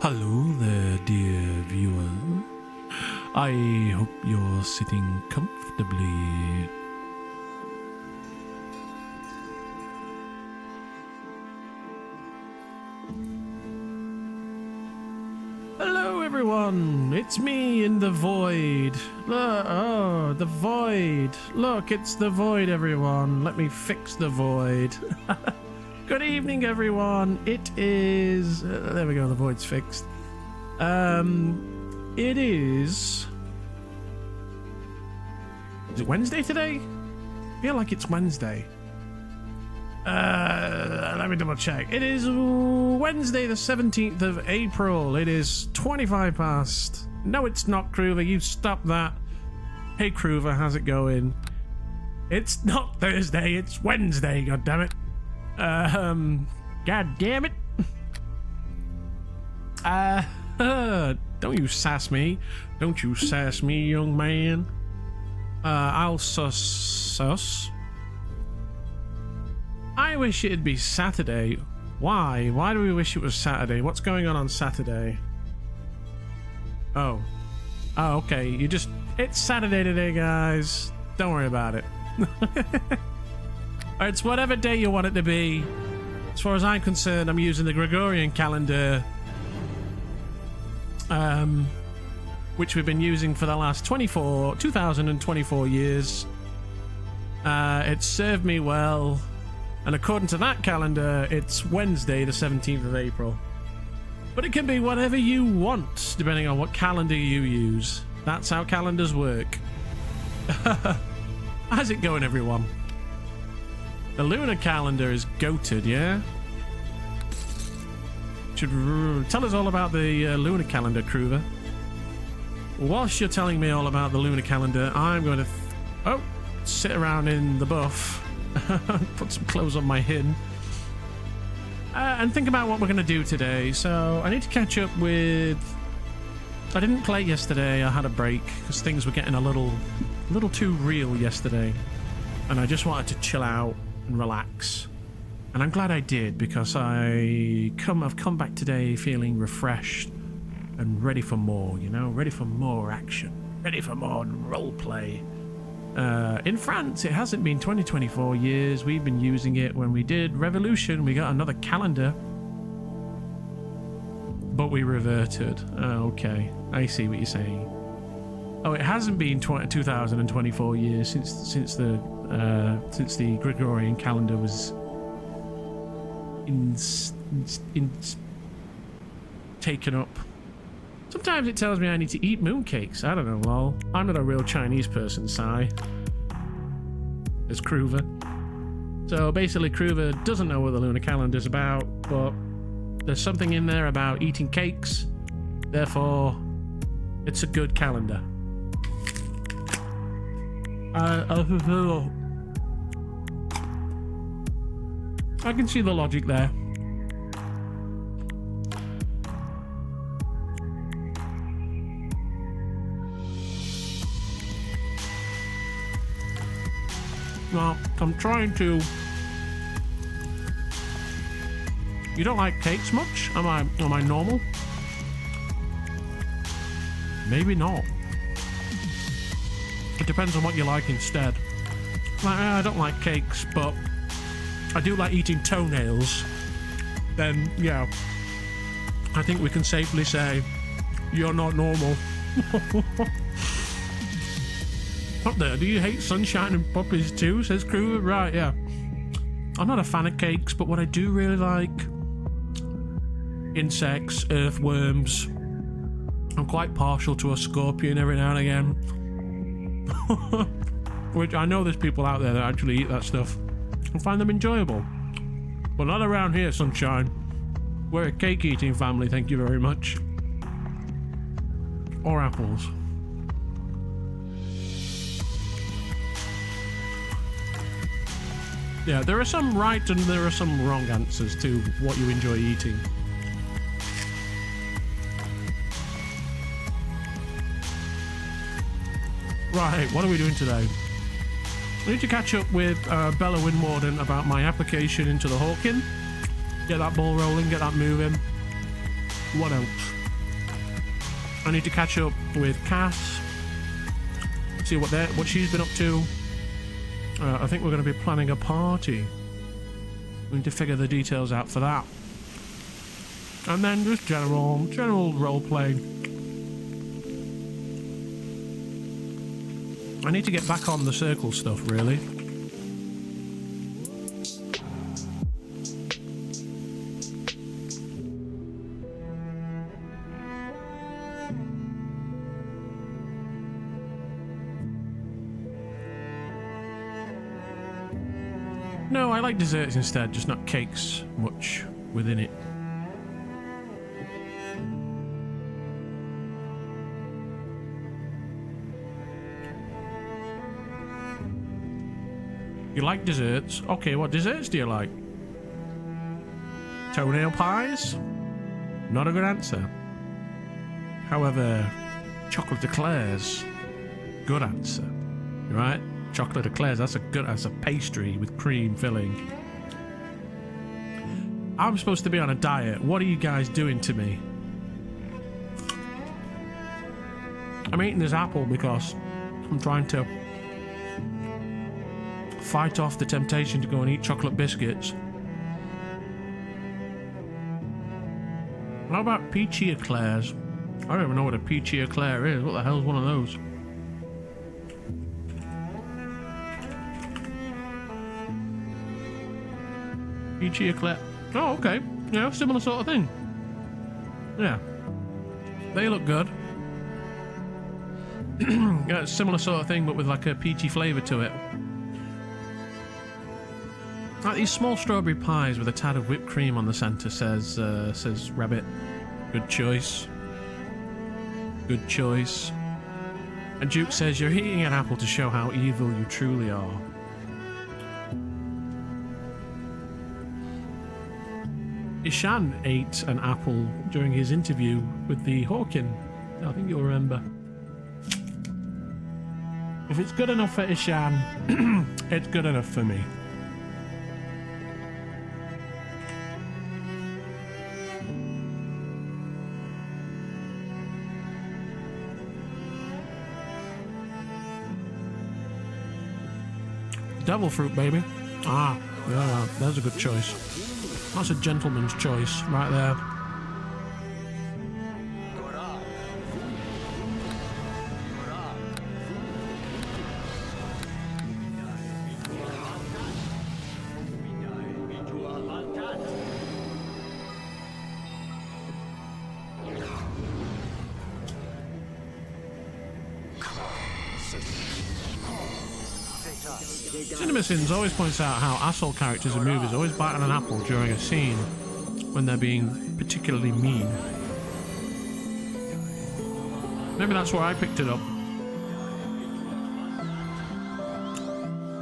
Hello there, dear viewer. I hope you're sitting comfortably. Hello, everyone. It's me in the void. Oh, the void. Look, it's the void, everyone. Let me fix the void. Good evening, everyone. It is... there we go, the void's fixed. It is... Is it Wednesday today? I feel like it's Wednesday. Let me double check. It is Wednesday the 17th of April. It is 25 past. No, it's not, Kruver. You stop that. Hey, Kruver, how's it going? It's not Thursday. It's Wednesday, goddammit. God damn it. Don't you sass me. Don't you sass me, young man. I'll sus. I wish it'd be Saturday. Why? Why do we wish it was Saturday? What's going on Saturday? Oh, okay. It's Saturday today, guys. Don't worry about it. It's whatever day you want it to be. As far as I'm concerned, I'm using the Gregorian calendar, which we've been using for the last 2024 years. It's served me well, and according to that calendar, it's Wednesday the 17th of April. But it can be whatever you want, depending on what calendar you use. That's how calendars work. How's it going, everyone? The lunar calendar is goated, yeah? Should tell us all about the lunar calendar, Kruver. Whilst you're telling me all about the lunar calendar, I'm going to sit around in the buff, put some clothes on my hin, and think about what we're going to do today. So I need to catch up with... I didn't play yesterday. I had a break because things were getting a little too real yesterday, and I just wanted to chill out and relax, and I'm glad I did, because I've come back today feeling refreshed and ready for more, ready for more action, ready for more role play. In France, it hasn't been 24 years. We've been using it. When we did Revolution, we got another calendar, but we reverted. Okay, I see what you're saying. Oh, it hasn't been 2024 years since the Gregorian calendar was taken up. Sometimes it tells me I need to eat mooncakes. I don't know, lol. I'm not a real Chinese person, Sai. It's Kruver. So basically, Kruver doesn't know what the lunar calendar is about, but there's something in there about eating cakes. Therefore, it's a good calendar. I can see the logic there. Well, I'm trying to... You don't like cakes much? Am I normal? Maybe not. It depends on what you like instead. Like, I don't like cakes, but I do like eating toenails. Then, yeah, I think we can safely say you're not normal. What the? Do you hate sunshine and puppies too? Says Crew. Right, yeah. I'm not a fan of cakes, but what I do really like: insects, earthworms. I'm quite partial to a scorpion every now and again. Which I know there's people out there that actually eat that stuff and find them enjoyable. But not around here, sunshine. We're a cake eating family, thank you very much. Or apples. Yeah, there are some right and there are some wrong answers to what you enjoy eating. Right, what are we doing today? I need to catch up with Bella Windwarden about my application into the Hawkin. Get that ball rolling, get that moving. What else? I need to catch up with Cass. See what she's been up to. I think we're going to be planning a party. We need to figure the details out for that. And then just general role play. I need to get back on the circle stuff, really. No, I like desserts instead, just not cakes much within it. You like desserts? Okay, what desserts do you like? Toenail pies? Not a good answer. However, chocolate eclairs, good answer. Right? Chocolate eclairs, that's a pastry with cream filling. I'm supposed to be on a diet. What are you guys doing to me? I'm eating this apple because I'm trying to fight off the temptation to go and eat chocolate biscuits. How about peachy eclairs? I don't even know what a peachy eclair is. What the hell's one of those? Peachy eclair. Oh, okay. Yeah, similar sort of thing. Yeah. They look good. Yeah, similar sort of thing, but with like a peachy flavour to it. Like these small strawberry pies with a tad of whipped cream on the centre, says Rabbit. Good choice. Good choice. And Duke says, you're eating an apple to show how evil you truly are. Ishan ate an apple during his interview with the Hawkin. I think you'll remember. If it's good enough for Ishan, it's good enough for me. Devil fruit, baby. Ah, yeah, that's a good choice. That's a gentleman's choice right there. CinemaSins always points out how asshole characters in movies always bite on an apple during a scene when they're being particularly mean. Maybe that's where I picked it up.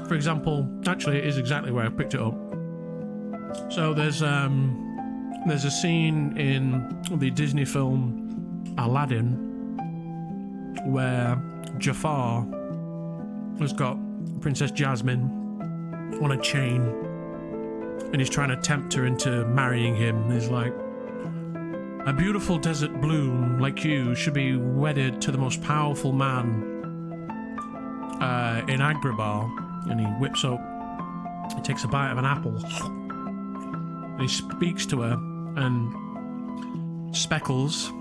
For example, actually it is exactly where I picked it up. So there's a scene in the Disney film Aladdin where Jafar has got Princess Jasmine on a chain and he's trying to tempt her into marrying him. He's like, a beautiful desert bloom like you should be wedded to the most powerful man in Agrabah. And he whips up, he takes a bite of an apple and he speaks to her, and speckles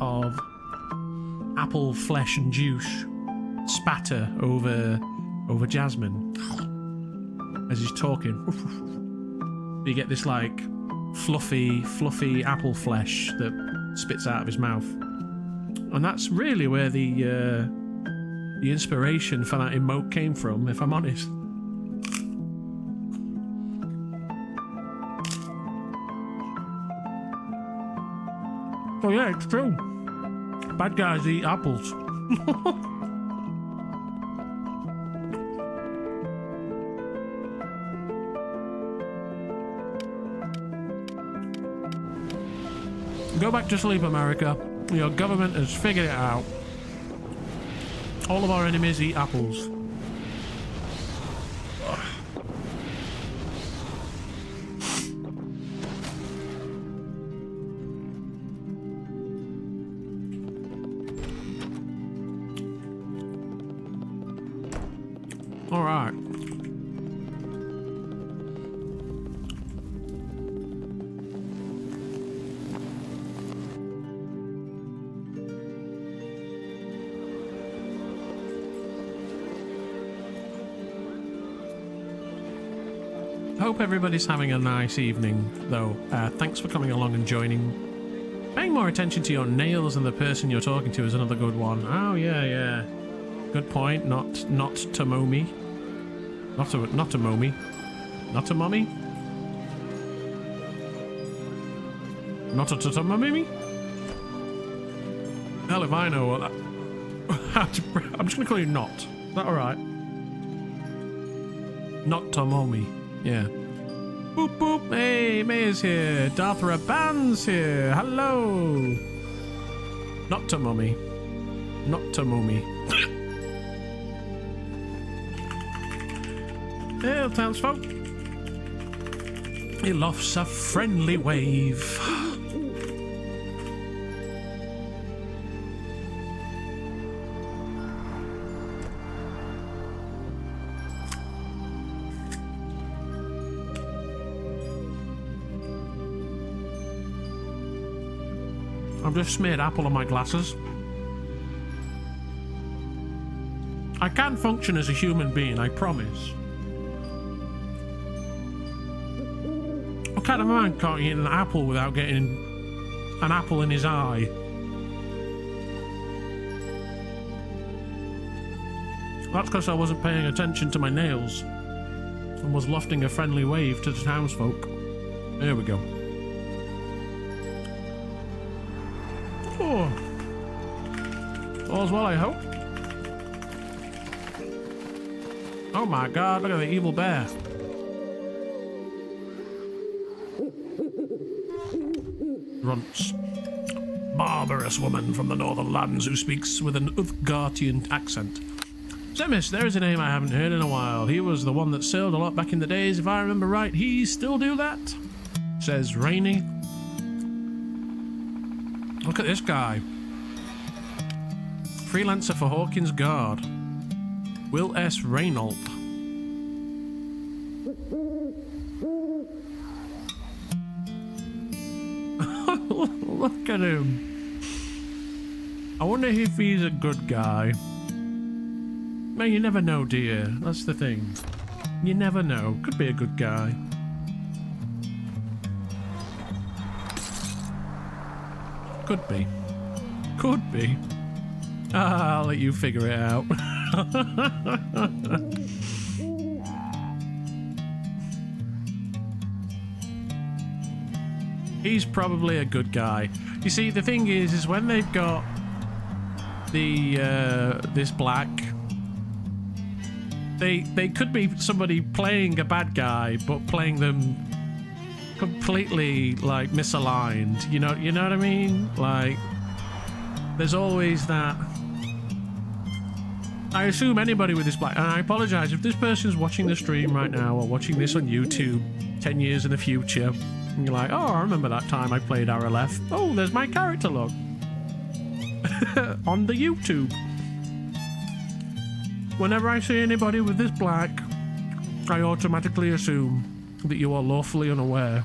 of apple flesh and juice spatter over Jasmine as he's talking. You get this like fluffy apple flesh that spits out of his mouth, and that's really where the inspiration for that emote came from, if I'm honest. Oh yeah, it's true. Bad guys eat apples. Go back to sleep, America. Your government has figured it out. All of our enemies eat apples. All right. Hope everybody's having a nice evening, though. Thanks for coming along and joining. Paying more attention to your nails than the person you're talking to is another good one. Oh, yeah. Good point. Not to mommy. Not to mommy. Not to mommy? Not to mommy? Hell if I know what that... I'm just gonna call you Not. Is that alright? Not to mommy. Yeah. Boop boop. Hey, May's here. Darth Raban's here. Hello. Not to mummy. Not to mummy. Hail, townsfolk. He lofts a friendly wave. I've just smeared apple on my glasses. I can function as a human being, I promise. What kind of man can't eat an apple without getting an apple in his eye? That's because I wasn't paying attention to my nails and was lofting a friendly wave to the townsfolk. There we go. Oh. All's well, I hope. Oh my god, look at the evil bear. Runts. Barbarous woman from the northern lands who speaks with an Uthgartian accent. Zemis, there is a name I haven't heard in a while. He was the one that sailed a lot back in the days, if I remember right. He still do that? Says Rainy. Look at this guy. Freelancer for Hawkins Guard. Will S. Reynold. Look at him. I wonder if he's a good guy. Man, you never know, dear. That's the thing. You never know. Could be a good guy. Could be. Could be. I'll let you figure it out. He's probably a good guy. You see, the thing is when they've got the this black, they could be somebody playing a bad guy, but playing them completely like misaligned. You know what I mean? Like, there's always that. I assume anybody with this black, and I apologize if this person's watching the stream right now or watching this on YouTube 10 years in the future, and you're like, oh, I remember that time I played Arelith. Oh, there's my character log on the YouTube. Whenever I see anybody with this black, I automatically assume that you are lawfully unaware.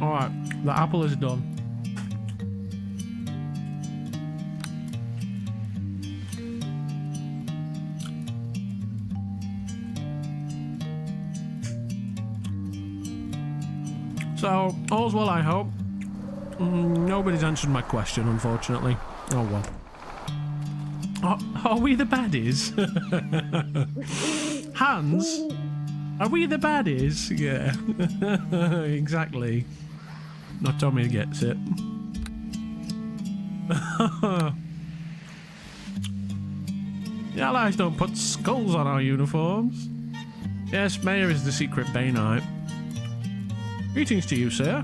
Alright, the apple is done. So, all's well, I hope. Nobody's answered my question, unfortunately. Oh well. Are we the baddies? Hans? Are we the baddies? Yeah. Exactly. Not Tommy gets it. The Allies don't put skulls on our uniforms. Yes, Mayor is the secret Bainite. Greetings to you, sir.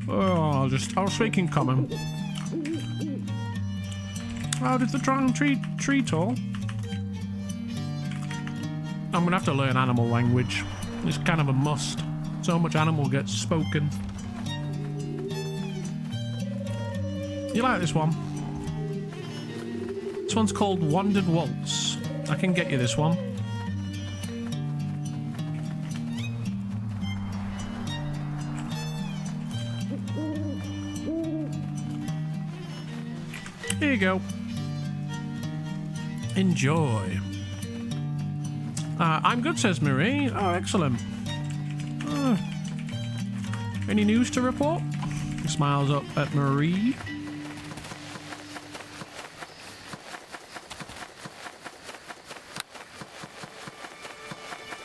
Oh, I'll speak in common. How did the drown tree tall? I'm gonna have to learn animal language. It's kind of a must. So much animal gets spoken. You like this one? This one's called Wandered Waltz. I can get you this one. Here you go. Enjoy. I'm good, says Marie. Oh, excellent. Any news to report? He smiles up at Marie.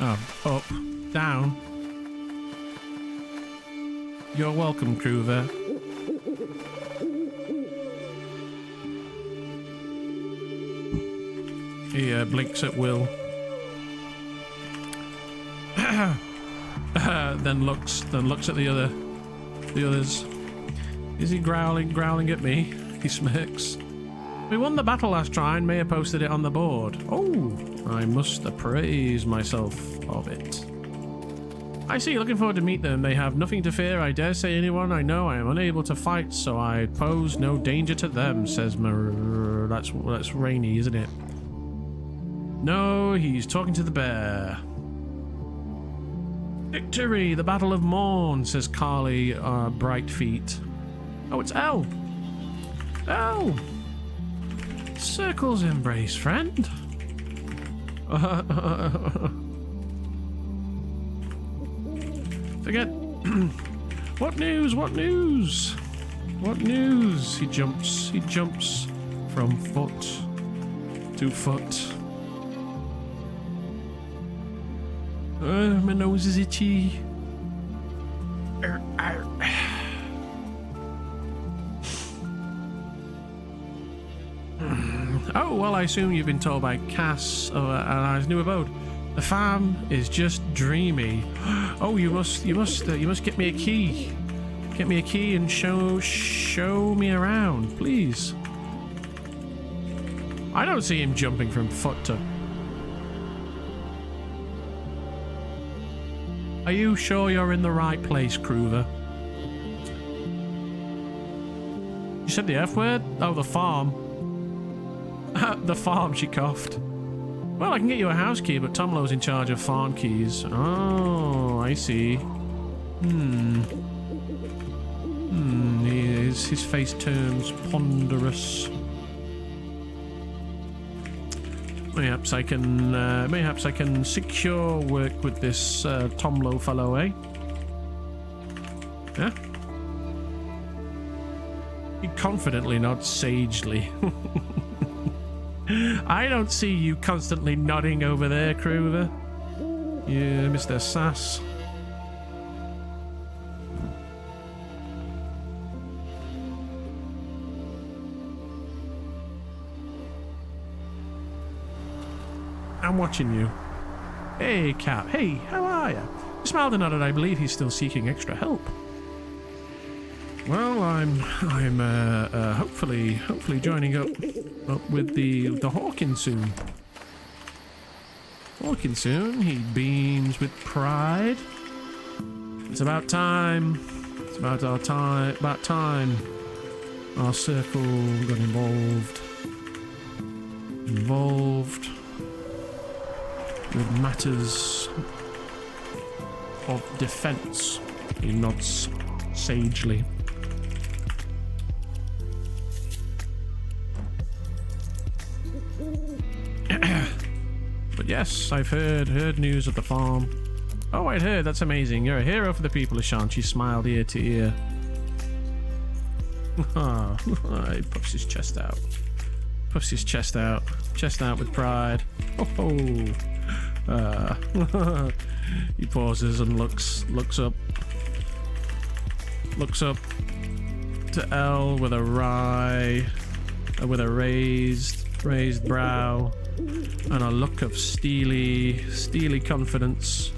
Oh, up, down. You're welcome, Kruver. He blinks at Will. then looks at the others. Is he growling at me? He smirks. We won the battle last try and Maya posted it on the board. Oh, I must appraise myself of it. I see, looking forward to meet them. They have nothing to fear. I dare say anyone I know I am unable to fight, so I pose no danger to them, says that's Rainy, isn't it? No, he's talking to the bear. Victory! The Battle of Morn, says Carly, Bright Feet. Oh, it's Elle! Elle! Circle's embrace, friend. Forget. What news? What news? What news? He jumps from foot to foot. My nose is itchy. Oh, well, I assume you've been told by Cass of Allies' new abode. The farm is just dreamy. Oh, you must get me a key. Get me a key and show me around, please. I don't see him jumping from foot to... Are you sure you're in the right place, Kruver? You said the F word? Oh, the farm. The farm, she coughed. Well, I can get you a house key, but Tomlow's in charge of farm keys. Oh, I see. His face turns ponderous. Perhaps I can secure work with this Tomlow fellow, eh? Yeah? He confidently nods sagely. I don't see you constantly nodding over there, Kruver. Yeah, Mr. Sass. I'm watching you. Hey, Cap. Hey, how are you? He smiled and nodded. I believe he's still seeking extra help. Well, I'm hopefully joining up with the Hawkins soon. Hawkins soon. He beams with pride. It's about time. It's about our time. About time. Our circle got involved with matters of defense. He nods sagely. But yes, I've heard news of the farm. Oh, I'd heard. That's amazing. You're a hero for the people, Ishan. She smiled ear to ear. He puffs his chest out. Puffs his chest out. Chest out with pride. He pauses and looks up. Looks up to Elle with a raised brow and a look of steely confidence.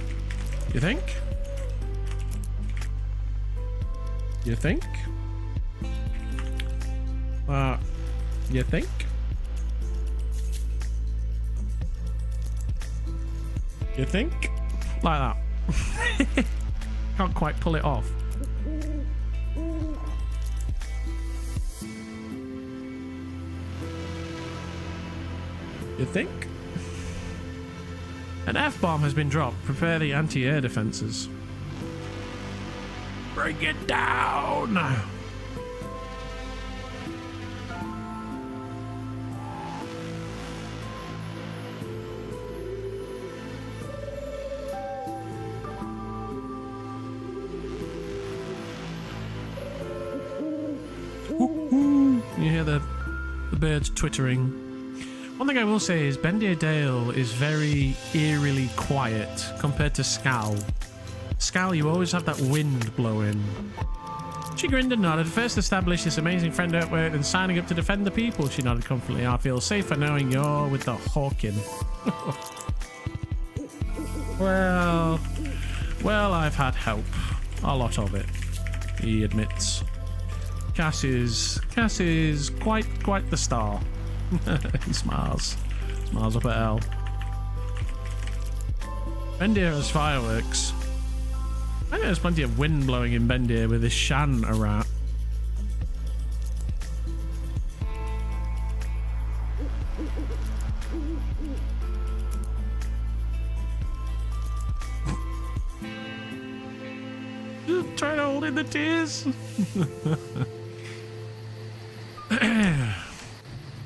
You think? You think? You think? You think? Like that. Can't quite pull it off. You think? An F-bomb has been dropped. Prepare the anti-air defenses. Bring it down! You hear the birds twittering. One thing I will say is Bendir Dale is very eerily quiet compared to Scal. Scal, you always have that wind blowing. She grinned and nodded. First established this amazing friend network, then signing up to defend the people. She nodded comfortably. I feel safer knowing you're with the Hawkin. Well, I've had help. A lot of it, he admits. Cass is quite the star. He smiles up at Elle. Bendir has fireworks. I know there's plenty of wind blowing in Bendir with this Ishan around. Just trying to hold in the tears.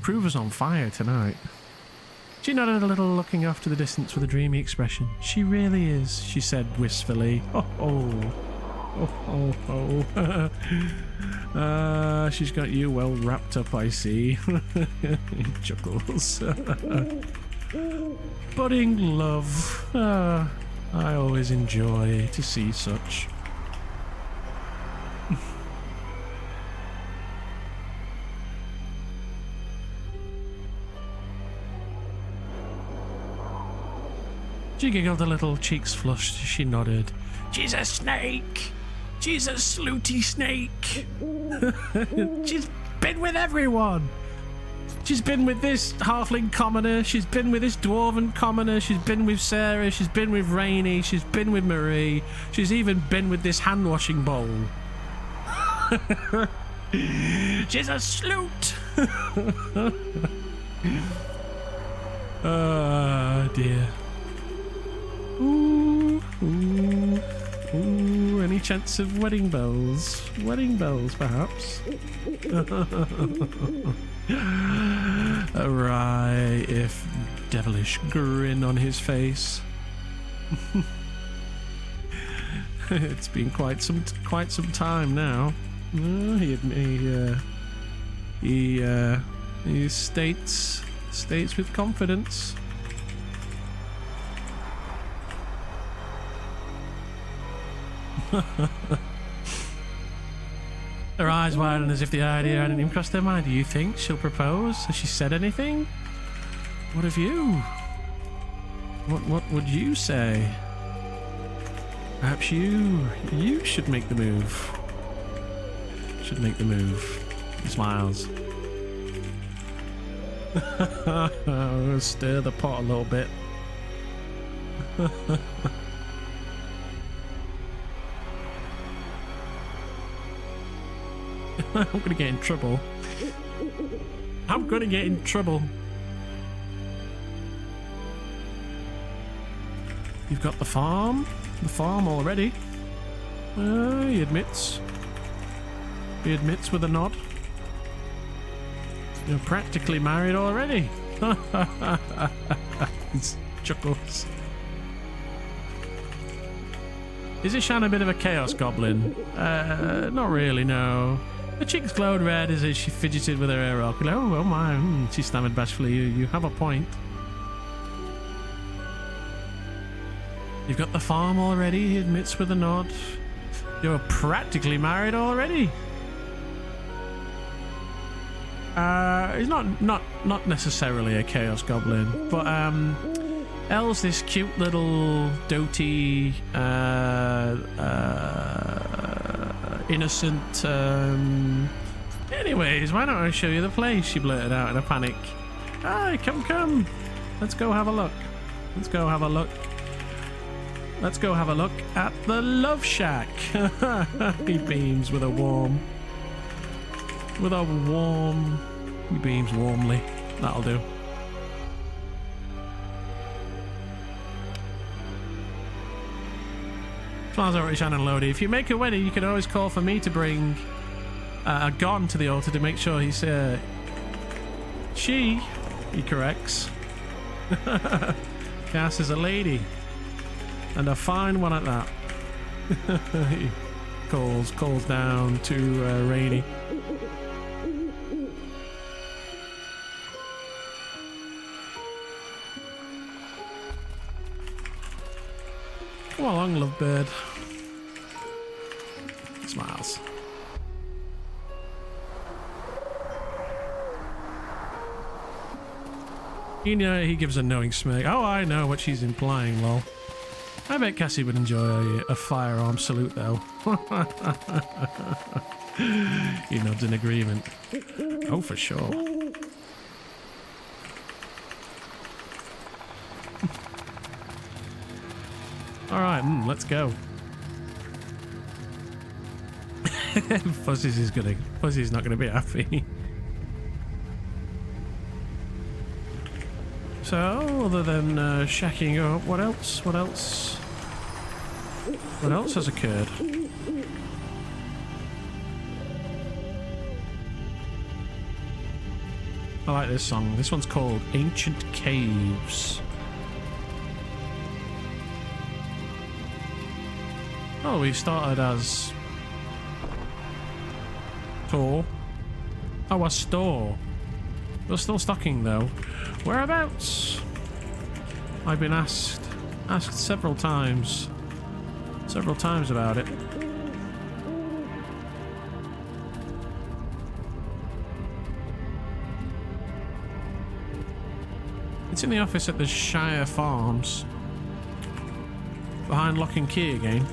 Prover's on fire tonight. She nodded a little, looking off to the distance with a dreamy expression. She really is, she said wistfully. She's got you well wrapped up, I see. He chuckles. Budding love. I always enjoy to see such. She giggled a little, cheeks flushed. She nodded. She's a snake! She's a slooty snake! She's been with everyone! She's been with this halfling commoner, she's been with this dwarven commoner, she's been with Sarah, she's been with Rainey, she's been with Marie, she's even been with this hand-washing bowl. She's a sloot! Oh dear. Ooh, any chance of wedding bells? Wedding bells, perhaps? A wry, if devilish grin on his face. It's been quite some time now. He states with confidence. Her eyes widened as if the idea hadn't even crossed her mind. Do you think she'll propose? Has she said anything? What have you? What would you say? Perhaps you should make the move. He smiles. Stir the pot a little bit. I'm gonna get in trouble. You've got the farm already. He admits with a nod. You're practically married already. He chuckles. Is Ishan a bit of a chaos goblin? Not really, no. Her cheeks glowed red as she fidgeted with her hair rock. Oh my, she stammered bashfully. You have a point. You've got the farm already, he admits with a nod. You're practically married already. He's not necessarily a chaos goblin, but Elle's this cute little doty innocent. Anyways, why don't I show you the place? She blurted out in a panic. Aye, come. Let's go have a look. Let's go have a look at the Love Shack. He beams with a warm... He beams warmly. That'll do. Smiles over at Ishan and Lodi. If you make a wedding, you can always call for me to bring a gun to the altar to make sure he's... he corrects. Cass is a lady. And a fine one at that. He calls down to Rainy. Come along, lovebird. Smiles. You know, he gives a knowing smirk. Oh, I know what she's implying, lol. I bet Cassie would enjoy a firearm salute, though. He nods in agreement. Oh, for sure. Alright, let's go. Fuzzy's not gonna be happy. So, other than shacking up, what else has occurred? I like this song. This one's called Ancient Caves. Oh, we started as Tor. Oh, a store. We're still stocking though. Whereabouts? I've been asked several times about it. It's in the office at the Shire Farms. Behind lock and key again.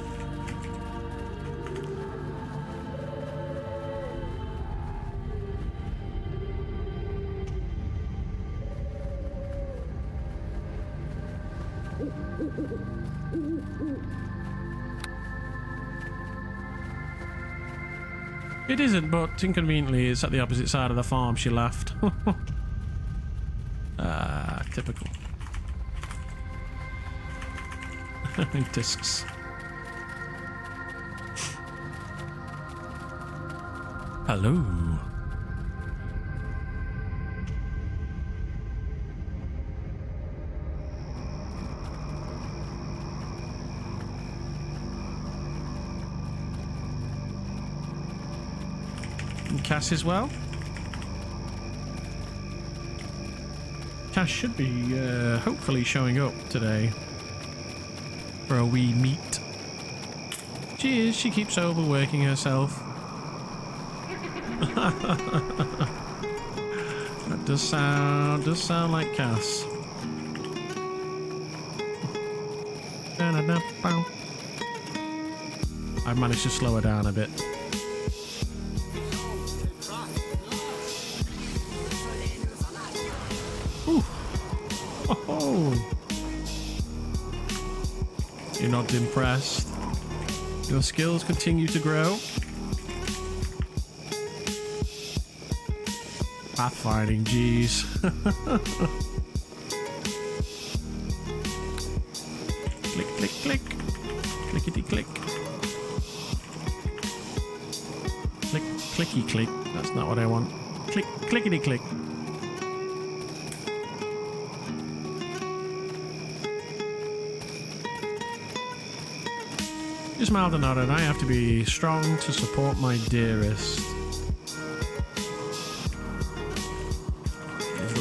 It isn't, but inconveniently it's at the opposite side of the farm, she laughed. Typical. Discs. Hello. Cass as well. Cass should be hopefully showing up today for a wee meet. She is. She keeps overworking herself. That does sound like Cass. I've managed to slow her down a bit. Oh, you're not impressed. Your skills continue to grow. Pathfinding, geez. Click, click, click. Clickety click. Click, clicky click. That's not what I want. Click, clickety click. Just smiled and nodded. I have to be strong to support my dearest.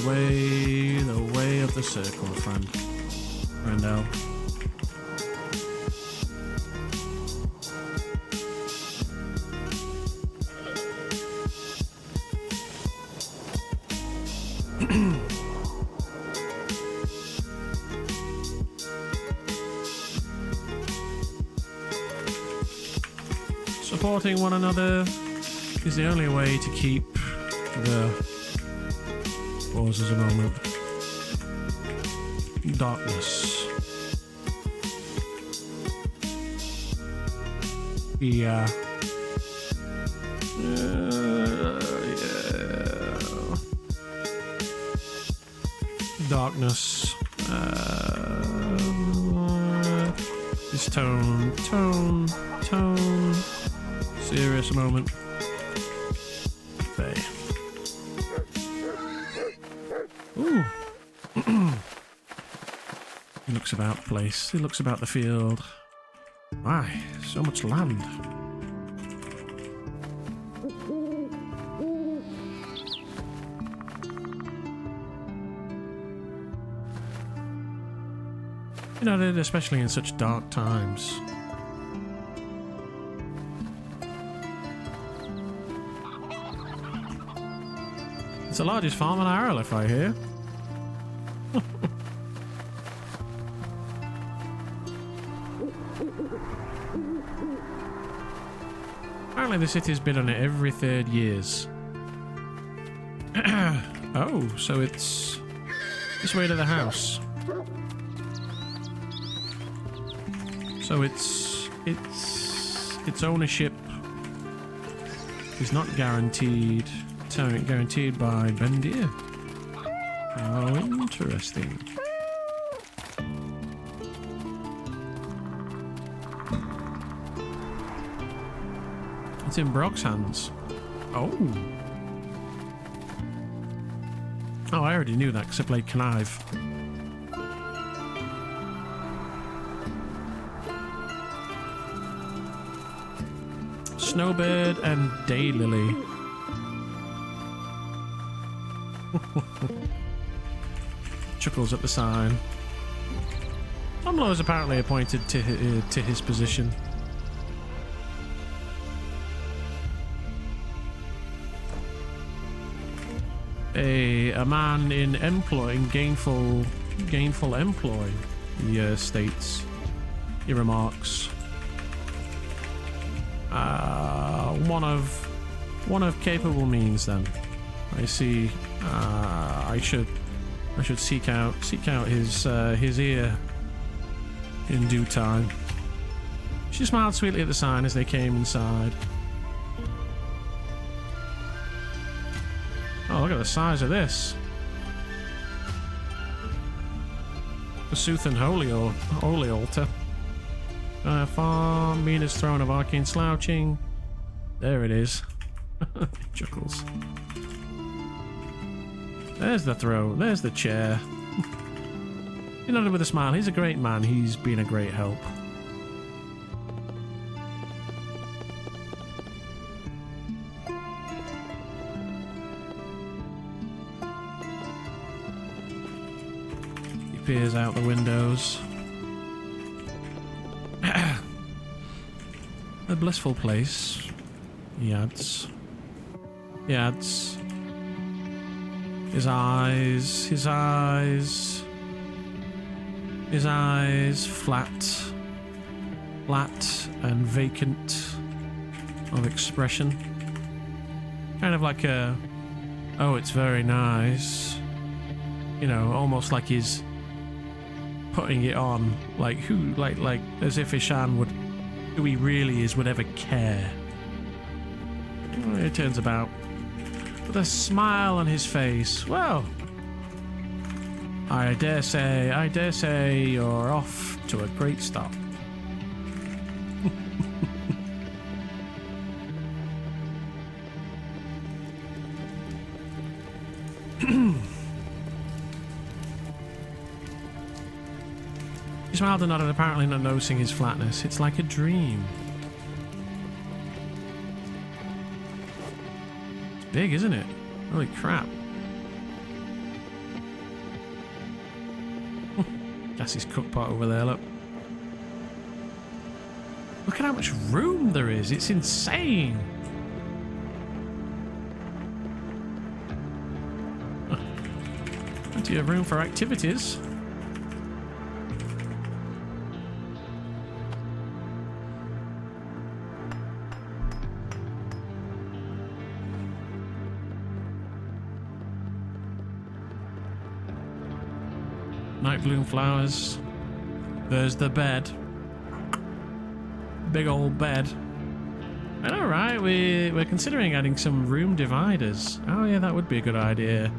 The way of the circle, friend. Randall. Supporting one another is the only way to keep the... Pause as a moment. Darkness. Yeah. Darkness. This tone. Serious moment. Okay. Ooh. He looks about the place. He looks about the field. Why? So much land. You know, especially in such dark times. It's the largest farm on Arelith, I hear. Apparently the city's bid on it every 3 years. Oh, so it's this way to the house. So its ownership is not guaranteed. It's guaranteed by Bendir. How interesting. It's in Brock's hands. Oh. Oh, I already knew that because I played Connive. Snowbird and Daylily. Chuckles at the sign. Umlo is apparently appointed to his position. A man in gainful employ, he states. He remarks. One of capable means. Then I see. I should seek out his ear in due time. She smiled sweetly at the sign as they came inside. Oh, look at the size of this. The Sooth and Holy Altar. Farm, Mina's throne of arcane slouching. There it is. Chuckles. There's the throne. There's the chair. He nodded with a smile. He's a great man. He's been a great help. He peers out the windows. A blissful place, he adds. His eyes flat and vacant of expression. Kind of like a, oh, it's very nice. You know, almost like he's putting it on, like who, like as if Ishan would, who he really is, would ever care. He turns about with a smile on his face. Well, I dare say you're off to a great start. He smiled and nodded, apparently not noticing his flatness. It's like a dream. It's big, isn't it? Holy crap. That's his cookpot over there, look. Look at how much room there is. It's insane. Plenty of room for activities. Night bloom flowers. There's the bed. Big old bed. I know, right? We're considering adding some room dividers. Oh yeah, that would be a good idea.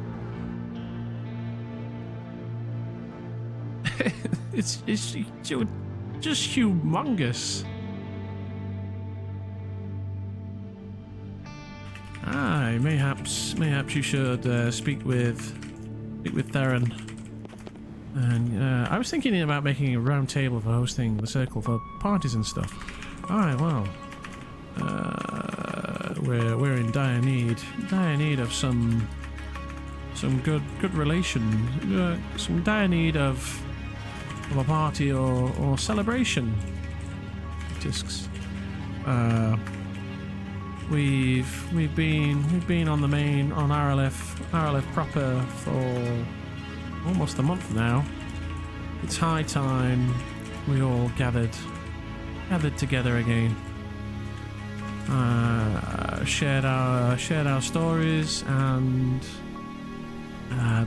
it's just humongous. Aye, mayhaps you should speak with Theron. And I was thinking about making a round table for hosting the circle for parties and stuff. Alright, well, we're in dire need of some good relation, some dire need of a party or celebration. Discs. We've been on Arelith proper for almost a month now. It's high time we all gathered together again. Shared our stories and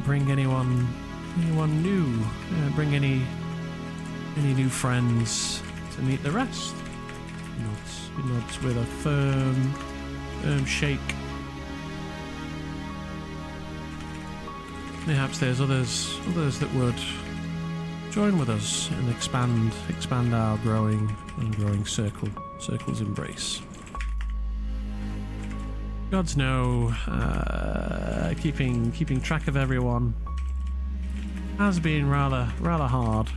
bring anyone new, bring any new friends to meet the rest. He nods with a firm shake. Perhaps there's others that would join with us and expand our growing circle's embrace. Gods know, keeping track of everyone has been rather hard.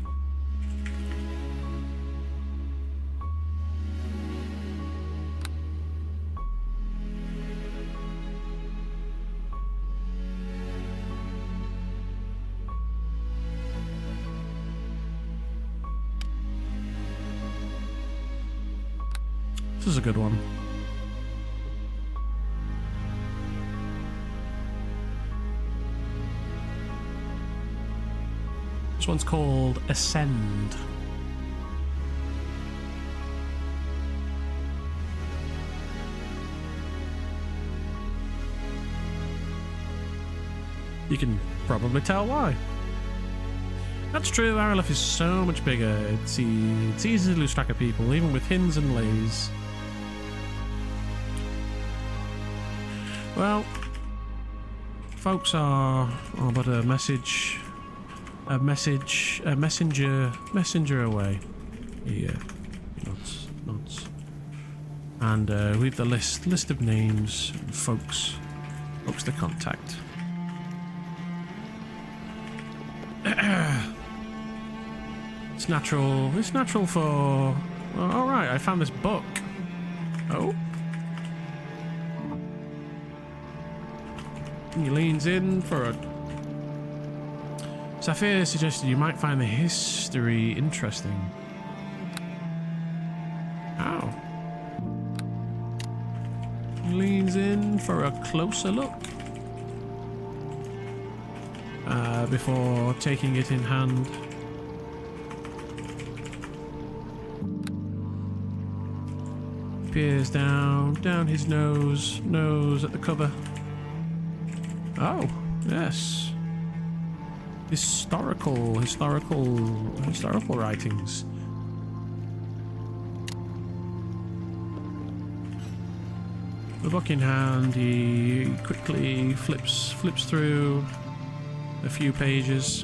This is a good one. This one's called Ascend. You can probably tell why. That's true, Arelith is so much bigger. It's easy to lose track of people, even with hins and lays. Well, folks are but a messenger away. Yeah, nods. And we've the list of names, and folks to contact. It's natural for. Well, all right, I found this book. Oh. He leans in for a... Saphir suggested you might find the history interesting. How? He leans in for a closer look. Before taking it in hand. Peers down his nose at the cover. Oh, yes. Historical writings. The book in hand, he quickly flips through a few pages.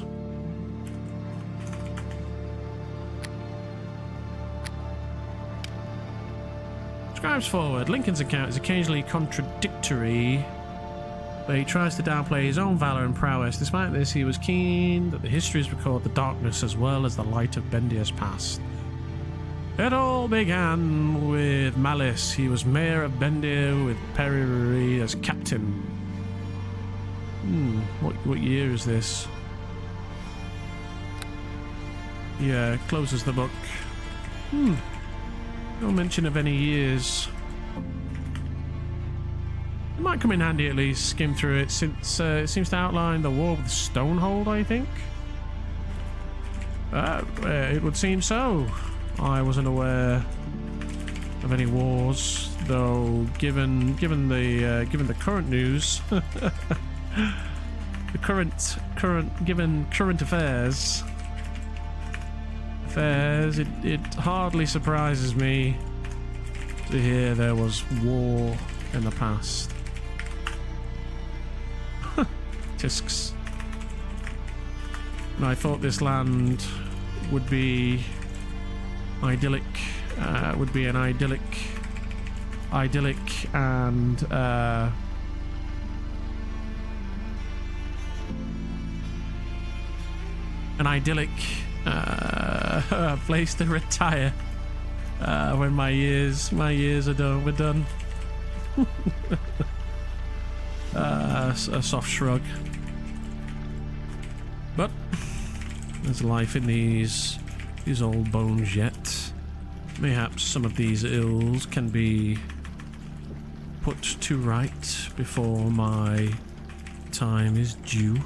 Scribes forward. Lincoln's account is occasionally contradictory, but he tries to downplay his own valor and prowess. Despite this, he was keen that the histories record the darkness as well as the light of Bendir's past. It all began with Malice. He was mayor of Bendir with Perry as captain. What year is this? Yeah, closes the book. No mention of any years. It might come in handy at least, skim through it, since it seems to outline the war with Stonehold, I think. It would seem so. I wasn't aware of any wars, though. Given the current news, given current affairs, it hardly surprises me So here there was war in the past. Tisks. And I thought this land would be idyllic, would be an idyllic and an idyllic place to retire when my years are done. We're done. A soft shrug. But there's life in these old bones yet. Mayhaps some of these ills can be put to right before my time is due.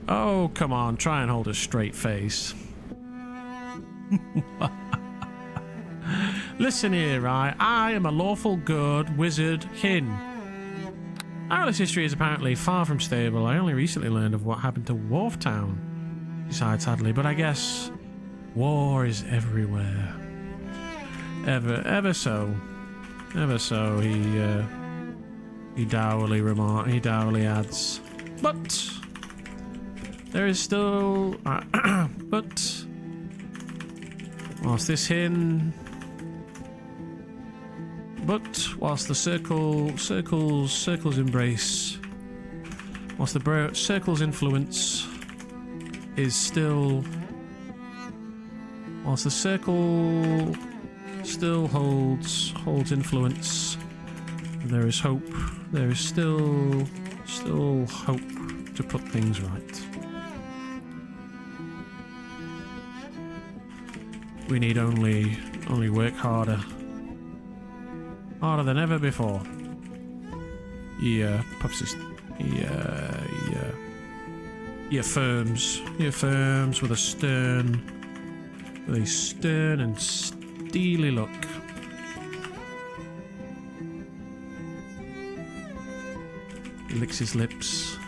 Oh, come on, try and hold a straight face. Listen here, right? I am a lawful good wizard Hin. Arelith's history is apparently far from stable. I only recently learned of what happened to Wharftown. Besides, sadly, but I guess war is everywhere. Ever so, he dourly adds. But there is still, but whilst this hin, but whilst the circle's embrace, whilst the circle's influence is still, whilst the circle still holds influence, there is hope. There is still hope to put things right. We need only work harder than ever before. Puffs his, he affirms with a stern and steely look. He licks his lips.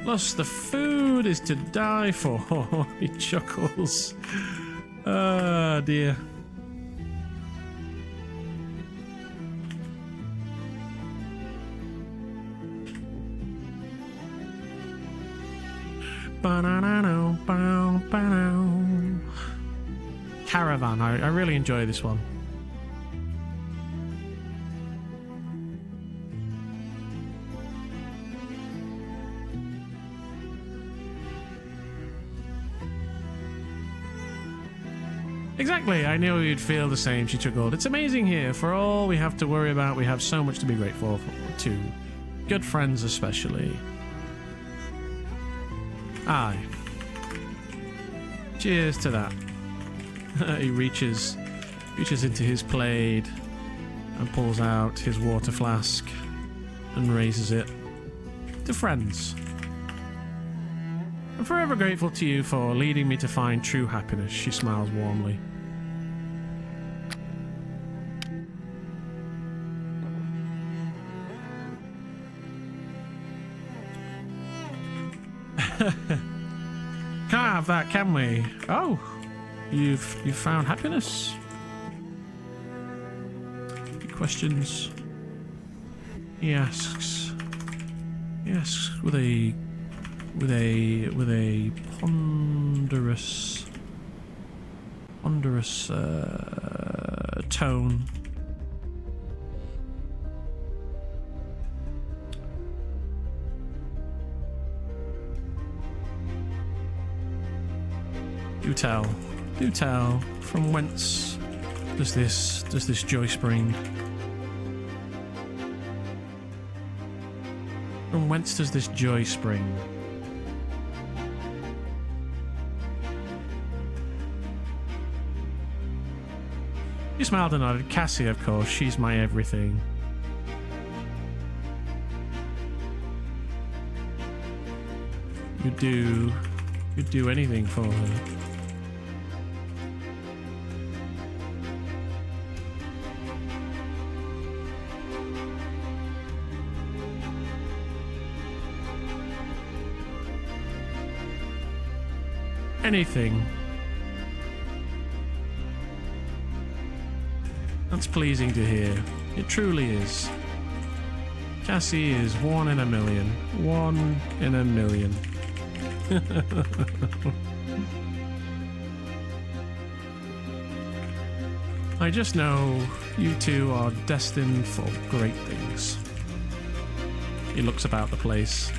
Plus, the food is to die for. He chuckles. Ah, dear. Caravan. I really enjoy this one. Exactly, I knew you'd feel the same, she chuckled. It's amazing here. For all we have to worry about, we have so much to be grateful for, too. Good friends especially. Aye. Cheers to that. He reaches into his plaid and pulls out his water flask and raises it. To friends. I'm forever grateful to you for leading me to find true happiness, she smiles warmly. Can't have that, can we? Oh, you've found happiness? He questions. He asks. He asks with a ponderous tone. Do tell, from whence does this joy spring? From whence does this joy spring? He smiled and nodded. Cassie, of course, she's my everything. You'd do anything for her. Anything. That's pleasing to hear. It truly is. Cassie is 1 in a million. 1 in a million. I just know you two are destined for great things. He looks about the place.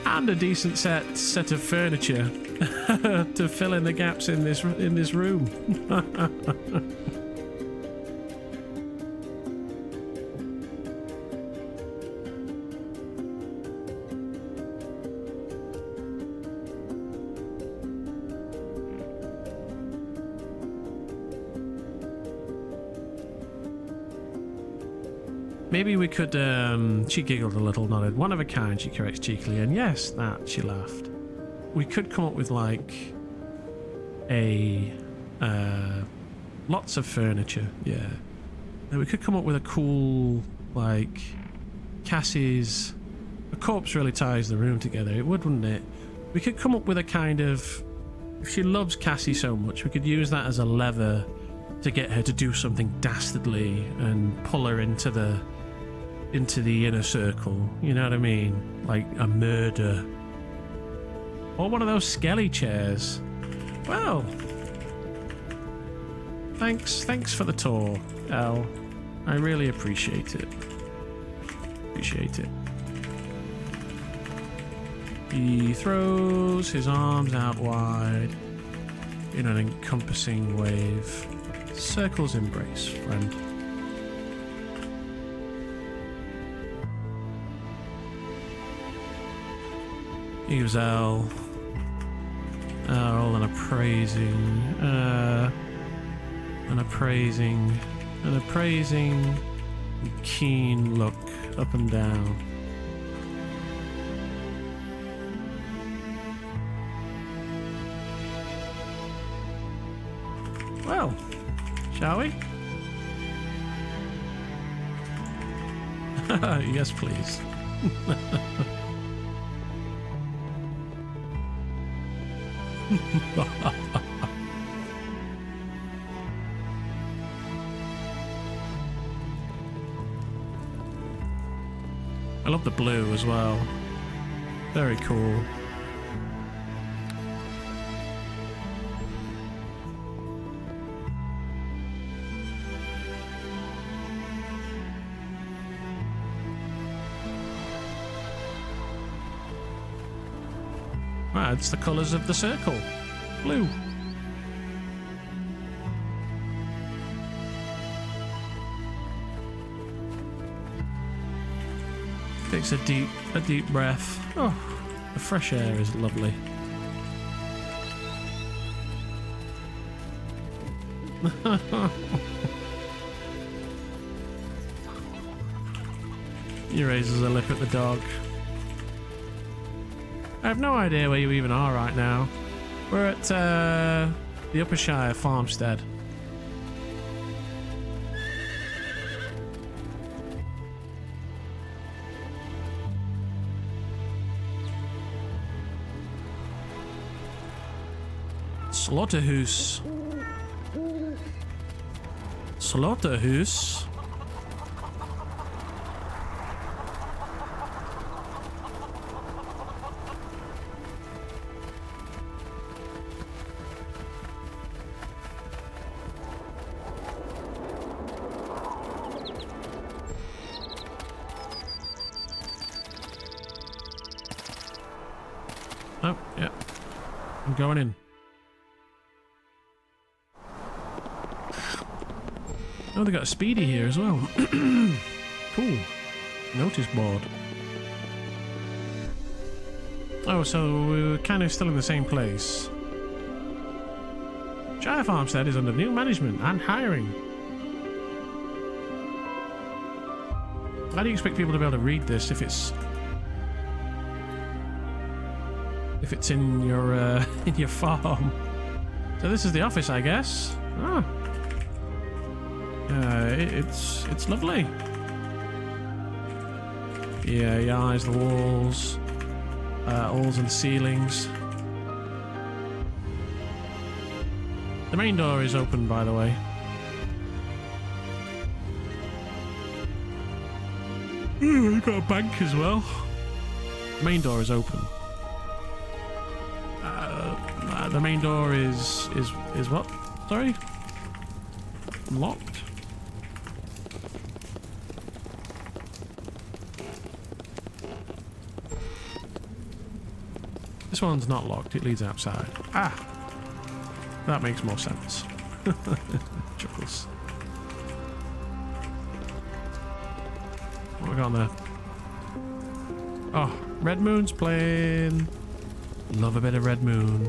And a decent set of furniture to fill in the gaps in this room. Maybe we could, she giggled a little, nodded. One of a kind, she corrects cheekily, and yes, that, she laughed. We could come up with, like, lots of furniture, yeah. And we could come up with a cool, like, Cassie's, a corpse really ties the room together, it would, wouldn't it? We could come up with a kind of, if she loves Cassie so much, we could use that as a lever to get her to do something dastardly and pull her into the inner circle, you know what I mean? Like a murder. Or one of those skelly chairs. Well, thanks for the tour, Elle. I really appreciate it. He throws his arms out wide in an encompassing wave. Circles embrace, friend. He gives Elle an appraising, keen look up and down. Well, shall we? Yes, please. I love the blue as well. Very cool. Right, it's the colours of the circle. Blue. Takes a deep breath. Oh, the fresh air is lovely. He raises a lip at the dog. I have no idea where you even are right now. We're at the Uppershire farmstead. Slaughterhouse. Slaughterhouse? Oh, yeah. I'm going in. Oh, they got a speedy here as well. Cool. Notice board. Oh, so we're kind of still in the same place. Shire Farmstead is under new management and hiring. How do you expect people to be able to read this if it's in your farm? So this is the office, I guess. Ah. It's lovely. Yeah, he eyes the walls and ceilings. The main door is open, by the way. Ooh, we've got a bank as well. The main door is open. The main door is what? Sorry? Locked. This one's not locked, it leads outside. Ah! That makes more sense. Chuckles. What we got on there? Oh, Red Moon's playing. Love a bit of Red Moon.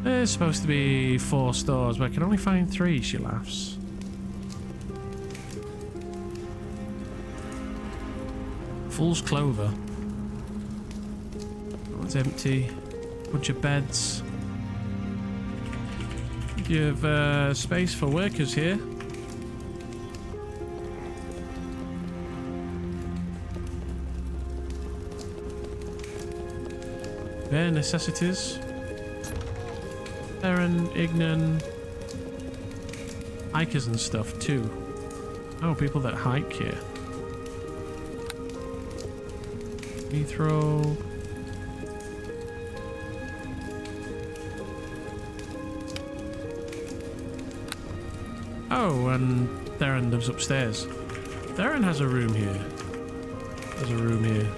There's supposed to be 4 stores, but I can only find 3, she laughs. Fool's Clover. It's empty. Bunch of beds. You have space for workers here. Bare necessities. Theron, Ignan, hikers and stuff too. Oh, people that hike here. Mithro. Oh, and Theron lives upstairs. Theron has a room here. There's a room here.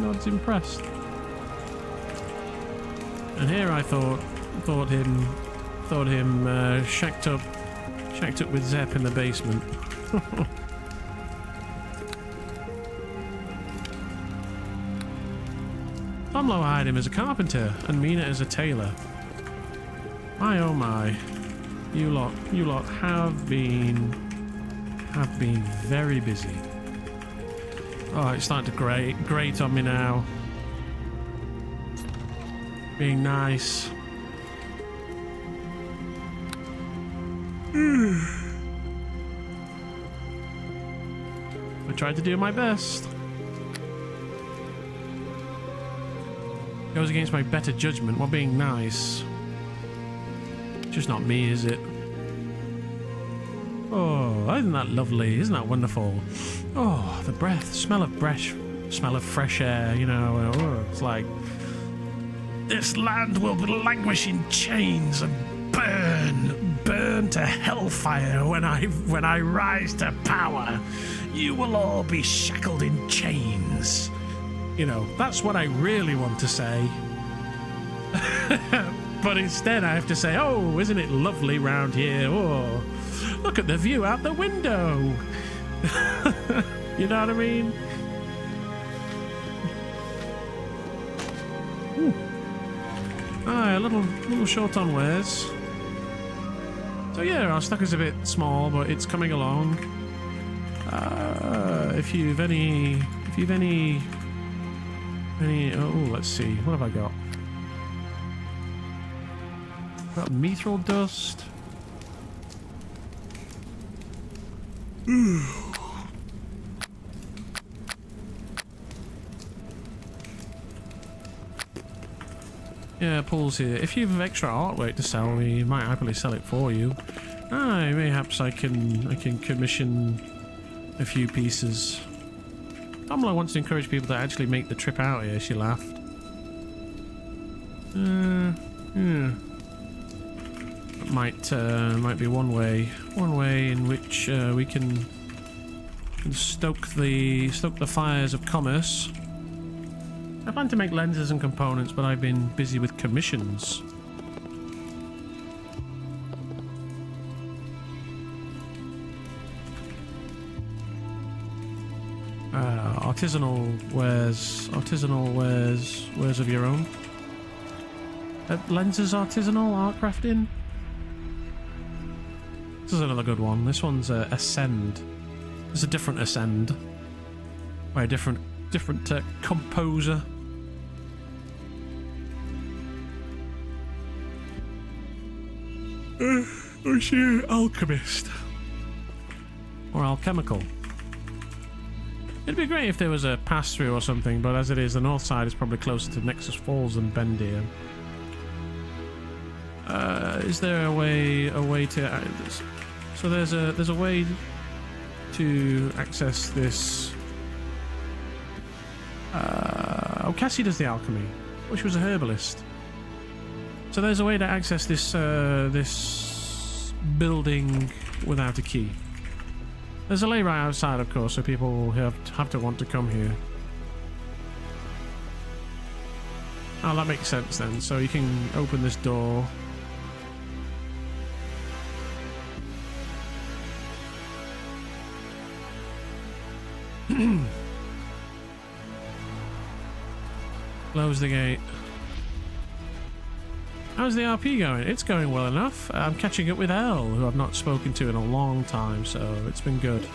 Nod's impressed. And here I thought him shacked up with Zep in the basement. Tomlo hired him as a carpenter and Mina as a tailor. My oh my, you lot have been very busy. Oh, it's starting to grate on me now. Being nice. I tried to do my best. Goes against my better judgment while being nice. Just not me, is it? Oh, isn't that lovely? Isn't that wonderful? Oh, the breath, smell of fresh air, you know. Oh, it's like this land will languish in chains and burn to hellfire when I rise to power. You will all be shackled in chains. You know, that's what I really want to say. But instead I have to say, oh, isn't it lovely round here? Oh, look at the view out the window. You know what I mean? Ooh. A little short on wares. So yeah, our stock is a bit small, but it's coming along. If you've any, oh, let's see, what have I got? Got mithril dust. Yeah, Paul's here. If you have extra artwork to sell, we might happily sell it for you. Perhaps I can commission a few pieces. Kamala wants to encourage people to actually make the trip out here, she laughed. Yeah. Might be one way in which we can stoke the fires of commerce. I plan to make lenses and components, but I've been busy with commissions. Artisanal wares of your own. Lenses artisanal art crafting. This is another good one. This one's Ascend. It's a different Ascend by a different composer. Or is she alchemist or alchemical? It'd be great if there was a pass-through or something, but as it is, the north side is probably closer to Nexus Falls than Bendir. Is there a way to? So there's a way to access this. Oh, Cassie does the alchemy. Oh, she was a herbalist. So there's a way to access this this building without a key. There's a lay right outside, of course, so people have to want to come here. Oh, that makes sense then. So you can open this door. Close the gate. How's the RP going? It's going well enough. I'm catching up with Elle, who I've not spoken to in a long time, so it's been good.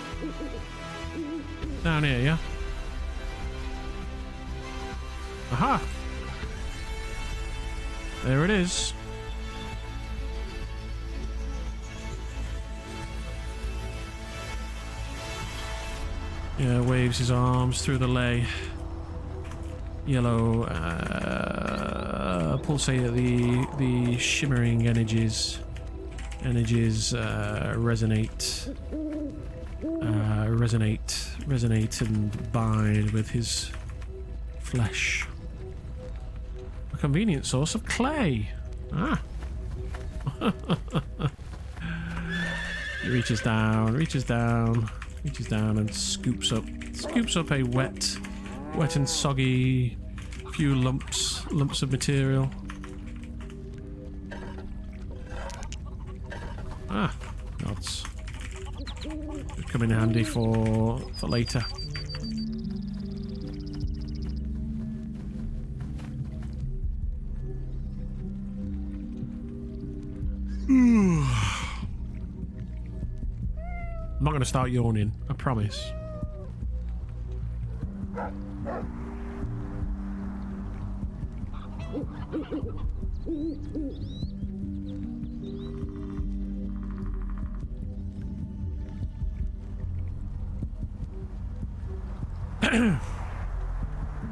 Down here, yeah? Aha! There it is. Yeah, waves his arms through the lay. Yellow pulsate the shimmering energies resonate and bind with his flesh. A convenient source of clay. Ah. He reaches down and scoops up a wet and soggy few lumps of material. Ah, nuts. Could come in handy for later. I'm not going to start yawning, I promise.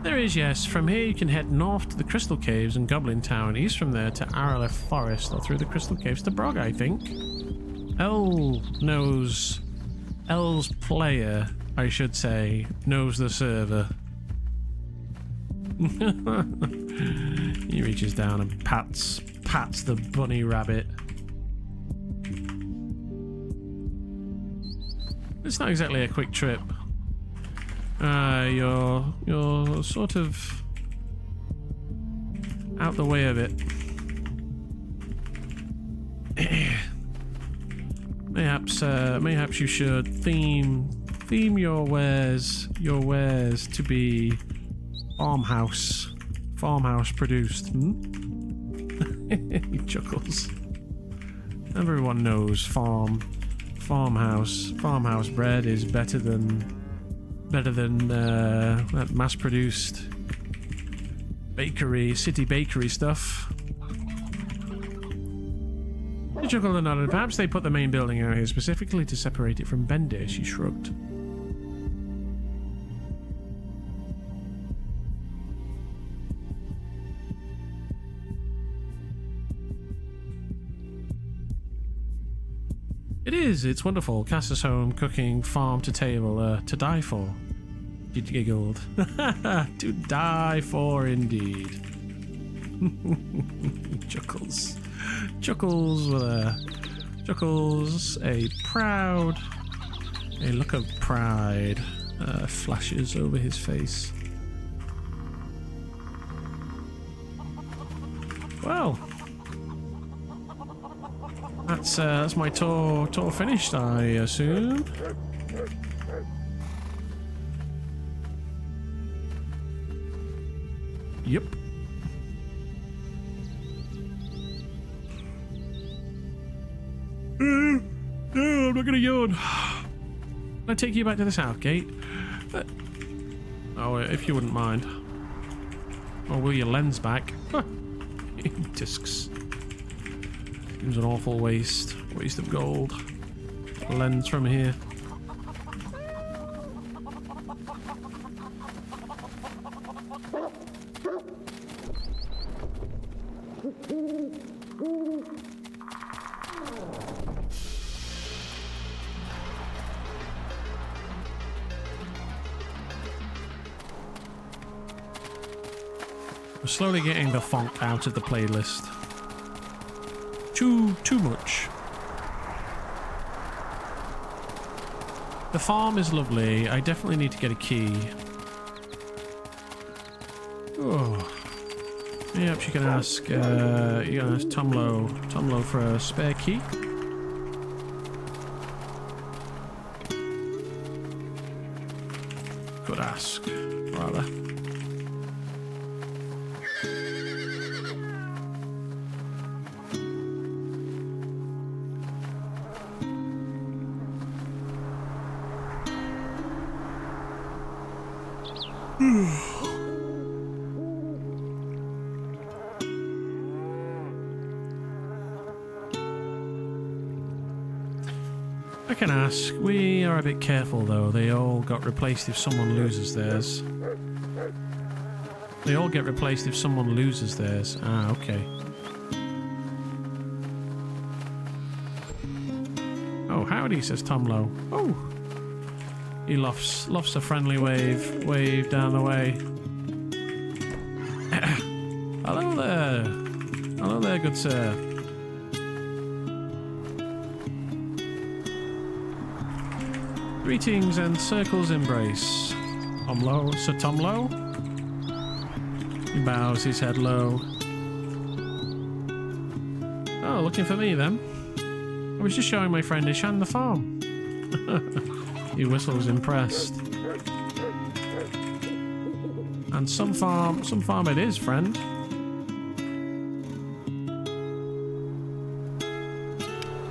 There is, yes. From here you can head north to the Crystal Caves and Goblin Town, east from there to Arelith Forest, or through the Crystal Caves to Brog, I think. Elle's player, I should say, knows the server. He reaches down and pats the bunny rabbit. It's not exactly a quick trip. You're sort of out the way of it. Mayhaps you should theme your wares to be farmhouse produced. He chuckles. Everyone knows farmhouse bread is better than that mass-produced city bakery stuff. He chuckled and nodded. Perhaps they put the main building out here specifically to separate it from Bender. She shrugged. It is. It's wonderful. Cass's home, cooking, farm to table, to die for. He giggled. To die for, indeed. Chuckles. Chuckles with a look of pride flashes over his face. Well, that's my tour finished, I assume. Yep. No, I'm not gonna yawn. Can I take you back to the south gate? Oh, if you wouldn't mind. Or will your lens back? Discs. Seems an awful waste of gold. Lens from here. slowly getting the funk out of the playlist. Too much. The farm is lovely. I definitely need to get a key. Oh. Yep, you can ask Tomlo for a spare key. Could ask, rather. I can ask. We are a bit careful though. They all got replaced if someone loses theirs. They all get replaced if someone loses theirs. Ah, okay. Oh, howdy, says Tomlo. Oh! He lofts a friendly wave down the way. Hello there. Hello there, good sir. Greetings and circles embrace. Tomlo, Sir Tomlo. He bows his head low. Oh, looking for me then? I was just showing my friend Ishan the farm. He whistles impressed. And some farm it is, friend.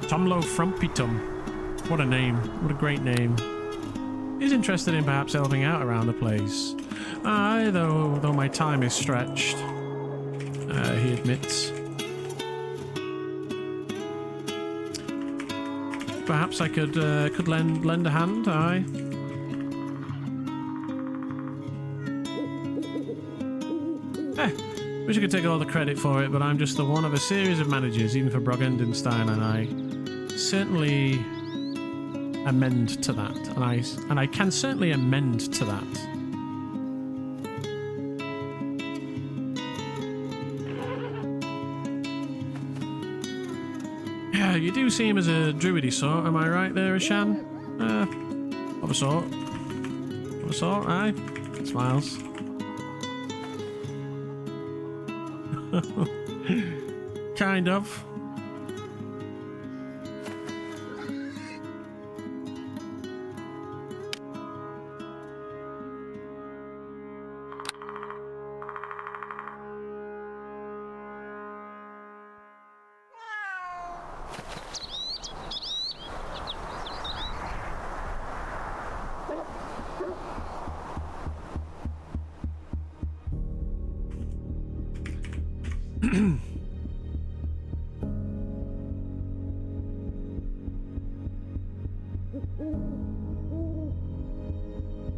Tomlo Frumpitum. What a name. What a great name. He's interested in perhaps helping out around the place. Aye, though my time is stretched. He admits. Perhaps I could lend a hand, aye. Wish I could take all the credit for it, but I'm just the one of a series of managers, even for Brogendenstein, and I certainly amend to that, and I can certainly amend to that. Yeah, you do seem as a druidy sort, am I right there, Ishan? Of a sort. Of a sort, aye. Smiles. Kind of.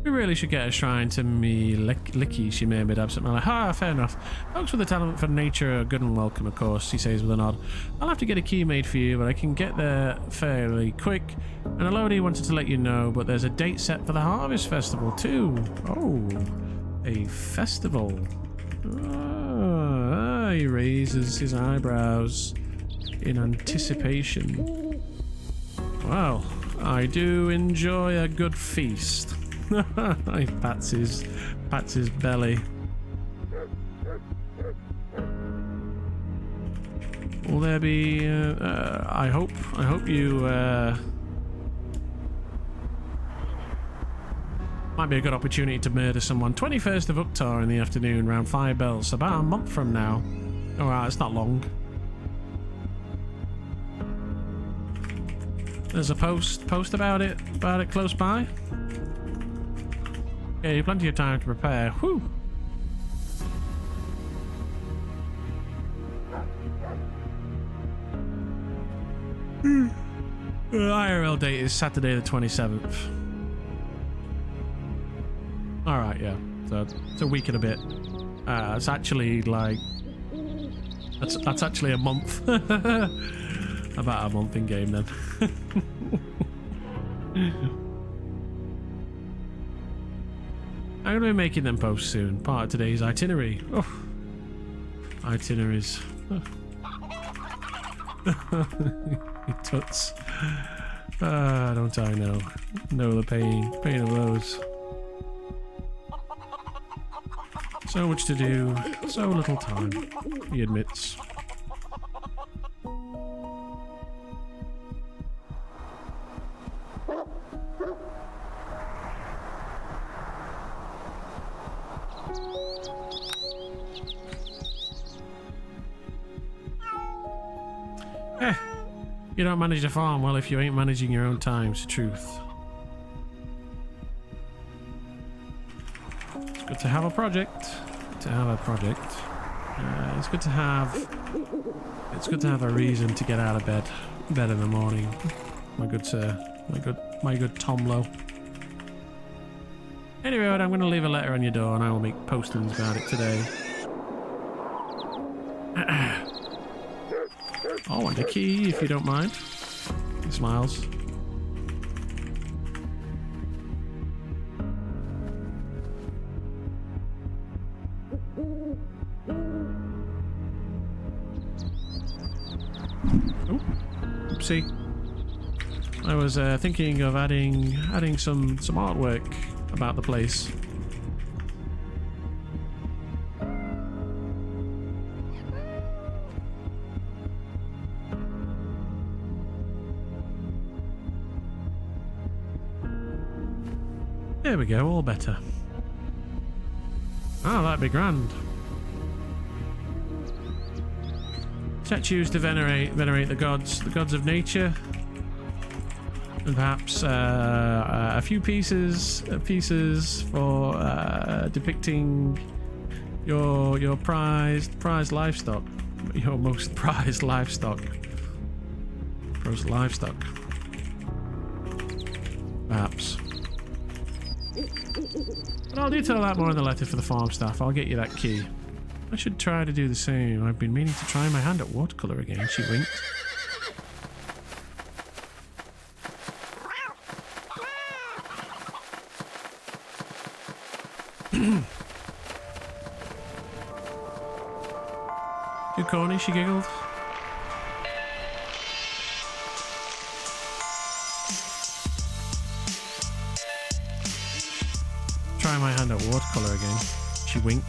We really should get a shrine to me Licky, she murmured absently. Ah, fair enough. Folks with a talent for nature are good and welcome, of course, he says with a nod. I'll have to get a key made for you, but I can get there fairly quick. And Elodie wanted to let you know, but there's a date set for the Harvest Festival too. Oh, a festival. Ah, he raises his eyebrows in anticipation. Well, I do enjoy a good feast. He pats his belly. Will there be? I hope you. Might be a good opportunity to murder someone. 21st of Uktar in the afternoon, round 5 bells. About a month from now. Alright, it's not long. There's a post about it close by. Yeah, you've plenty of time to prepare. Whew. The IRL date is Saturday the 27th. Alright, yeah. So it's a week and a bit. It's actually like... That's actually a month. About a month in game then. I'm going to be making them posts soon. Part of today's itinerary. Oh, itineraries. Tuts. Don't I know the pain of those. So much to do, so little time, he admits. You don't manage a farm well if you ain't managing your own time, it's the truth. It's good to have a project. It's good to have a reason to get out of bed in the morning. My good sir, my good Tom Lowe. Anyway, I'm going to leave a letter on your door and I will make postings about it today. I want a key, if you don't mind. He smiles. Oh, oopsie. I was thinking of adding some artwork about the place. There we go, all better. Oh, that'd be grand. Statues to venerate the gods of nature, and perhaps a few pieces for depicting your prized livestock, your most prized livestock. Perhaps. But I'll detail that more in the letter for the farm staff. I'll get you that key. I should try to do the same. I've been meaning to try my hand at watercolour again. She winked. Too corny, she giggled. Try my hand at watercolour again. She winked.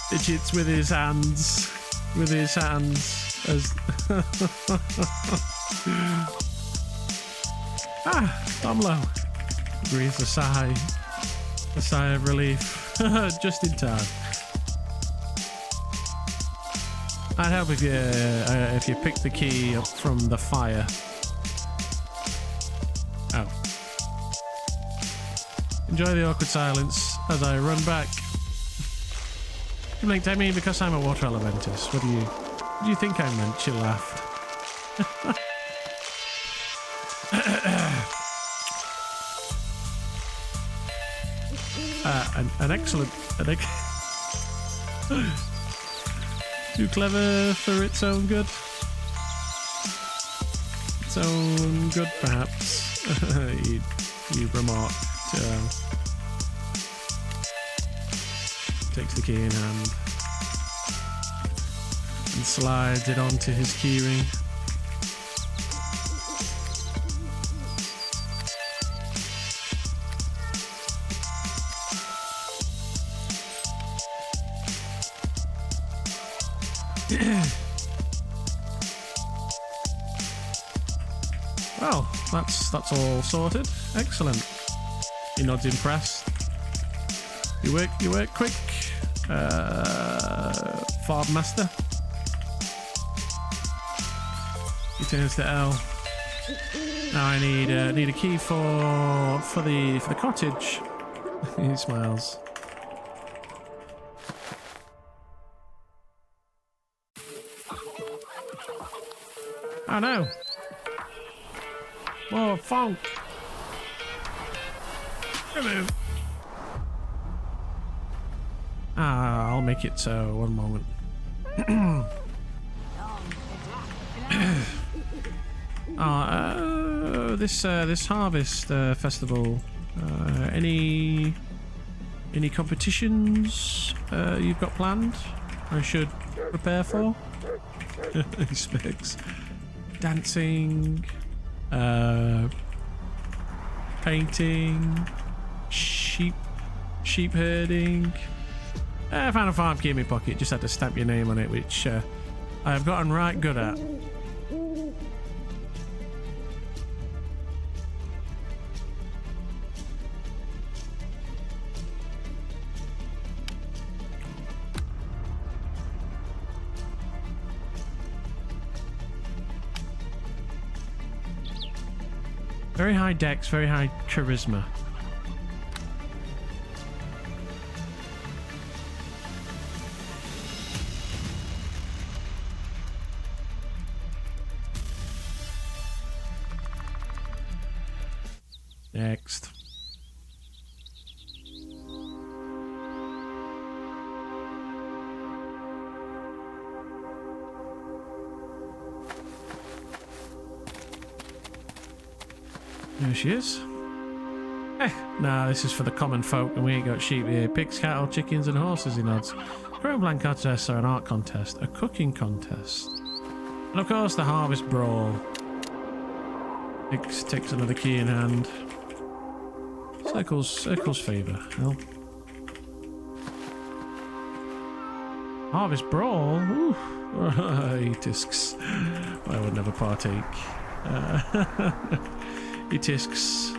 Fidgets with his hands. As Domlo breathes a sigh of relief. Just in time. I'd help if you picked the key up from the fire. Oh. Enjoy the awkward silence as I run back. You blinked at me because I'm a water elementus. What do you think I meant? She laughed. An excellent. Too clever for its own good. Its own good, perhaps. you remarked. Takes the key in hand and slides it onto his keyring. Well, that's all sorted. Excellent. He nods impressed. You work quick, Farm Master. He turns to L. Now I need a key for the cottage. He smiles. Oh no! More funk! Hello. I'll make it so. One moment. this harvest festival. Any competitions you've got planned? I should prepare for. He speaks. Dancing, painting, sheep herding. I found a farm key in my pocket. Just had to stamp your name on it, which I have gotten right good at. Very high dex, very high charisma. Next. There she is. Nah, this is for the common folk, and we ain't got sheep here. Pigs, cattle, chickens, and horses, he nods. Current blank contests are an art contest, a cooking contest, and of course the harvest brawl. Takes another key in hand. Circles favour. Hell. Harvest brawl. Ooh. He tisks. I would never partake. He tisks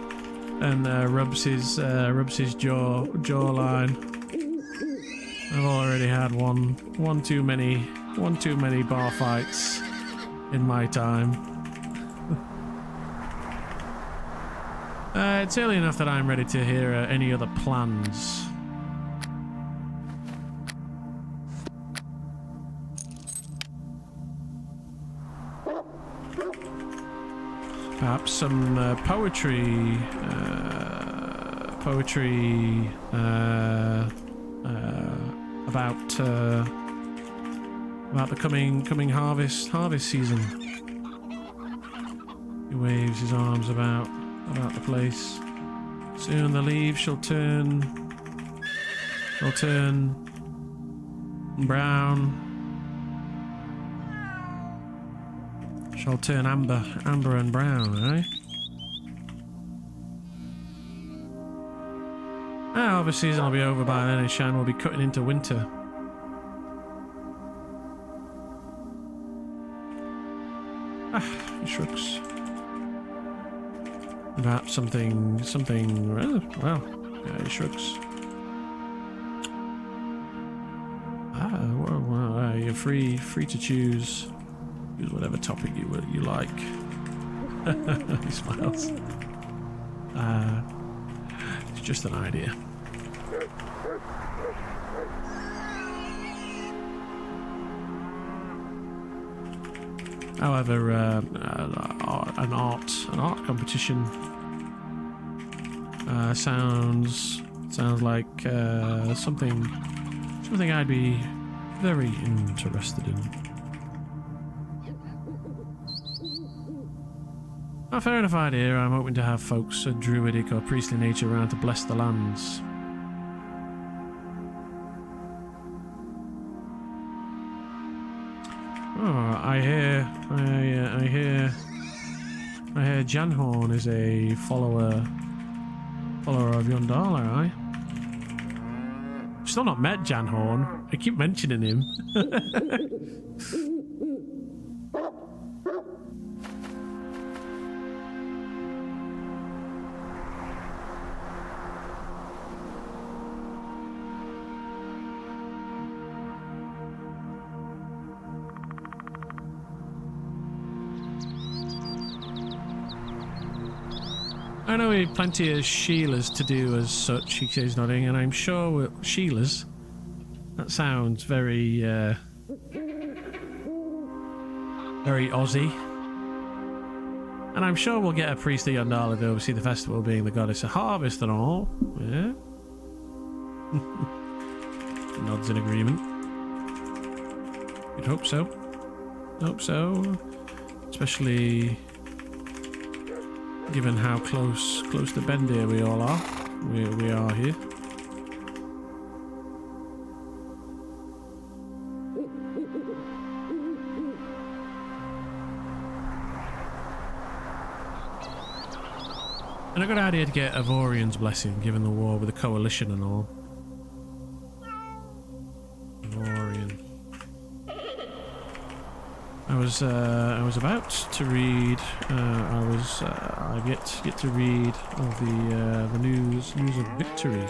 and rubs his jawline. I've already had one too many bar fights in my time. It's early enough that I'm ready to hear any other plans. Perhaps some poetry about the coming harvest season. He waves his arms about the place. Soon the leaves shall turn brown. Shall turn amber and brown, eh? Harvest season will be over by then, and Ishan will be cutting into winter. He shrugs. Perhaps something. Well, yeah, he shrugs. Well, you're free to choose. Choose whatever topic you like. He smiles. It's just an idea. However, an art competition sounds like something I'd be very interested in. A fair enough idea. I'm hoping to have folks of druidic or priestly nature around to bless the lands. Oh, I hear Janhorn is a follower of Yondala, Still not met Janhorn. I keep mentioning him. I know we have plenty of Sheilas to do as such, he says, nodding, and I'm sure Sheilas. That sounds very Aussie. And I'm sure we'll get a priest of Yondala to oversee the festival, being the goddess of harvest and all. Yeah. Nods in agreement. You'd hope so. Especially given how close to Bendir we all are. We are here. And a good idea to get Avorian's blessing, given the war with the coalition and all. Avorian. I was about to read. I've yet to read of the news of victory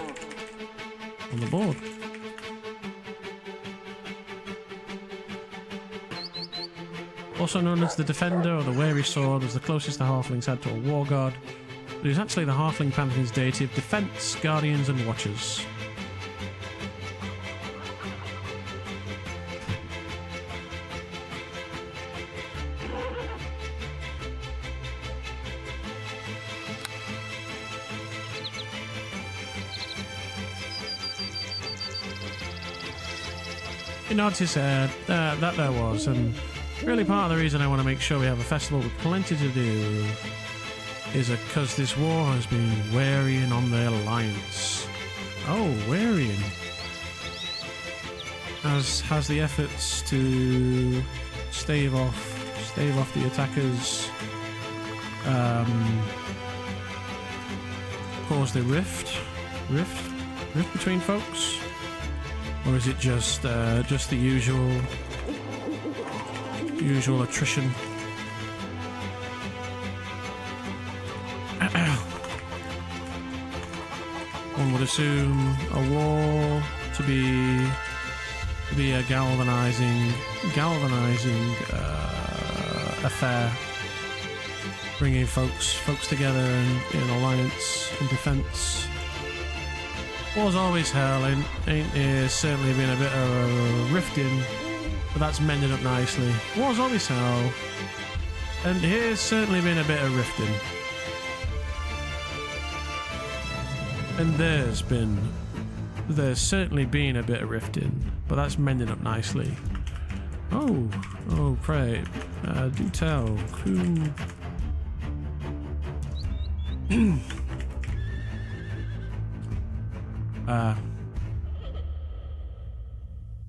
on the board. Also known as the Defender or the Weary Sword, was the closest the Halflings had to a war god. It is actually the Halfling Pantheon's deity of defense, guardians, and watchers. He nods his head. That there was, and really part of the reason I want to make sure we have a festival with plenty to do is because this war has been wearying on the Alliance. Oh, wearying. Has the efforts to stave off the attackers caused a rift between folks? Or is it just the usual attrition? One would assume a war to be a galvanizing affair, bringing folks together in alliance and defense. War's always hell, ain't there certainly been a bit of a rifting, but that's mended up nicely. War's always hell, and here's certainly been a bit of rifting. And there's certainly been a bit of rifting, but that's mending up nicely. Oh, pray, do tell, who...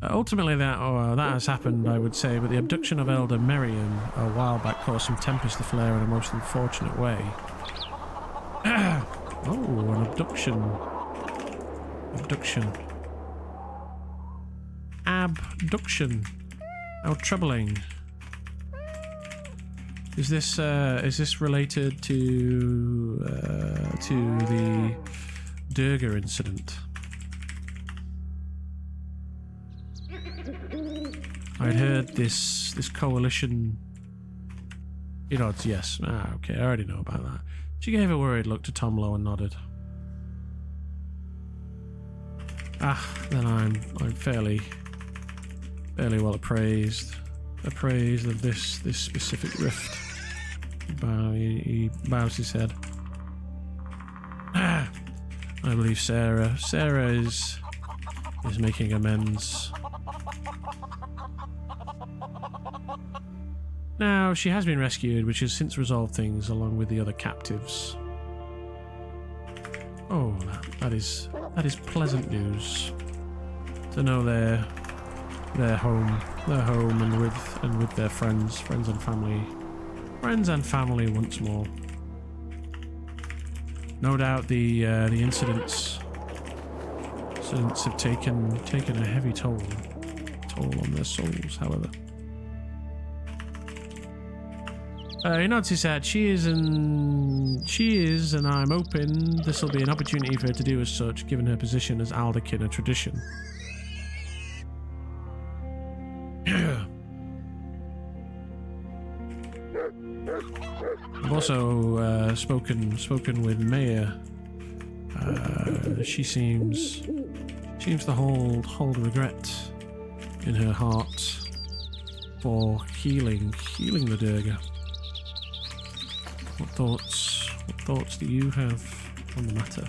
ultimately that has happened, I would say, but the abduction of Elder Merian a while back caused some tempest to flare in a most unfortunate way. Oh, an abduction. Abduction. How troubling. Is this related to the Durga incident? I'd heard this coalition. He nods, yes. Okay, I already know about that. She gave a worried look to Tom Lowe and nodded. Then I'm fairly well appraised of this specific rift. He bows his head. I believe Sarah is making amends. Now, she has been rescued, which has since resolved things along with the other captives. Oh, that is pleasant news. To know they're home and with their friends and family once more. No doubt the incidents have taken a heavy toll on their souls, however. He nods his head. She is, and I'm hoping this will be an opportunity for her to do as such, given her position as Alderkin a tradition. I've also spoken with Maya. She seems to hold regret in her heart for healing the Durga. What thoughts do you have on the matter,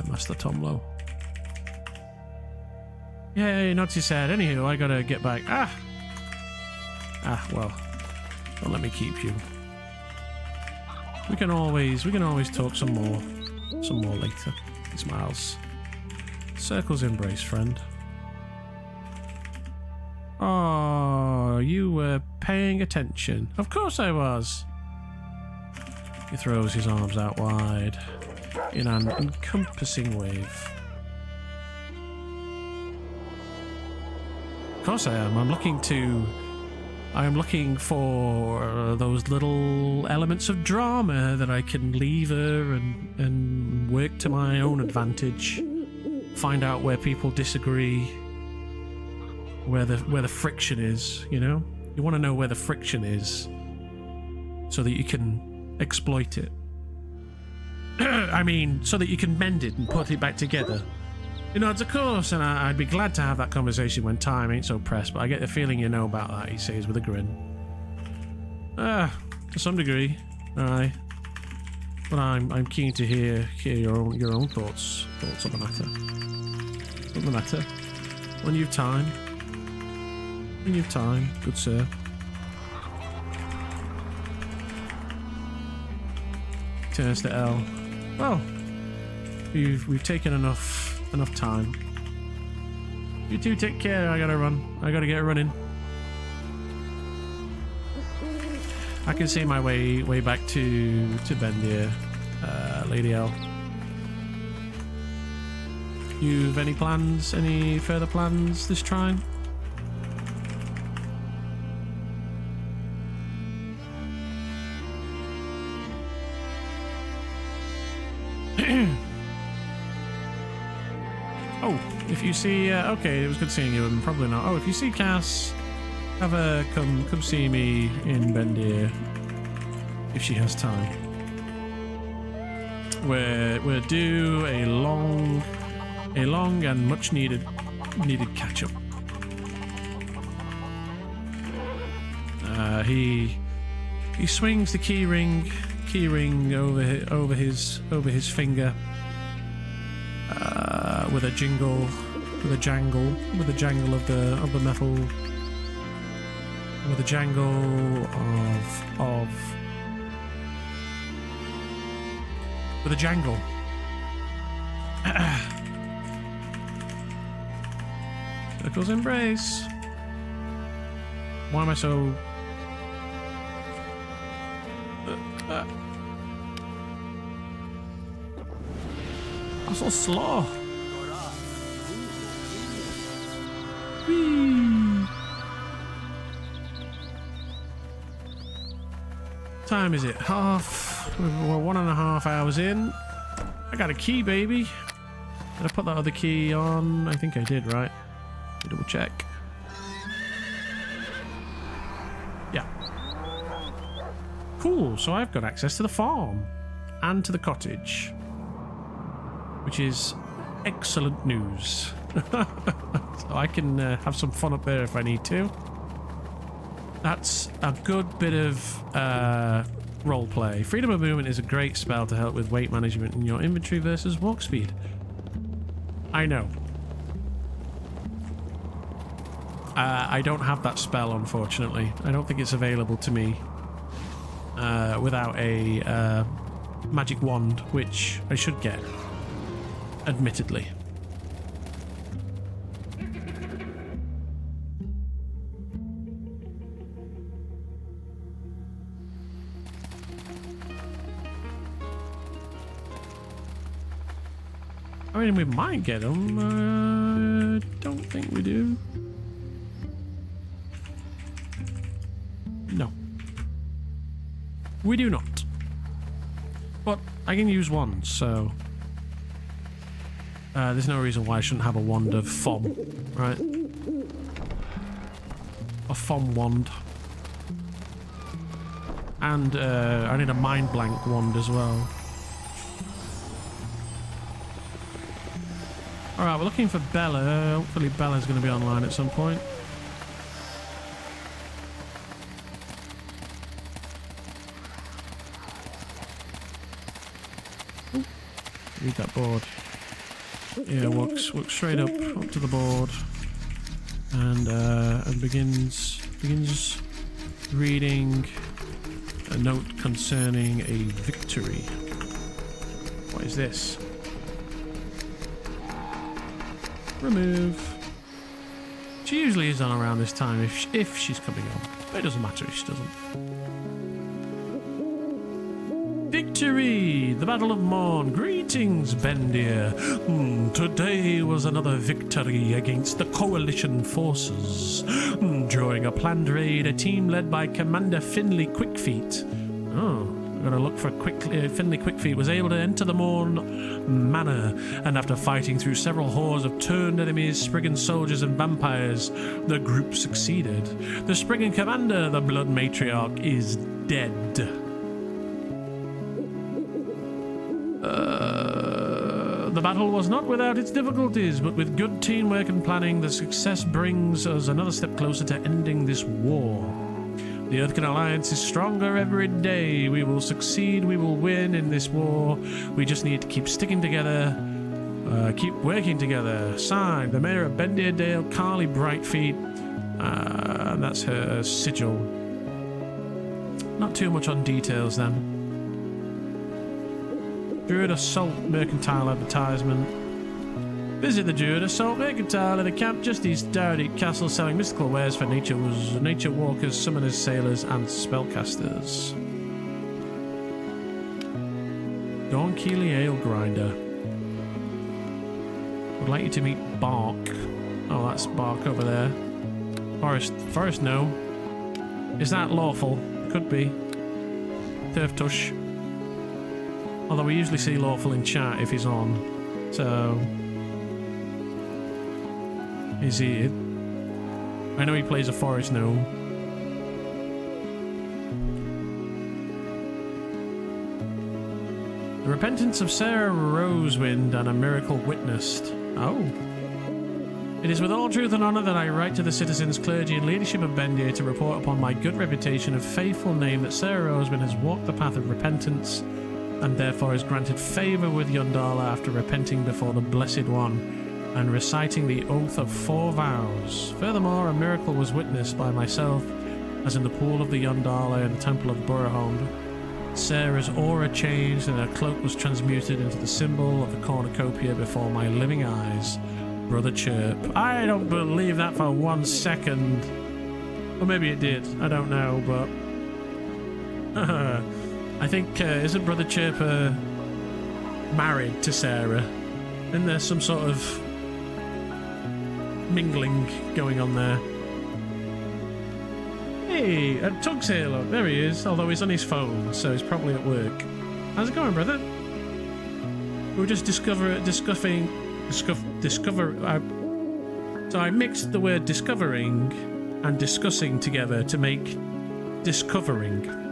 Master Tom Lowe? Yeah, he nods his head. Anywho, I gotta get back. Well, don't let me keep you. We can always talk some more later. He smiles. Circle's embrace, friend. Oh, you were paying attention. Of course I was. He throws his arms out wide in an encompassing wave. Of course I am. I am looking for those little elements of drama that I can lever and work to my own advantage. Find out where people disagree, where the friction is, you know? You want to know where the friction is so that you can exploit it. I mean, so that you can mend it and put it back together. You know, it's of course, and I'd be glad to have that conversation when time ain't so pressed, but I get the feeling you know about that, he says with a grin. To some degree, aye. But I'm keen to hear your own thoughts on the matter. On the matter. When you've time. When you've time, good sir. Turns to L. Well, we've taken enough time. You two take care. I gotta run. I gotta get running. I can see my way back to Bendir, Lady L. You've any plans? Any further plans this time? Oh, if you see, okay, it was good seeing you, and probably not. Oh, if you see Cass, have her come see me in Bendir if she has time. We're due a long and much needed catch up. He swings the key ring over his finger. With a jangle of the metal, with a jangle with a jangle. Circle's embrace. Why am I so? I'm so slow. Whee. Time is it? Half. We're 1.5 hours in. I got a key, baby. Did I put that other key on? I think I did, right? Double check. Yeah. Cool. So I've got access to the farm and to the cottage, which is excellent news. So I can have some fun up there if I need to. That's a good bit of roleplay. Freedom of movement is a great spell to help with weight management in your inventory versus walk speed. I know. I don't have that spell, unfortunately. I don't think it's available to me without a magic wand, which I should get, admittedly. I mean, we might get them. Don't think we do. No. We do not. But I can use wands, so... there's no reason why I shouldn't have a wand of FOM, right? A FOM wand. And I need a mind blank wand as well. Alright, we're looking for Bella. Hopefully Bella's going to be online at some point. Ooh, read that board. Yeah, walks straight up to the board and begins reading A note concerning a victory. What is this? Remove. She usually is on around this time if she's coming on. But it doesn't matter if she doesn't. Victory! The Battle of Morn. Greetings, Bendir. Today was another victory against the coalition forces. During a planned raid, a team led by Commander Finley Quickfeet. Oh. Gotta look for Finley Quickfeet was able to enter the Morn Manor, and after fighting through several hordes of turned enemies, Spriggan soldiers and vampires, the group succeeded. The Spriggan commander, the Blood Matriarch, is dead. The battle was not without its difficulties, but with good teamwork and planning, the success brings us another step closer to ending this war. The Earthkin Alliance is stronger every day. We will succeed, we will win in this war. We just need to keep sticking together, keep working together. Signed, the Mayor of Bendierdale, Carly Brightfeet. And that's her sigil. Not too much on details then. Druid Assault Mercantile advertisement. Visit the Druid Assault Mercantile at a camp just east Dardeep Castle, selling mystical wares for nature walkers, summoners, sailors, and spellcasters. Dawn Keeley Ale Grinder. Would like you to meet Bark. Oh, that's Bark over there. Forest, no. Is that lawful? Could be. Turf Tush. Although we usually see lawful in chat if he's on. So... is he? I know he plays a forest gnome. The repentance of Sarah Rosewind and a miracle witnessed. Oh. It is with all truth and honour that I write to the citizens, clergy and leadership of Bendir to report upon my good reputation and faithful name that Sarah Rosewind has walked the path of repentance and therefore is granted favour with Yondala after repenting before the Blessed One and reciting the Oath of 4 Vows. Furthermore, a miracle was witnessed by myself, as in the pool of the Yondala in the Temple of Burahond. Sarah's aura changed and her cloak was transmuted into the symbol of the cornucopia before my living eyes. Brother Chirp. I don't believe that for 1 second. Or maybe it did. I don't know, but... I think, isn't Brother Chirp married to Sarah? Isn't there some sort of mingling going on there? Hey, Tug's here, look. There he is, although he's on his phone, so he's probably at work. How's it going, brother? We were just so I mixed the word discovering and discussing together to make discovering.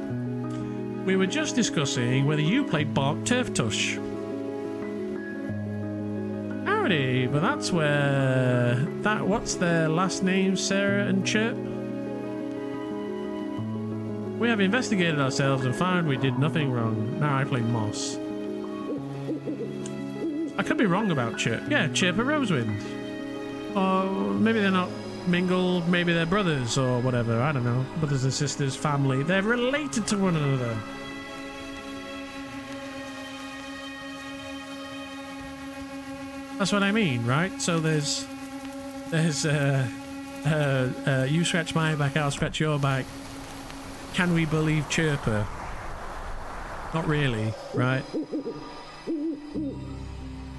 We were just discussing whether you played Bark Turf Tush. Howdy, but that's where... what's their last name, Sarah and Chirp? We have investigated ourselves and found we did nothing wrong. Now I play Moss. I could be wrong about Chirp. Yeah, Chirp and Rosewind. Or maybe they're not mingled, maybe they're brothers or whatever. I don't know. Brothers and sisters, family. They're related to one another. That's what I mean, right? So there's you scratch my back, I'll scratch your back. Can we believe Chirper? Not really, right?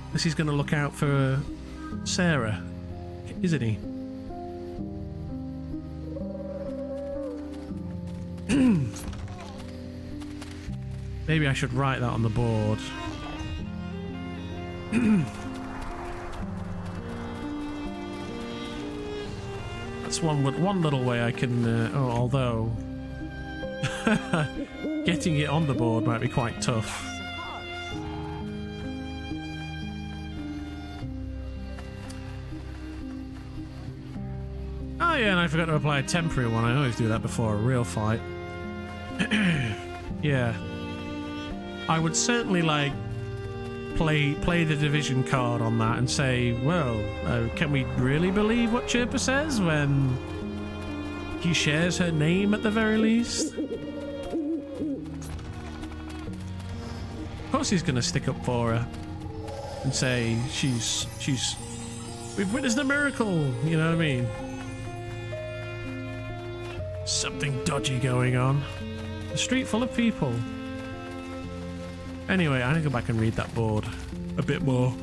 Unless he's going to look out for Sarah, isn't he? Maybe I should write that on the board. That's one little way I can... although... getting it on the board might be quite tough. Oh yeah, and I forgot to apply a temporary one. I always do that before a real fight. Yeah. I would certainly, like, play the division card on that and say, well, can we really believe what Chirpa says when he shares her name at the very least? course he's gonna stick up for her and say we've witnessed a miracle, you know what I mean? Something dodgy going on. A street full of people. Anyway, I need to go back and read that board a bit more.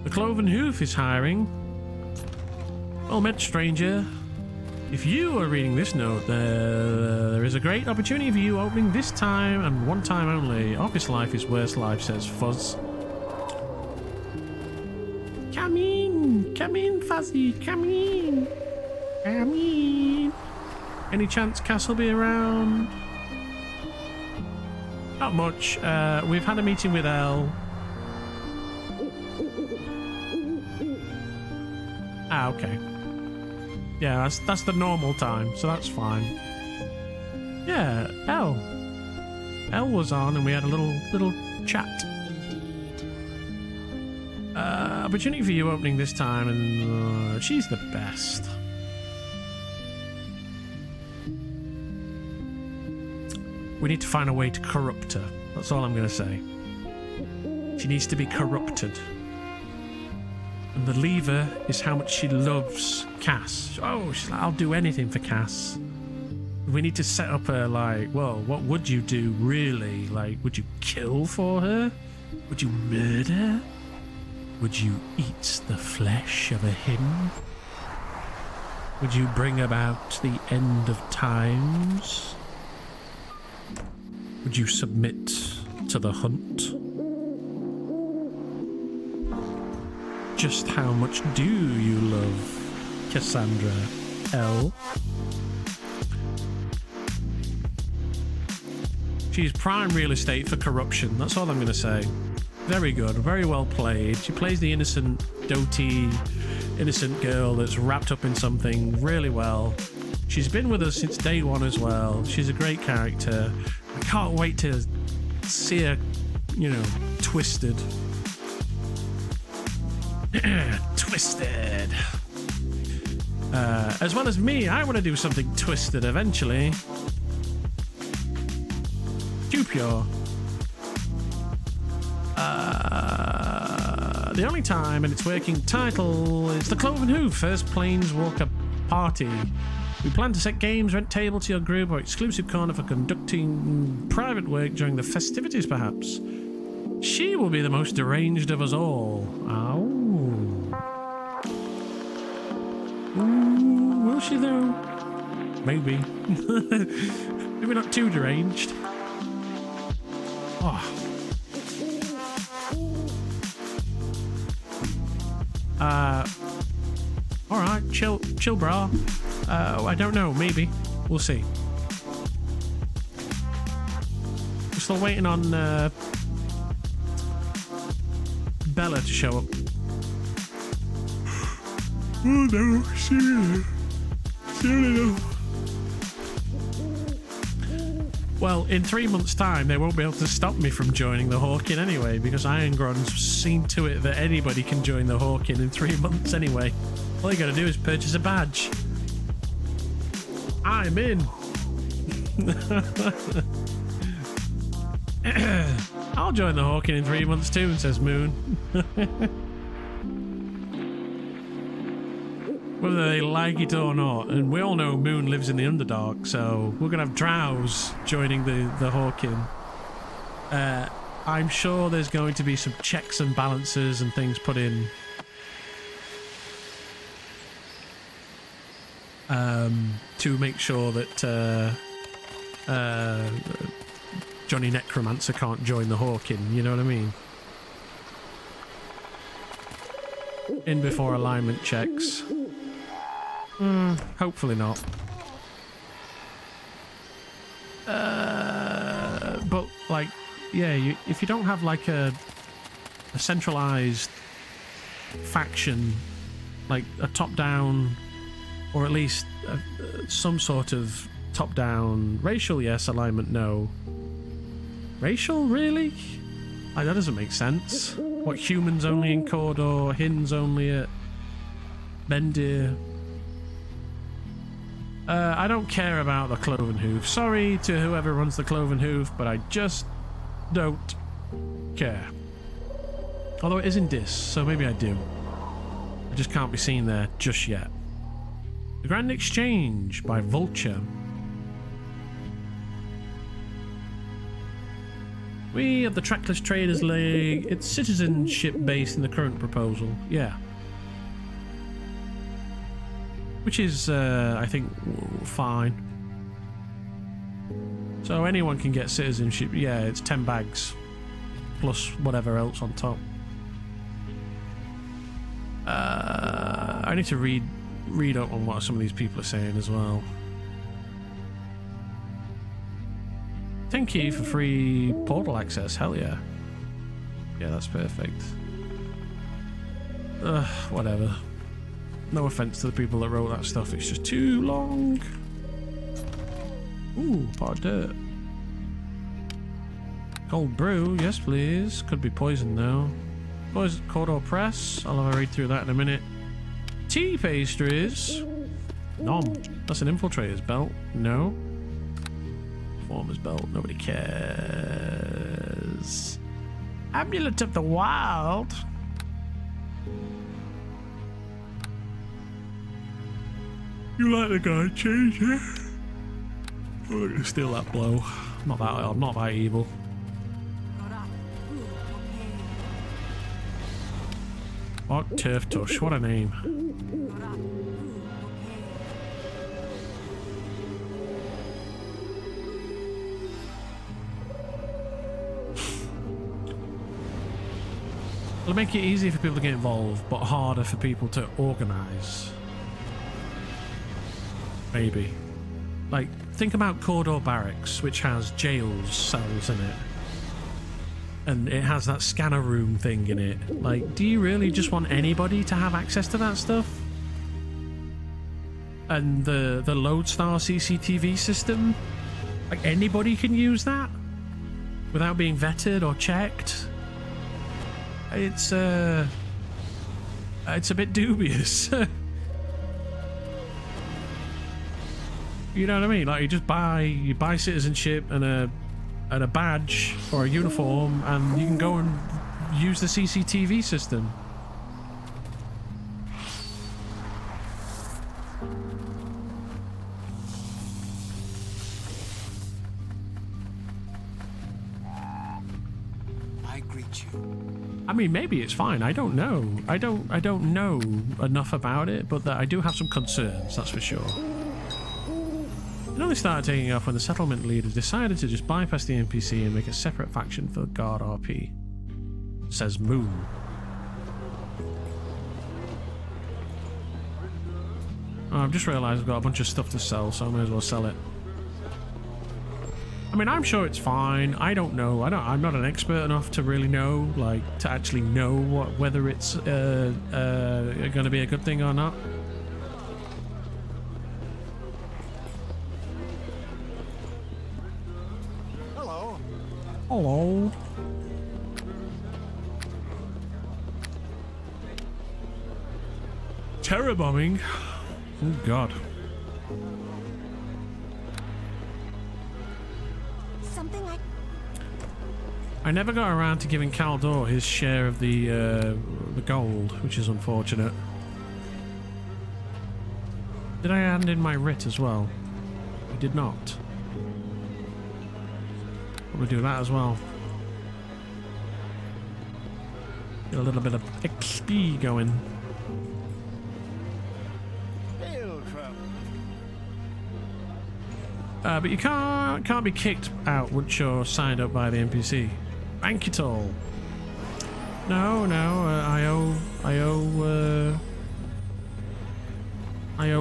The Cloven Hoof is hiring. Well met, stranger. If you are reading this note, there is a great opportunity for you opening this time and one time only. Office life is worst life, says Fuzz. Come in, Fuzzy, come in. Come in. Any chance Cass will be around? Not much. We've had a meeting with Elle. Ah, okay. Yeah, that's the normal time, so that's fine. Yeah, Elle was on, and we had a little chat. Opportunity for you opening this time, and she's the best. We need to find a way to corrupt her. That's all I'm going to say. She needs to be corrupted. And the lever is how much she loves Cass. Oh, she's like, I'll do anything for Cass. We need to set up her, like, well, what would you do, really? Like, would you kill for her? Would you murder? Would you eat the flesh of a him? Would you bring about the end of times? Would you submit to the hunt? Just how much do you love Cassandra L? She's prime real estate for corruption. That's all I'm going to say. Very good. Very well played. She plays the innocent, doty, innocent girl that's wrapped up in something really well. She's been with us since day one as well. She's a great character. I can't wait to see her, you know, twisted. Twisted. As well as me, I want to do something twisted eventually. Too pure. The only time, and its working title is The Cloven Hoof, First Planeswalker Party. We plan to set games, rent table to your group, or exclusive corner for conducting private work during the festivities, perhaps. She will be the most deranged of us all. Oh. Ooh, will she though? Maybe. Maybe not too deranged. Oh. Alright, chill, brah. I don't know, maybe. We'll see. We're still waiting on Bella to show up. Oh no, see you. Well, in 3 months' time, they won't be able to stop me from joining the Hawking anyway, because Irongron's seen to it that anybody can join the Hawking in 3 months anyway. All you gotta do is purchase a badge. I'm in. I'll join the Hawking in 3 months too, says Moon. Whether they like it or not, and we all know Moon lives in the Underdark, so we're gonna have Drows joining the Hawking. I'm sure there's going to be some checks and balances and things put in to make sure that Johnny Necromancer can't join the Hawking, you know what I mean? In before alignment checks. Hopefully not. But like, yeah, if you don't have like a centralized faction, like a top-down, or at least some sort of top-down racial, yes, alignment, no. Racial, really? Like, that doesn't make sense. What, humans only in Cawdor, Hins only at Bendir? I don't care about the cloven hoof. Sorry to whoever runs the cloven hoof, but I just don't care. Although it is in Dis, so maybe I do. I just can't be seen there just yet. The Grand Exchange by Vulture. We of the Trackless Traders League. It's citizenship based in the current proposal. Yeah. Which is, I think, fine. So anyone can get citizenship. Yeah, it's 10 bags. Plus whatever else on top. I need to read up on what some of these people are saying as well. Thank you for free portal access. Hell yeah. Yeah, that's perfect. Whatever. No offense to the people that wrote that stuff, it's just too long. Ooh, pot of dirt. Cold brew, yes please. Could be poison though. Poison, Corridor Press, I'll have a read through that in a minute. Tea pastries. Nom. That's an infiltrator's belt. No. Former's belt, nobody cares. Amulet of the Wild. You like the guy change, yeah? I'm gonna steal that blow. I'm not that evil. Mark Turf Tush, what a name. It'll make it easy for people to get involved, but harder for people to organise. Maybe. Like, think about Corridor Barracks, which has jails cells in it. And it has that scanner room thing in it. Like, do you really just want anybody to have access to that stuff? And the Lodestar CCTV system? Like, anybody can use that? Without being vetted or checked? It's a bit dubious. You know what I mean? Like, you buy citizenship and a badge or a uniform, and you can go and use the CCTV system. I greet you. I mean, maybe it's fine. I don't know. I don't know enough about it, but I do have some concerns. That's for sure. It only started taking off when the settlement leaders decided to just bypass the NPC and make a separate faction for Guard RP. Says Moon. Oh, I've just realised I've got a bunch of stuff to sell, so I may as well sell it. I mean, I'm sure it's fine. I don't know. I'm not an expert enough to really know, like, to actually know whether it's going to be a good thing or not. Hello. Terror bombing. Oh God. Something like. I never got around to giving Caldor his share of the gold, which is unfortunate. Did I hand in my writ as well? I did not. We'll do that as well. Get a little bit of XP going. But you can't be kicked out once you're signed up by the NPC. Thank it all. No, I owe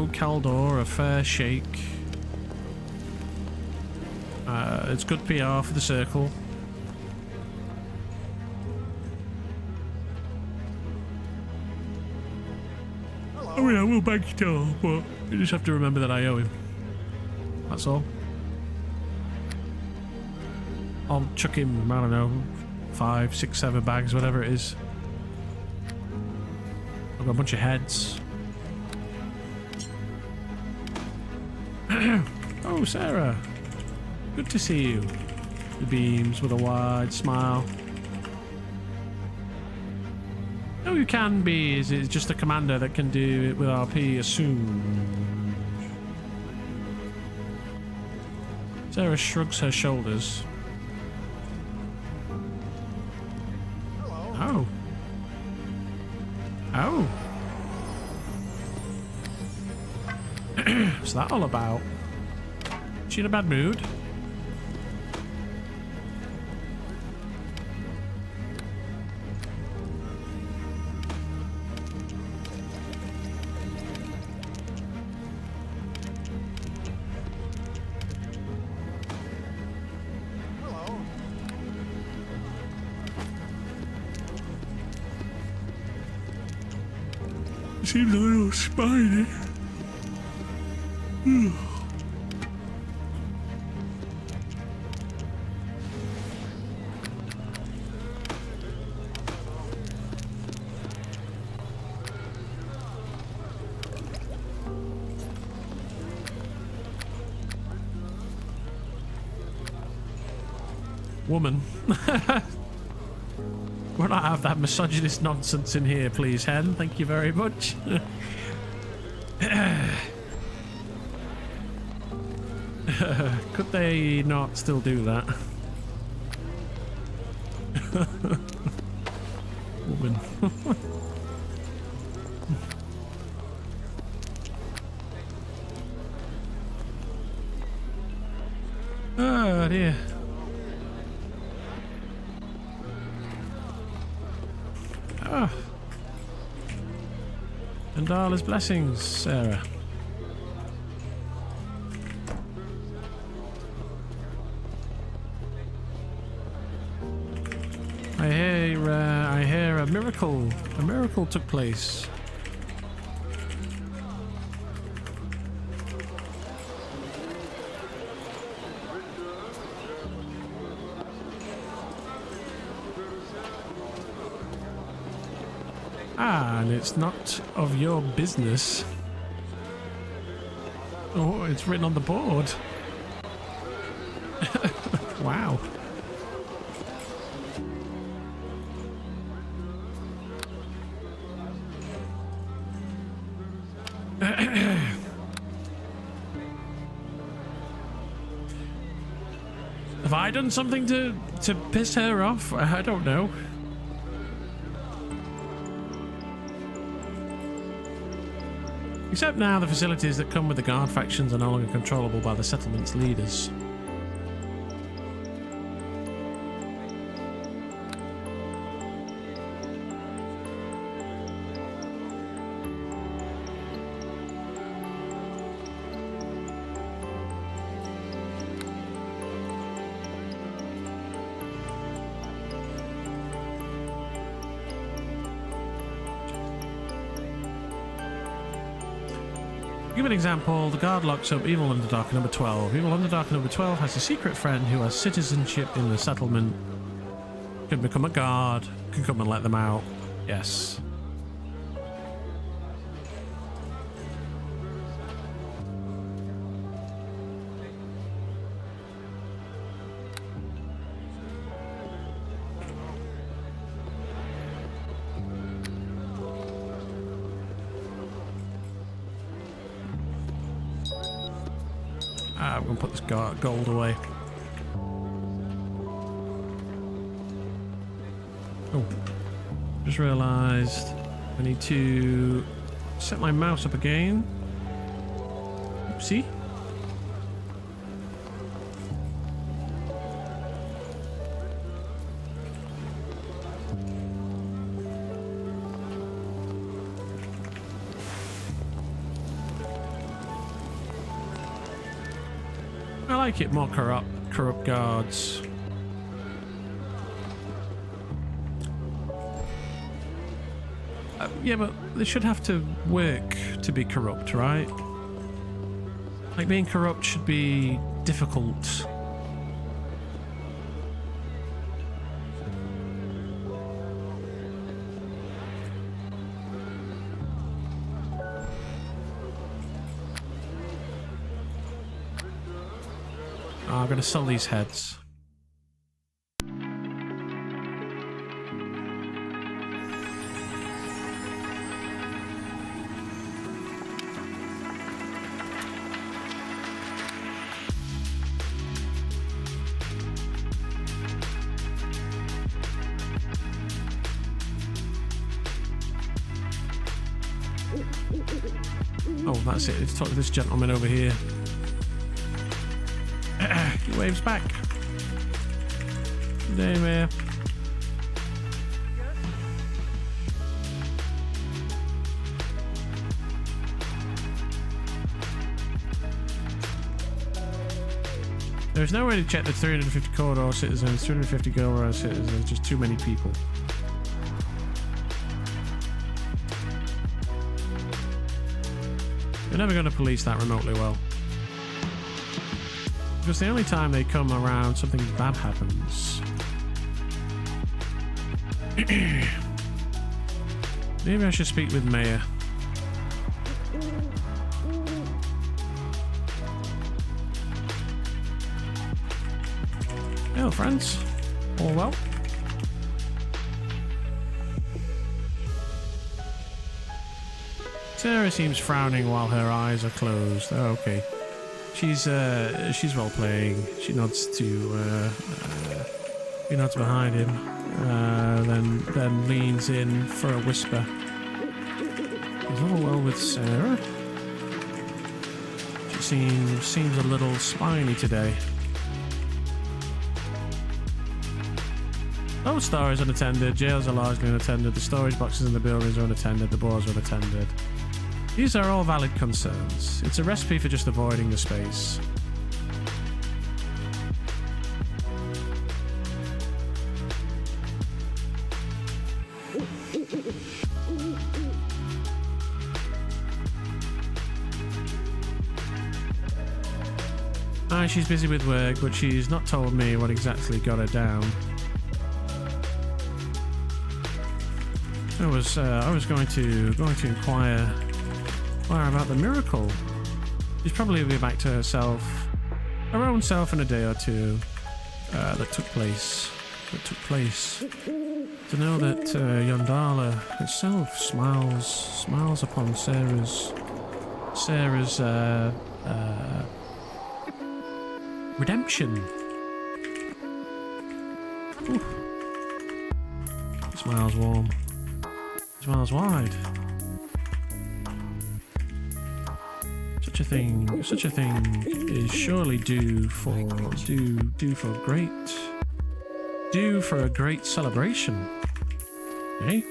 Caldor a fair shake. It's good PR for the circle. Hello. I mean, I will bank it all, but you just have to remember that I owe him. That's all. I'll chuck him, I don't know, 5, 6, 7 bags, whatever it is. I've got a bunch of heads. Oh, Sarah. Good to see you. He beams with a wide smile. No, you can be. Is it just a commander that can do it with RP? Assume. Sarah shrugs her shoulders. Oh. Oh. What's that all about? Is she in a bad mood? Seems a little spiny. Woman. We'll not have that misogynist nonsense in here, please, Hen. Thank you very much. Could they not still do that? Woman. Oh dear. Ah. And Darla's blessings, Sarah. I hear a miracle took place. Ah, and it's not of your business. Oh, it's written on the board. Wow. Have I done something to piss her off? I don't know. Except now the facilities that come with the guard factions are no longer controllable by the settlement's leaders. Give an example, the guard locks up Evil Underdark number 12. Evil Underdark number 12 has a secret friend who has citizenship in the settlement. Can become a guard, can come and let them out. Yes. I'm going to put this gold away. Oh, just realised I need to set my mouse up again. Oopsie. I like it more corrupt guards. Yeah, but they should have to work to be corrupt, right? Like, being corrupt should be difficult. I'm going to sell these heads. Oh, that's it. Let's talk to this gentleman over here. He waves back. Good day, Mayor. There's no way to check the 350 corridor citizens, 350 Gilroy citizens, just too many people. We're never going to police that remotely well. Because the only time they come around, something bad happens. Maybe I should speak with Mayor. Hello, friends. All well? Sarah seems frowning while her eyes are closed. Oh, okay. She's well playing. She nods to he nods behind him, then leans in for a whisper. Is all well with Sarah? She seems a little spiny today. Boat Star is unattended, jails are largely unattended, the storage boxes in the buildings are unattended, the bars are unattended. These are all valid concerns. It's a recipe for just avoiding the space. She's busy with work, but she's not told me what exactly got her down. I was going to inquire about the miracle. She's probably be back to her own self in a day or two. That took place. To know that Yondala itself smiles upon Sarah's redemption. Ooh. Smiles warm. Smiles wide. Such a thing is surely due for a great celebration. Eh?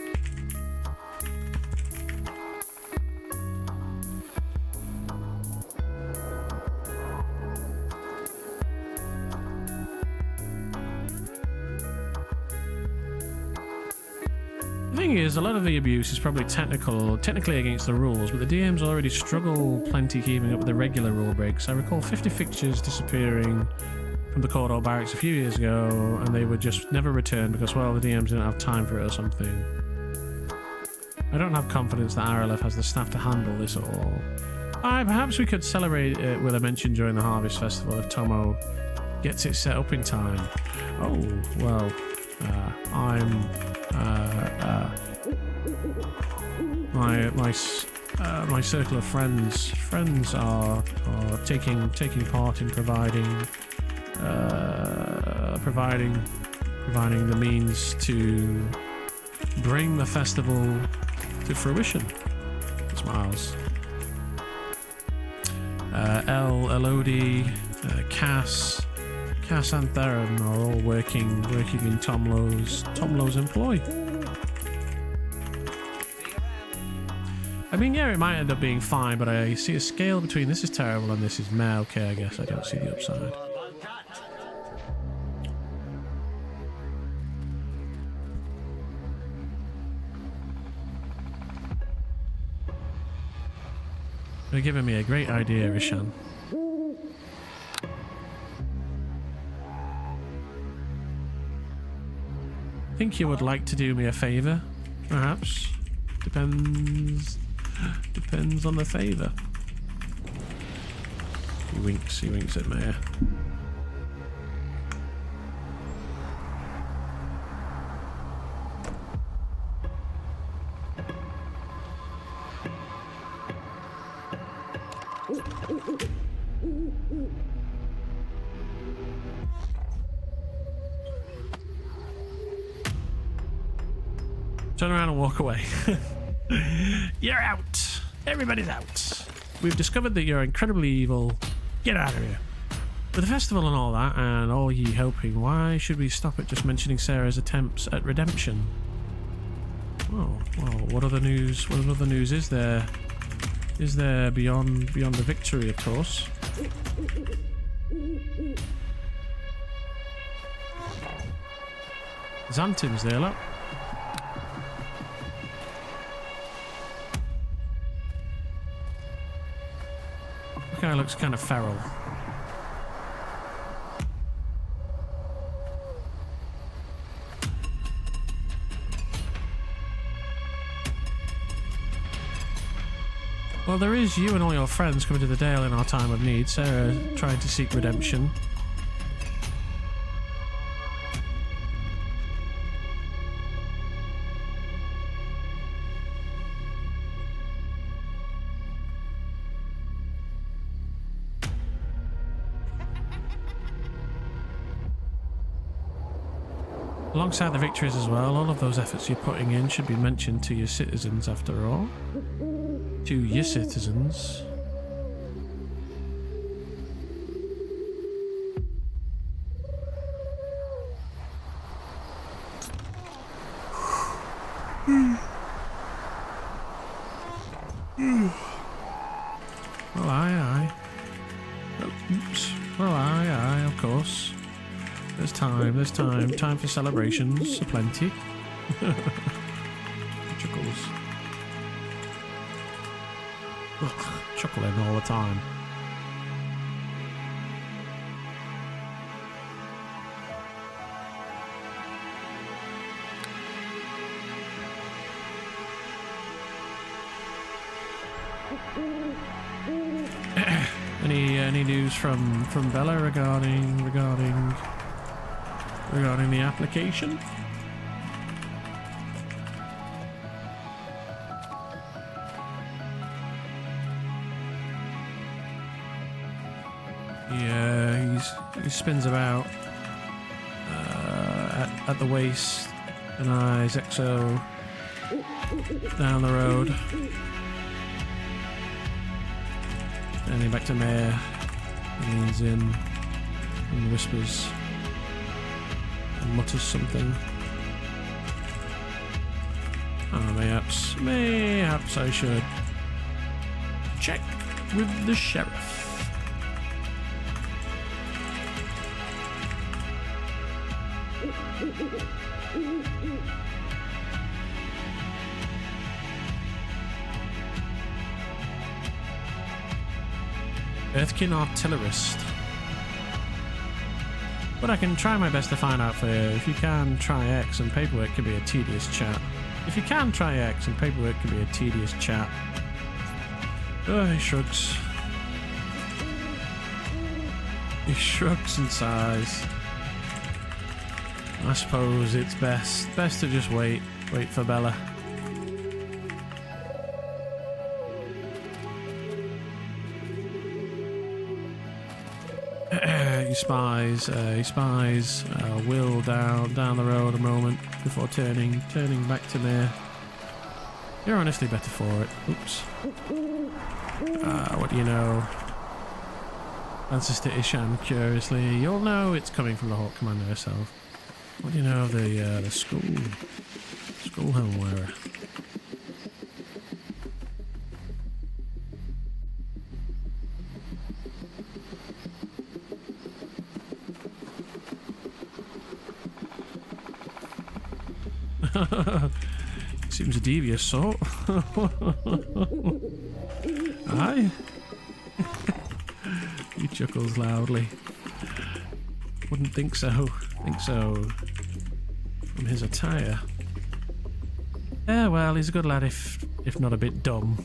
The thing is, a lot of the abuse is probably technically against the rules, but the DMs already struggle plenty keeping up with the regular rule breaks. I recall 50 fixtures disappearing from the Corridor barracks a few years ago, and they would just never return because, well, the DMs didn't have time for it or something. I don't have confidence that Arelith has the staff to handle this at all. Perhaps we could celebrate it with a mention during the Harvest Festival if Tomo gets it set up in time. Oh, well, my circle of friends are taking part in providing the means to bring the festival to fruition. Smiles. Elodie, Cass and Theron are all working in Tomlo's employ. I mean, yeah, it might end up being fine, but I see a scale between this is terrible and this is meh. Okay, I guess I don't see the upside. You're giving me a great idea, Ishan. Think you would like to do me a favor, perhaps? Depends on the favor. He winks at Mayor. Turn around and walk away. You're out. Everybody's out. We've discovered that you're incredibly evil. Get out of here. With the festival and all that, and all ye hoping, why should we stop at just mentioning Sarah's attempts at redemption? Oh, well, what other news? What other news is there? Is there beyond the victory, of course? Xantim's there, look. The guy looks kind of feral. Well, there is you and all your friends coming to the Dale in our time of need. Sarah trying to seek redemption. Alongside the victories as well, all of those efforts you're putting in should be mentioned to your citizens after all. To your citizens. Well, aye. Oh, oops. Well, aye, of course. There's time. Time for celebrations, aplenty. Chuckles. Ugh, chuckling all the time. Any news from Bella regarding the application? Yeah, he spins about at the waist and eyes Exo down the road. Standing back to Mare, he leans in and whispers and mutters something. Mayhaps I should check with the sheriff. Earthkin artillerist. But I can try my best to find out for you. If you can, try X and paperwork can be a tedious chat. He shrugs. He shrugs and sighs. I suppose it's best to just wait for Bella. He spies Will down the road a moment before turning back to Mare. You're honestly better for it. Oops. What do you know? Answers to Ishan curiously. You'll know it's coming from the Hawk Commander herself. What do you know of the school helm wearer? Seems a devious sort. Aye. He chuckles loudly. Wouldn't think so. From his attire. Yeah, well, he's a good lad if not a bit dumb.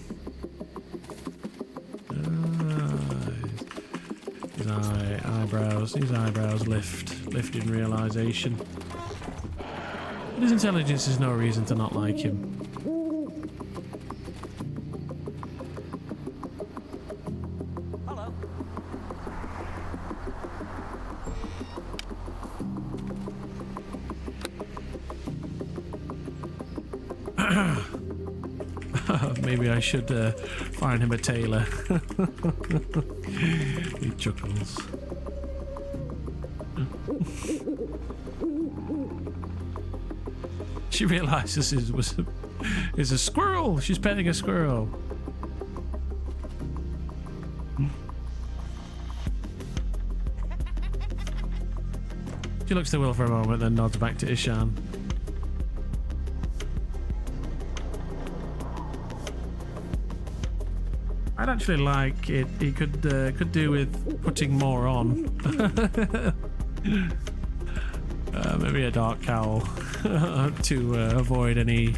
His eyebrows lift in realization. But his intelligence is no reason to not like him. Hello. Maybe I should find him a tailor. He chuckles. She realizes it is a squirrel. She's petting a squirrel. She looks to Will for a moment, then nods back to Ishan. I'd actually like it. He could do with putting more on. Maybe a dark cowl to avoid any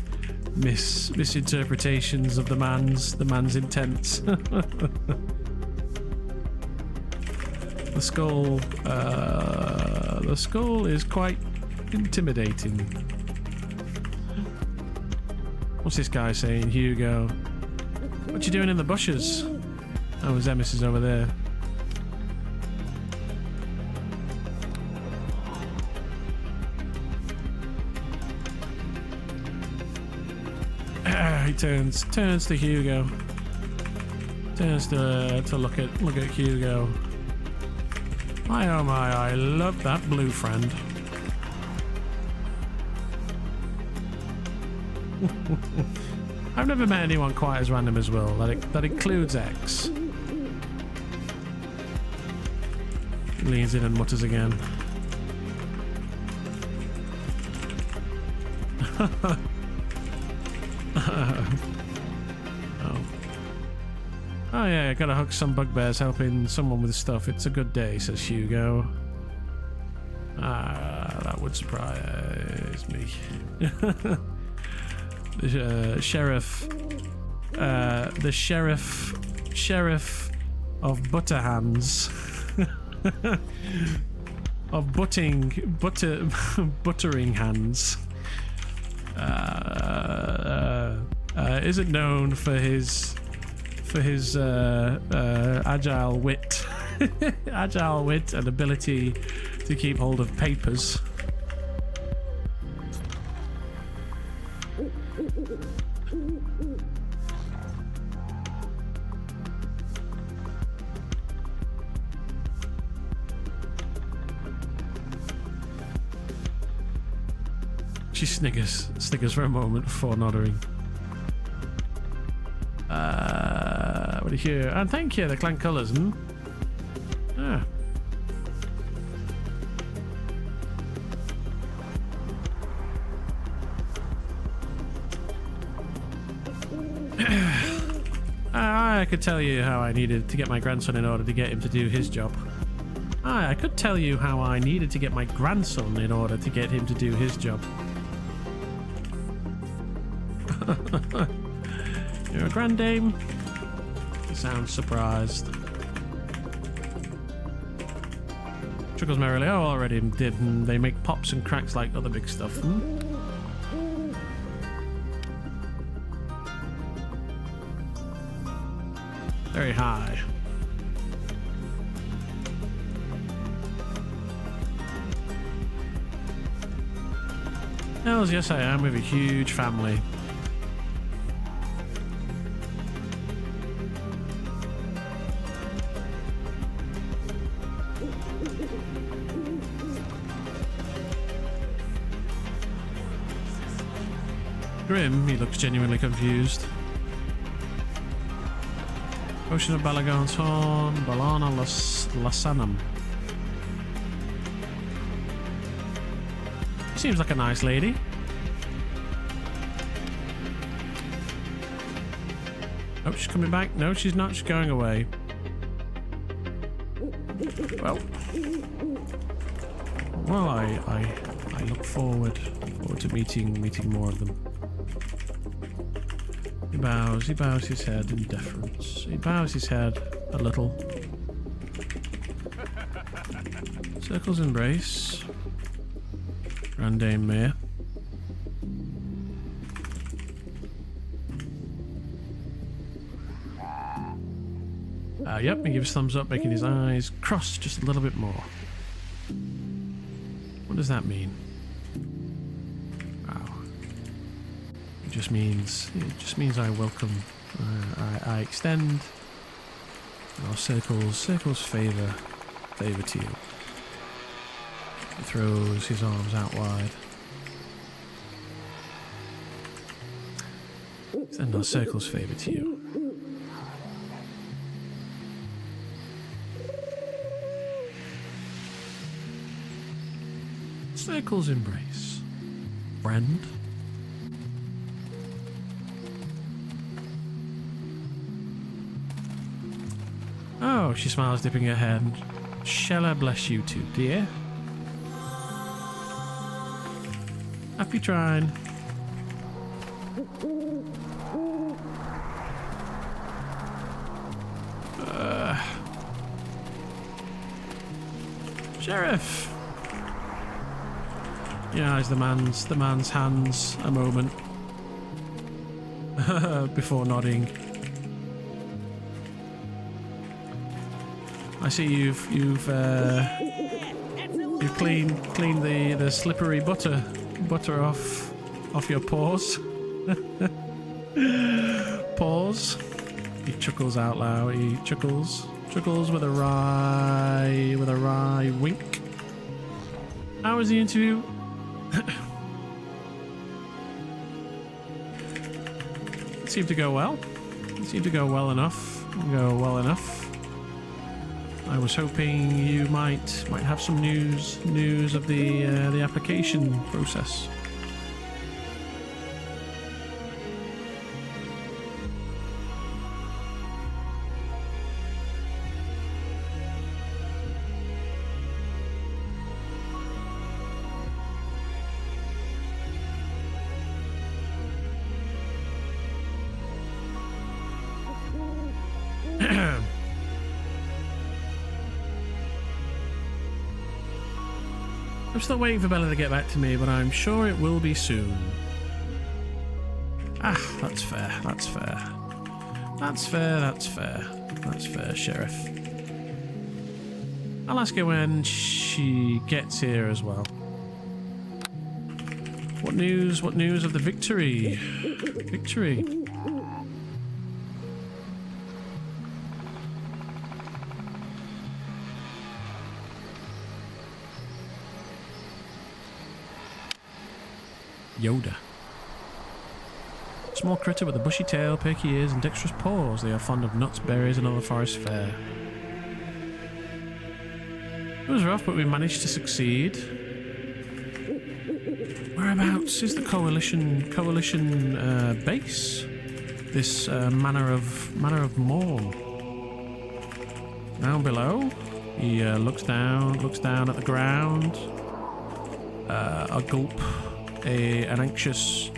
misinterpretations of the man's intents. The skull is quite intimidating. What's this guy saying, Hugo? What you doing in the bushes? Oh, Zemis is over there. He turns to Hugo. Turns to look at Hugo. My oh my, I love that blue friend. I've never met anyone quite as random as Will. That includes X. He leans in and mutters again. Oh yeah, I gotta hug some bugbears helping someone with stuff. It's a good day, says Hugo. That would surprise me. The sheriff of Butterhands. Of buttering hands. Isn't known for his agile wit and ability to keep hold of papers. She sniggers for a moment before nodding. What do you hear? And thank you, the clan colours, hmm? Ah. I could tell you how I needed to get my grandson in order to get him to do his job. I could tell you how I needed to get my grandson in order to get him to do his job. You're a grandame? You sound surprised. Chuckles merrily. Oh, already did. They make pops and cracks like other big stuff. Very high. Hells yes I am, with a huge family. Grim, he looks genuinely confused. Ocean of Balagon's Horn, Balana Lasanum. Seems like a nice lady. Oh, she's coming back. No, she's not. She's going away. Well, I look forward to meeting more of them. He bows his head in deference. He bows his head a little. Circles embrace. Grandame Mayor. Yep, he gives thumbs up, making his eyes cross just a little bit more. What does that mean? Wow. It just means I welcome, I extend our circle's favour to you. He throws his arms out wide. Extend our circle's favour to you. Circle's embrace, friend. Oh, she smiles, dipping her head. Shall I bless you too, dear? Happy trying. Sheriff. Yeah, eyes the man's hands a moment before nodding. I see you've cleaned the slippery butter off your paws. Paws. He chuckles out loud. He chuckles with a wry wink. How was the interview? It seemed to go well. It seemed to go well enough. I was hoping you might have some news of the application process. I'm still waiting for Bella to get back to me, but I'm sure it will be soon. Ah, that's fair, Sheriff. I'll ask her when she gets here as well. What news of the victory? Yoda. Small critter with a bushy tail, perky ears, and dexterous paws. They are fond of nuts, berries, and other forest fare. It was rough, but we managed to succeed. Whereabouts is the coalition base? This manor of Morn. Down below, he looks down at the ground. A gulp. An anxious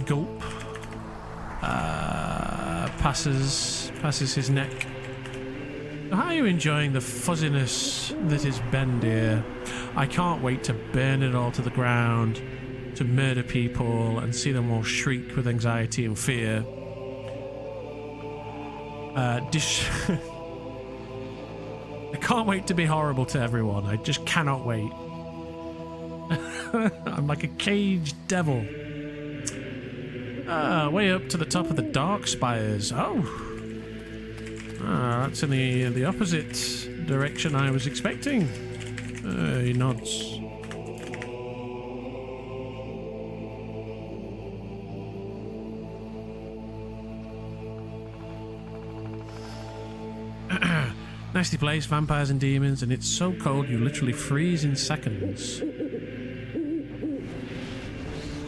gulp passes his neck. How are you enjoying the fuzziness that is Ben, dear? I can't wait to burn it all to the ground, to murder people and see them all shriek with anxiety and fear. I can't wait to be horrible to everyone. I just cannot wait. I'm like a caged devil. Way up to the top of the dark spires. That's in the opposite direction I was expecting. He nods. Nasty place, vampires and demons, and it's so cold you literally freeze in seconds.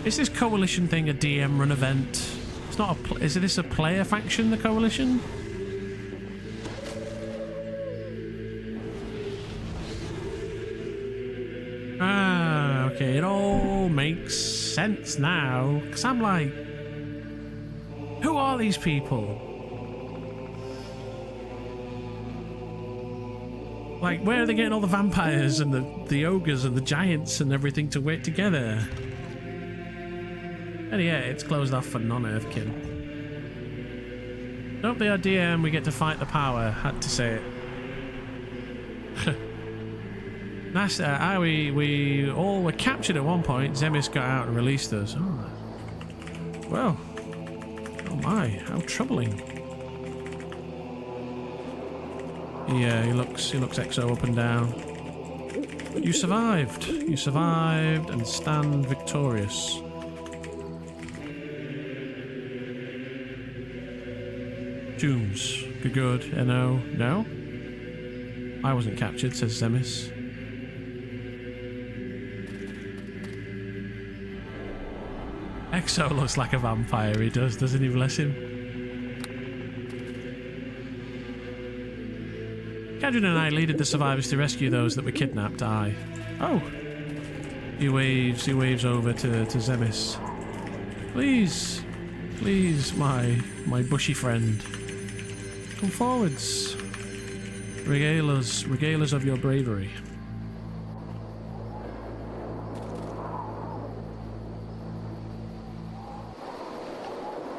Is this coalition thing a DM run event? It's not is this a player faction, the coalition? Okay, it all makes sense now. Because I'm like, who are these people? Like, where are they getting all the vampires and the ogres and the giants and everything to work together? And yeah, it's closed off for non-Earthkin. Nope, they are DM, we get to fight the power. Had to say it. Nice, we all were captured at one point. Zemis got out and released us. Oh. Well, oh my, how troubling. Yeah, he looks exo up and down. You survived. You survived and stand victorious. Tombs. Good. No. No? I wasn't captured, says Zemis. Exo looks like a vampire, he does, doesn't he? Bless him. Kadrin and I leaded the survivors to rescue those that were kidnapped. Aye. Oh. He waves over to Zemis. Please, my bushy friend. Come forwards. Regale us of your bravery.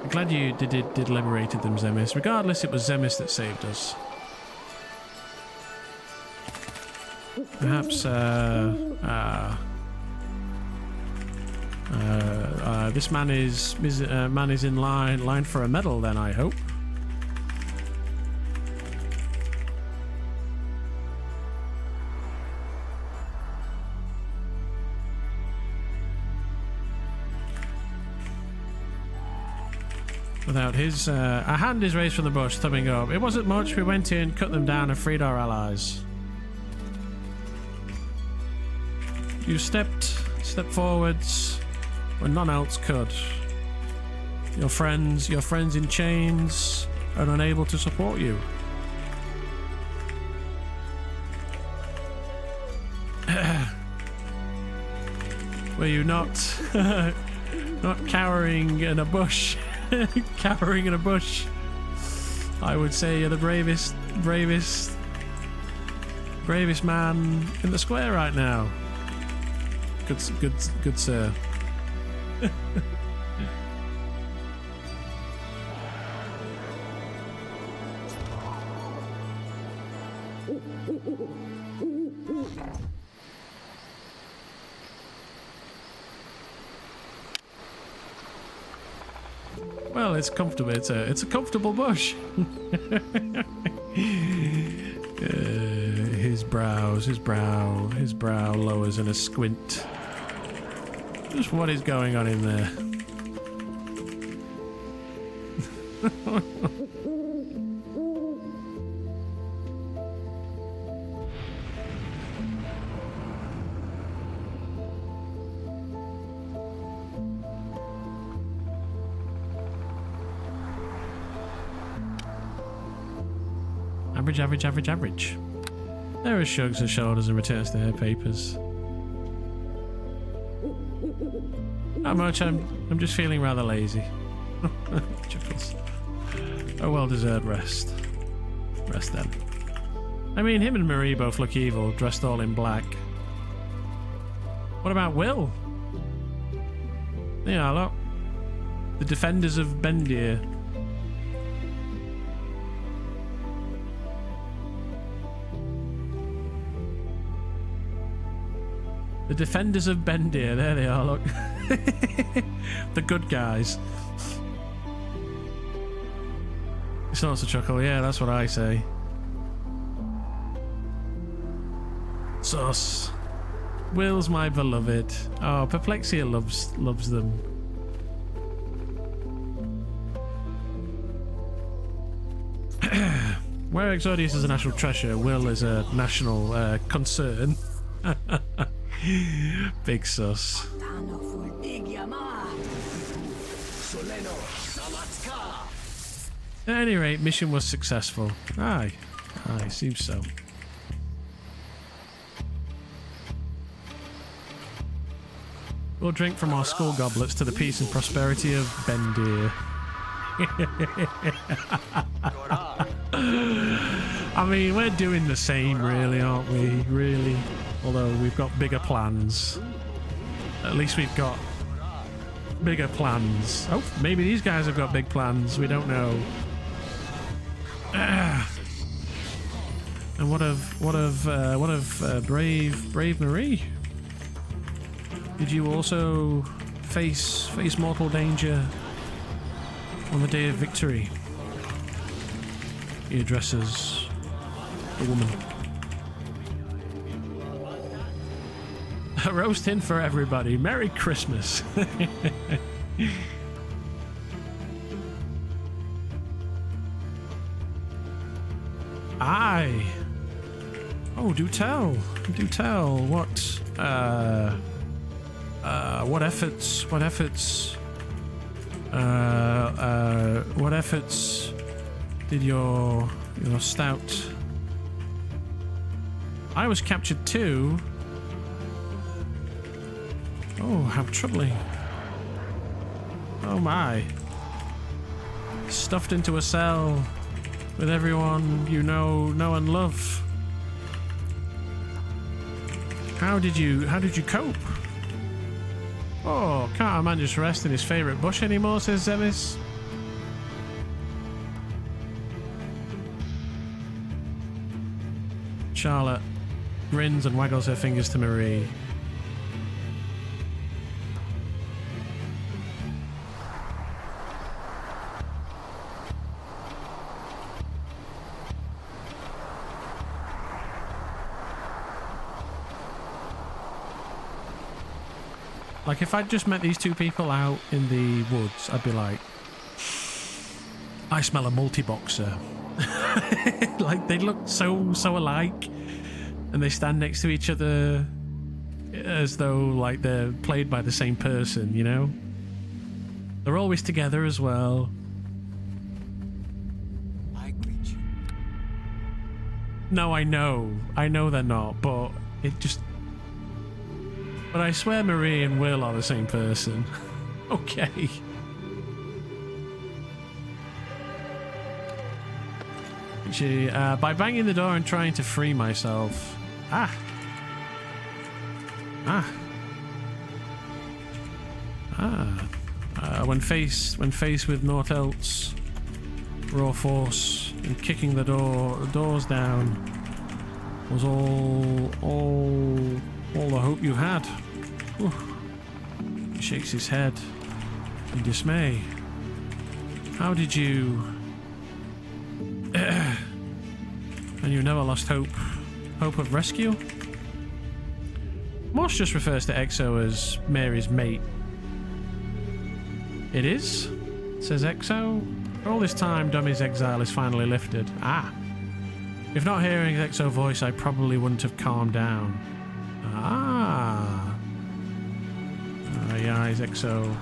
I'm glad you did liberated them, Zemis. Regardless, it was Zemis that saved us. Perhaps, this man is in line for a medal. Then I hope. Without his, a hand is raised from the bush, thumbing up. It wasn't much. We went in, cut them down, and freed our allies. You stepped forwards when none else could. Your friends in chains are unable to support you. Were you not cowering in a bush? Cowering in a bush. I would say you're the bravest man in the square right now. Good sir. Well, it's comfortable. It's a comfortable bush. His brow lowers in a squint. Just what is going on in there? Average. There shrugs her shoulders and returns to her papers. Not much, I'm just feeling rather lazy. Chuckles. A well-deserved rest. Rest then. I mean, him and Marie both look evil, dressed all in black. What about Will? Yeah, look. The defenders of Bendir. The defenders of Bendir, there they are, look. The good guys. He starts to chuckle, yeah, that's what I say. Sus. Will's my beloved. Oh, Perplexia loves them. Where Exodius is a national treasure, Will is a national concern. Big sus. At any rate, mission was successful. Aye, seems so. We'll drink from our skull goblets to the peace and prosperity of Bendir. I mean, we're doing the same, really, aren't we? Really. Although we've got bigger plans. At least we've got bigger plans. Oh, maybe these guys have got big plans. We don't know. And what of brave Marie? Did you also face mortal danger On the day of victory, he addresses the woman. A roast in for everybody. Merry Christmas. Aye. Oh, do tell. Do tell. What efforts did your stout... I was captured too. Oh, how troubling. Oh my. Stuffed into a cell with everyone you know and love. How did you cope? Oh, can't a man just rest in his favourite bush anymore, says Zemis. Charlotte grins and waggles her fingers to Marie. Like, if I'd just met these two people out in the woods, I'd be like, I smell a multi-boxer. Like, they look so alike, and they stand next to each other as though, like, they're played by the same person, you know? They're always together as well. I greet you. No, I know they're not, but it just... But I swear Marie and Will are the same person. Okay. She, by banging the door and trying to free myself. When faced with naught else, raw force and kicking the doors down was all the hope you had. Whew. He shakes his head in dismay. How did you... And you never lost hope of rescue? Moss just refers to Exo as Mary's mate. It is? Says Exo. For all this time, Dummy's exile is finally lifted. If not hearing Exo's voice, I probably wouldn't have calmed down. He eyes Exo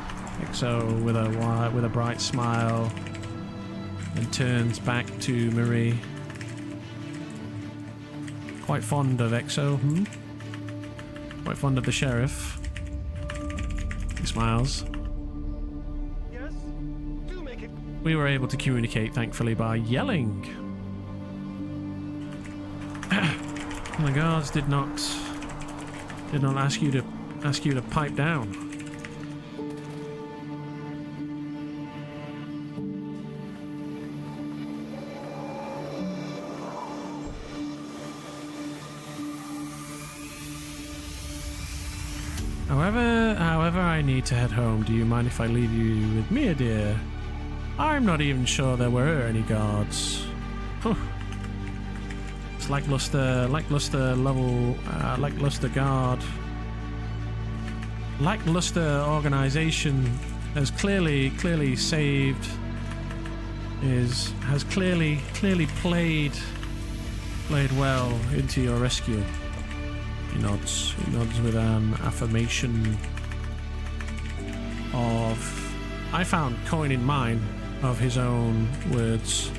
with a bright smile and turns back to Marie. Quite fond of Exo, Quite fond of the sheriff. He smiles. Yes? Do make it. We were able to communicate, thankfully, by yelling. And the guards did not ask you to pipe down. However, I need to head home. Do you mind if I leave you with Mia, dear? I'm not even sure there were any guards. Huh. It's lackluster guard. Lackluster organization has clearly played well into your rescue. He nods with an affirmation of, I found coin in mine, of his own words.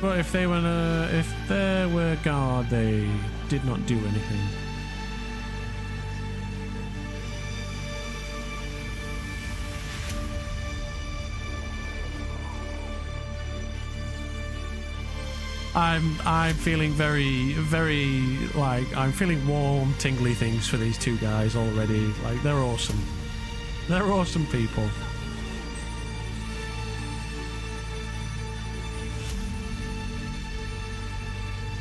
But if there were guard, they did not do anything. I'm feeling very, like, I'm feeling warm, tingly things for these two guys already. Like, they're awesome. They're awesome people.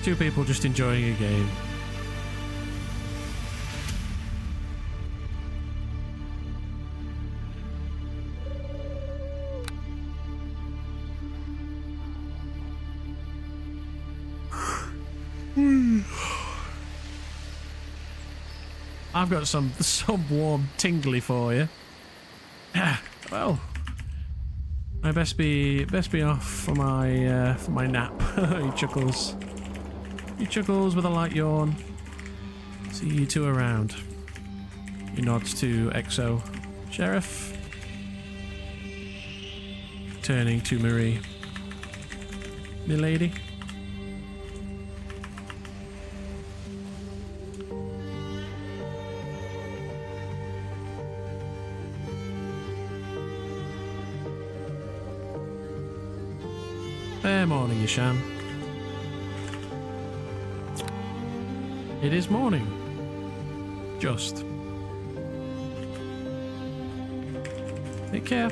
Two people just enjoying a game. I've got some warm tingly for you. Well, I best be off for my nap. He chuckles. He chuckles with a light yawn. See you two around. He nods to EXO. Sheriff. Turning to Marie. Milady. Fair morning, Ishan. It is morning. Just. Take care.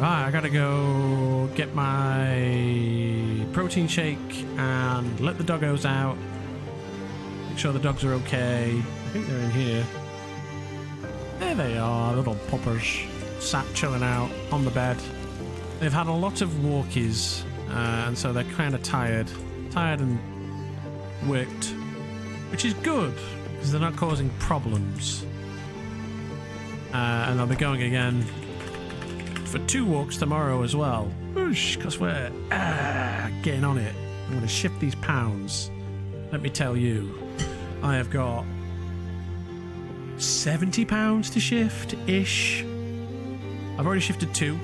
Right, I gotta go get my protein shake and let the doggos out. Make sure the dogs are okay. I think they're in here. There they are, little puppers. Sat chilling out on the bed. They've had a lot of walkies, and so they're kind of tired. Tired and worked. Which is good, because they're not causing problems. And I'll be going again for 2 walks tomorrow as well. Because we're getting on it. I'm going to shift these pounds. Let me tell you, I have got 70 pounds to shift-ish. I've already shifted 2.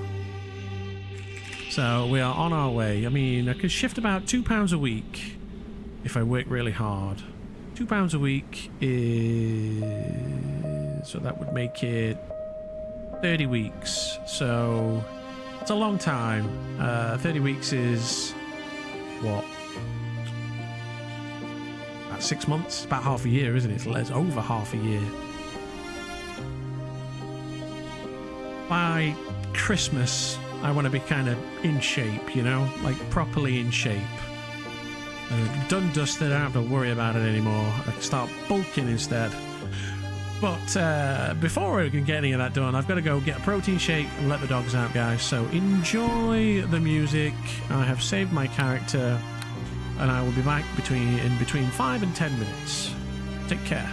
So we are on our way. I mean, I could shift about 2 pounds a week if I work really hard. 2 pounds a week is... so that would make it 30 weeks, so it's a long time. 30 weeks is what? About 6 months? About half a year, isn't it? It's over half a year. By Christmas, I want to be kind of in shape, you know? Like properly in shape. Done dusted, I don't have to worry about it anymore. I can start bulking instead. But before I can get any of that done, I've got to go get a protein shake and let the dogs out, guys. So enjoy the music. I have saved my character, and I will be back in between 5 and 10 minutes. Take care.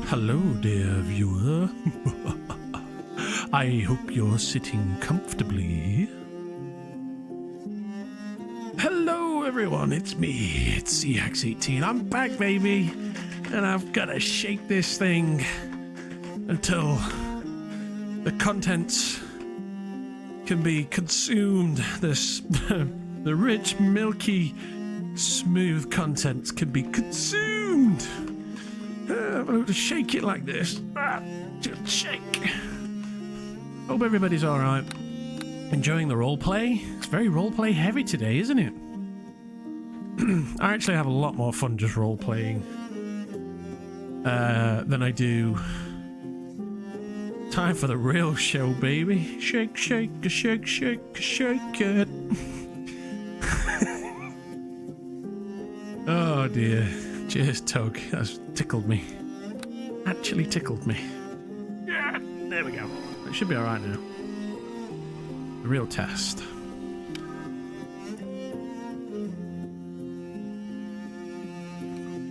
Hello, dear viewer. I hope you're sitting comfortably. Hello, everyone. It's me. It's Ep13. I'm back, baby. And I've got to shake this thing until the contents can be consumed. The rich, milky, smooth contents can be consumed. I'm going to shake it like this. Just shake. Hope everybody's all right. Enjoying the roleplay. It's very roleplay heavy today, isn't it? I actually have a lot more fun just roleplaying than I do. Time for the real show, baby. Shake, shake, shake, shake, shake it. Oh dear. Cheers, Tug. That's tickled me. Actually tickled me. Yeah, there we go. It should be alright now. The real test.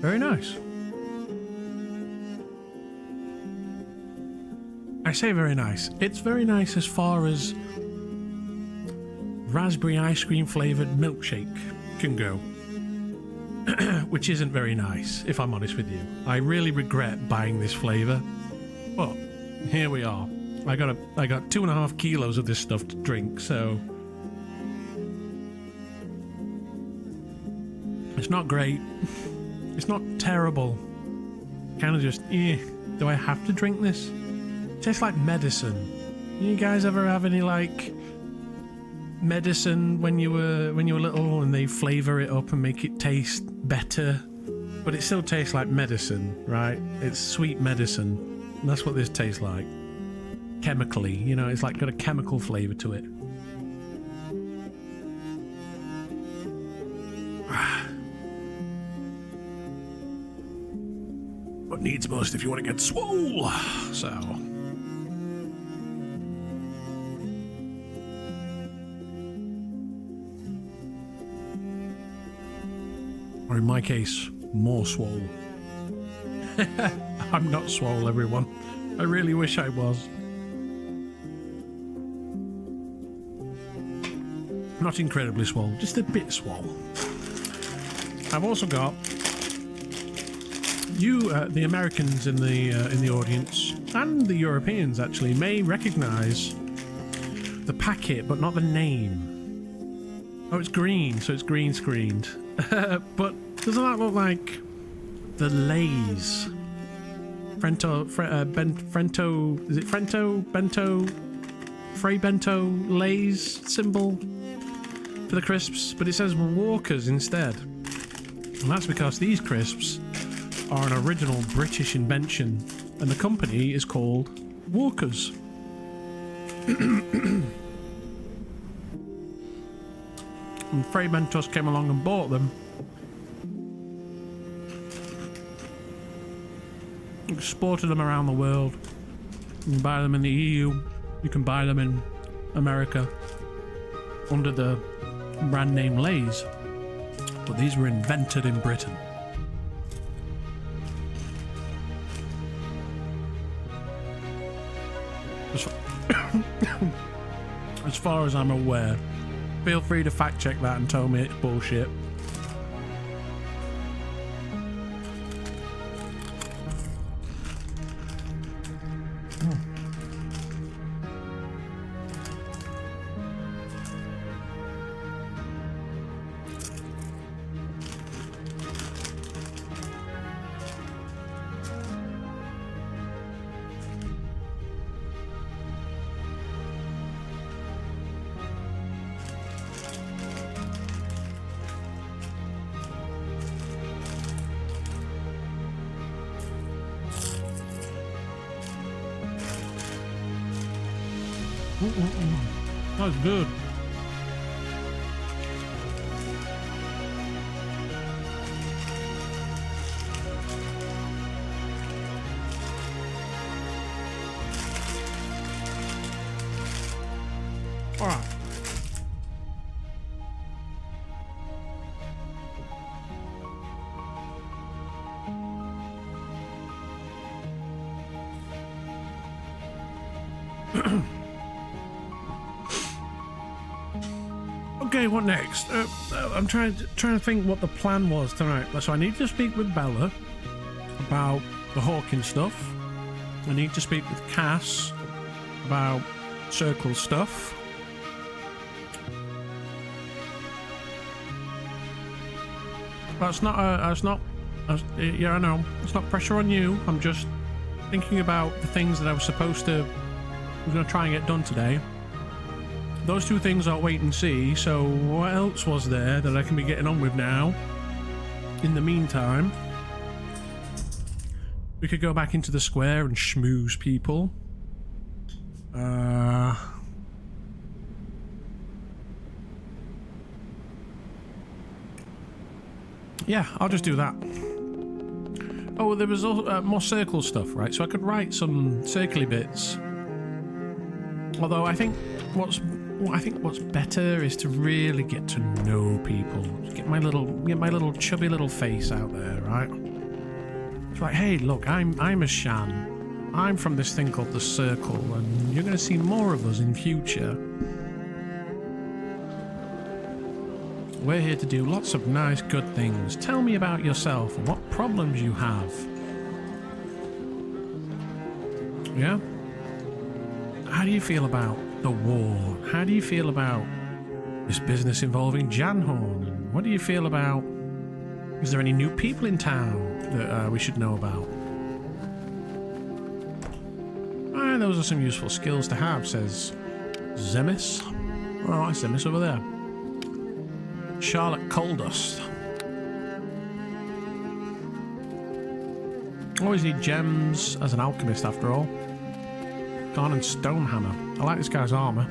Very nice. I say very nice. It's very nice as far as raspberry ice cream flavoured milkshake can go. Which isn't very nice, if I'm honest with you. I really regret buying this flavour. But here we are. I got 2.5 kilos of this stuff to drink, so it's not great. It's not terrible. Kind of just, do I have to drink this? It tastes like medicine. You guys ever have any like medicine when you were little and they flavor it up and make it taste better, but it still tastes like medicine, right? It's sweet medicine. And that's what this tastes like. Chemically, you know, it's like got a chemical flavor to it. What needs most if you want to get swole? So or in my case, more swole. I'm not swole, everyone. I really wish I was. Not incredibly swole, just a bit swole. I've also got you, the Americans in the audience, and the Europeans actually, may recognise the packet, but not the name. Oh, it's green, so it's green screened. But doesn't that look like the Lay's? Frento, is it Frento, Bento, Frey Bento, Lay's symbol for the crisps, but it says Walkers instead. And that's because these crisps are an original British invention, and the company is called Walkers. And Frey Bentos came along and bought them. Exported them around the world. You can buy them in the EU. You can buy them in America under the brand name Lay's. But these were invented in Britain. As far as I'm aware. Feel free to fact check that and tell me it's bullshit. That was good. All right. Okay, what next? I'm trying to think what the plan was tonight. So I need to speak with Bella about the Hawking stuff. I need to speak with Cass about circle stuff. Yeah, I know. It's not pressure on you. I'm just thinking about the things that I was going to try and get done today. Those two things are wait and see, so what else was there that I can be getting on with now? In the meantime, we could go back into the square and schmooze people. Yeah, I'll just do that. Oh, there was also, more circle stuff, right? So I could write some circly bits. Although I think what's better is to really get to know people. Get my little chubby little face out there, right? It's like, hey, look, I'm Ishan. I'm from this thing called the Circle, and you're going to see more of us in future. We're here to do lots of nice, good things. Tell me about yourself and what problems you have. Yeah? How do you feel about the war? How do you feel about this business involving Janhorn? And what do you feel about... Is there any new people in town that we should know about? Those are some useful skills to have, says Zemis. Oh, that's Zemis over there. Charlotte Coldust. Always need gems as an alchemist after all. Garn and Stonehammer. I like this guy's armor.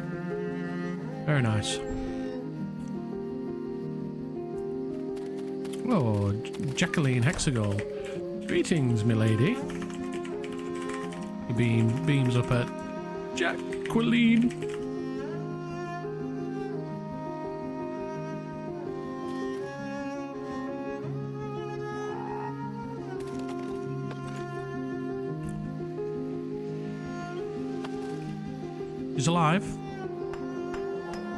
Very nice. Oh, Jacqueline Hexagol. Greetings, milady. He beams up at Jacqueline. He's alive.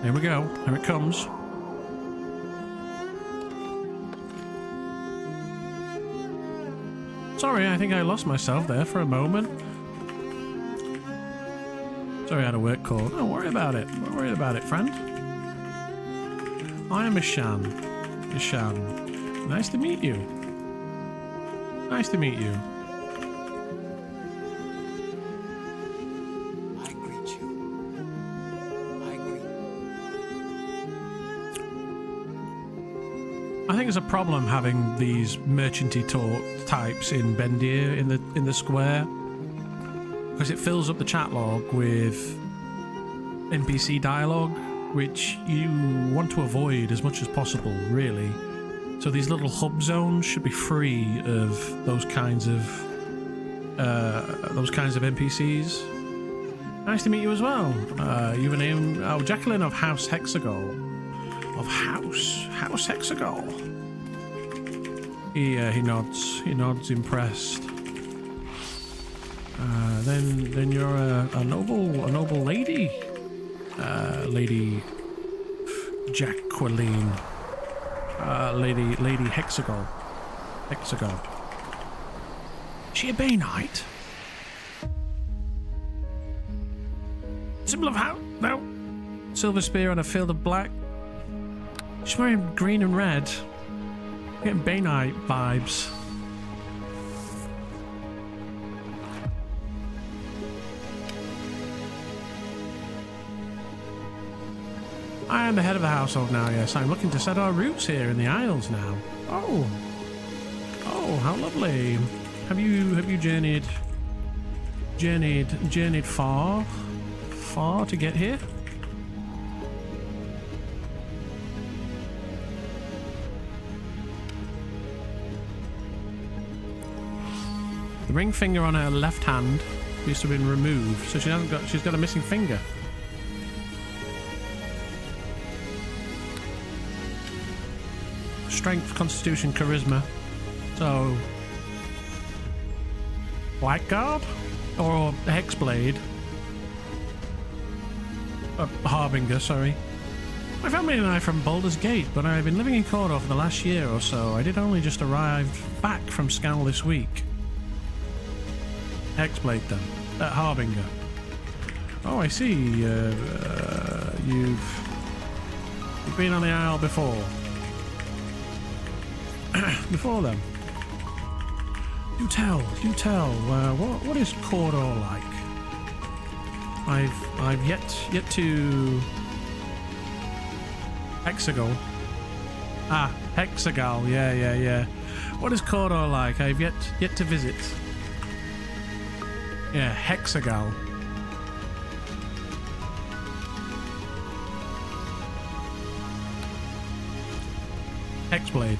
Here we go. Here it comes. Sorry, I think I lost myself there for a moment. Sorry, I had a work call. Don't worry about it. Don't worry about it, friend. I am Ishan. Ishan. Nice to meet you. Nice to meet you. I greet you. I greet. I think it's a problem having these merchanty talk types in Bendir in the square. Because it fills up the chat log with NPC dialogue, which you want to avoid as much as possible, really. So these little hub zones should be free of those kinds of NPCs. Nice to meet you as well. You have a name? Oh, Jacqueline of House Hexagol. Of House Hexagol. He nods. He nods, impressed. Then you're a noble lady, Lady Jacqueline, Lady Hexagol. Hexagol. Is she a Bay Knight? Symbol of how? No. Silver spear on a field of black. She's wearing green and red. Getting Bay Knight vibes. I am the head of the household now, yes. I'm looking to set our roots here in the Isles now. Oh. Oh, how lovely. Have you journeyed far to get here? The ring finger on her left hand used to have been removed, so she's got a missing finger. Strength, Constitution, Charisma. So, Blackguard or Hexblade? Harbinger, sorry. My family and I are from Baldur's Gate, but I've been living in Cawdor for the last year or so. I did only just arrive back from Scal this week. Hexblade then. Harbinger. Oh, I see. You've been on the Isle before. Before then. Do tell. What is Cawdor like? I've yet to Hexagal. Ah, Hexagal. Yeah. What is Cawdor like? I've yet to visit. Yeah, Hexagal. Hexblade.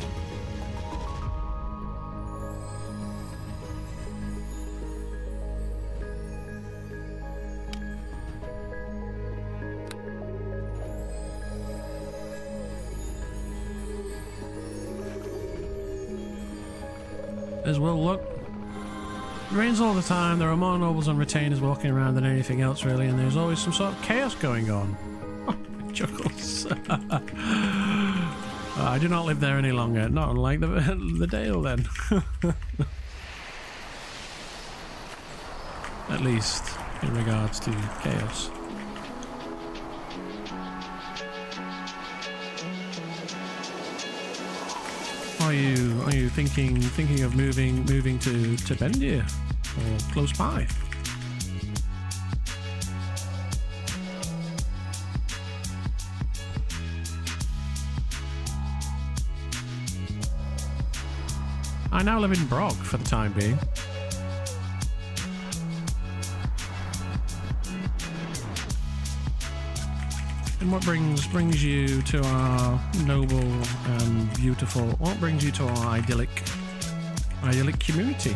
As well, look. It rains all the time, there are more nobles and retainers walking around than anything else really, and there's always some sort of chaos going on. Chuckles. I do not live there any longer, not unlike the Dale then. At least in regards to chaos. Are you thinking of moving to Bendir or close by? I now live in Brog for the time being. And what brings you to our noble and beautiful? What brings you to our idyllic community?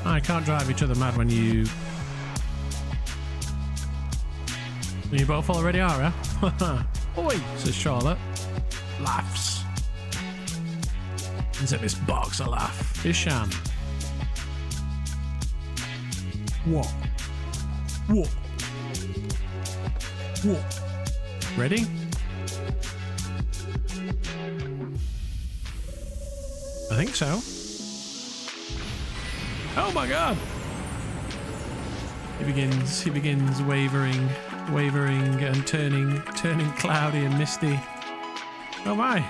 I can't drive each other mad when you both already are, eh? Oi, says Charlotte. Laughs. Isn't this box a laugh? Ishan. What? Ready? I think so. Oh my god! He begins wavering and turning cloudy and misty. Oh my!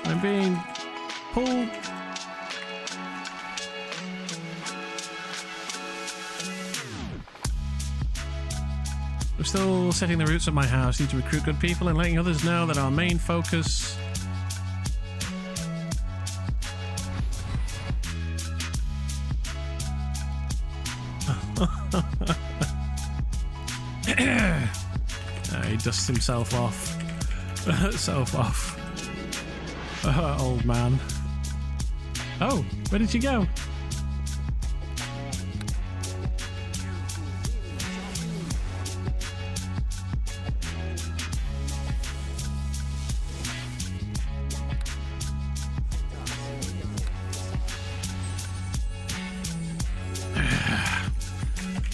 I'm being pulled. I'm still setting the roots of my house. Need to recruit good people and letting others know that our main focus he dusts himself off. Old man. Oh, where did you go?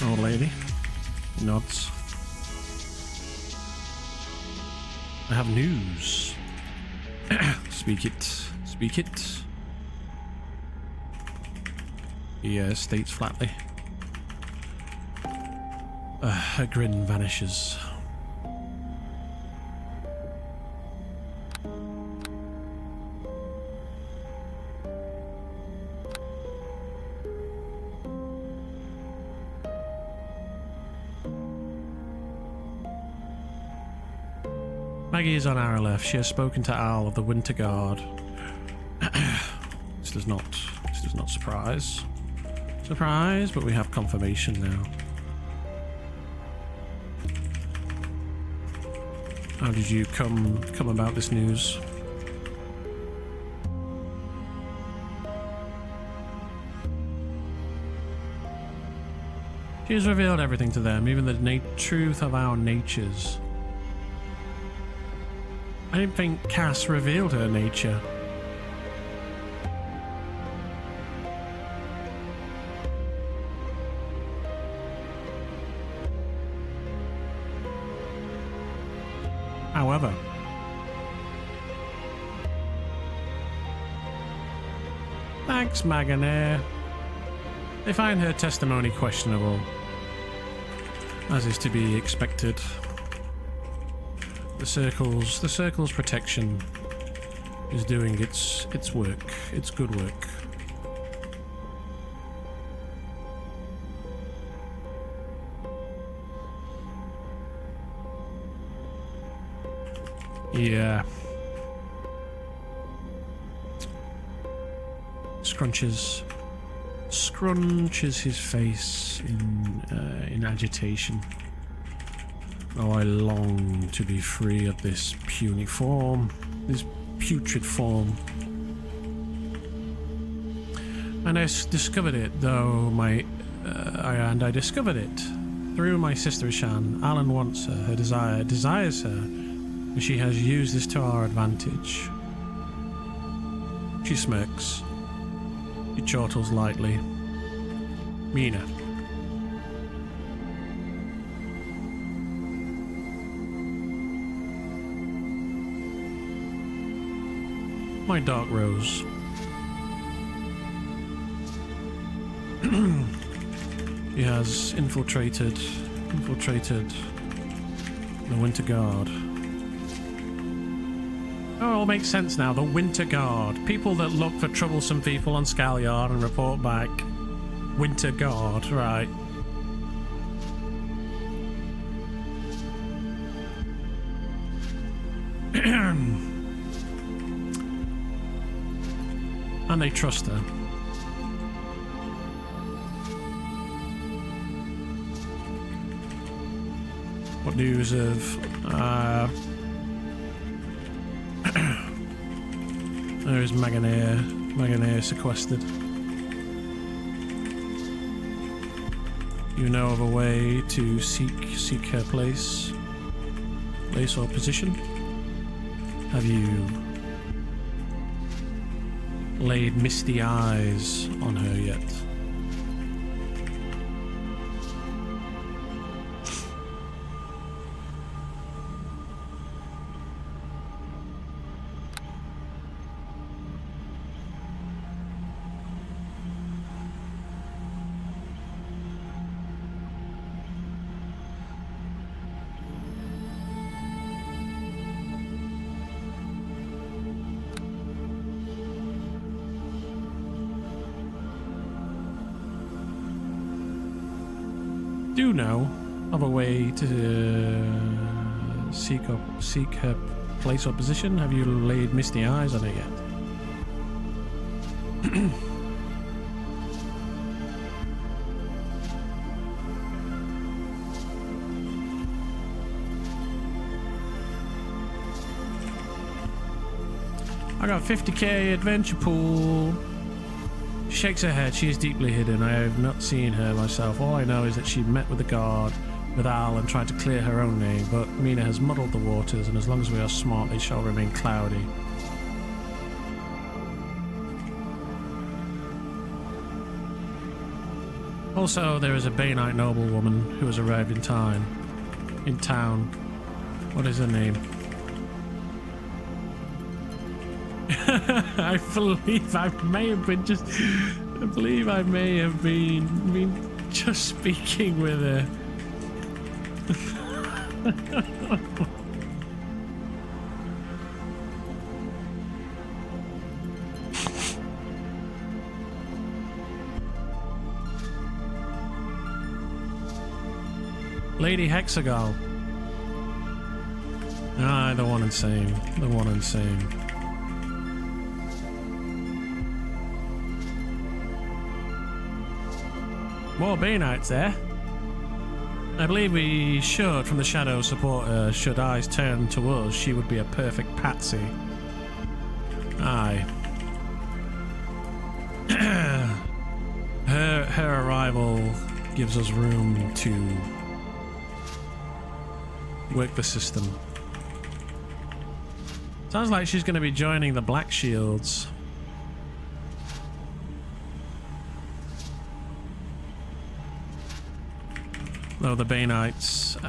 Old lady nods. I have news. Speak it. He states flatly. Her grin vanishes. Maggie is on Arelith. She has spoken to Al of the Winter Guard. This does not surprise. Surprise, but we have confirmation now. How did you come about this news? She has revealed everything to them, even the truth of our natures. I didn't think Cass revealed her nature. However, thanks, Maganair. They find her testimony questionable, as is to be expected. The circle's protection is doing its work, its good work. Yeah. Scrunches his face in agitation. Oh, I long to be free of this puny form, this putrid form. And I discovered it, though I discovered it through my sister Ishan. Alan wants her. Her desires her, and she has used this to our advantage. She smirks. She chortles lightly. Mina. My dark rose. He has infiltrated the Winter Guard. Oh, it all makes sense now. The Winter Guard. People that look for troublesome people on Scalyard and report back. Winter Guard, right. And they trust her. What news of there is Maganair sequestered. You know of a way to seek her place or position? Have you laid misty eyes on her yet? Do know of a way to seek her place or position? Have you laid misty eyes on it yet? I got 50k adventure pool. She shakes her head. She is deeply hidden. I have not seen her myself. All I know is that she met with the guard, with Al, and tried to clear her own name, but Mina has muddled the waters, and as long as we are smart, they shall remain cloudy. Also, there is a Bainite noblewoman who has arrived in town. What is her name? I believe I may have been just speaking with her. Lady Hexagal. Ah, the one insane. More Bainites there. I believe we should, from the shadow, support her. Should eyes turn to us, she would be a perfect patsy. Aye. Her arrival gives us room to work the system. Sounds like she's going to be joining the Black Shields. Oh, the Bainites.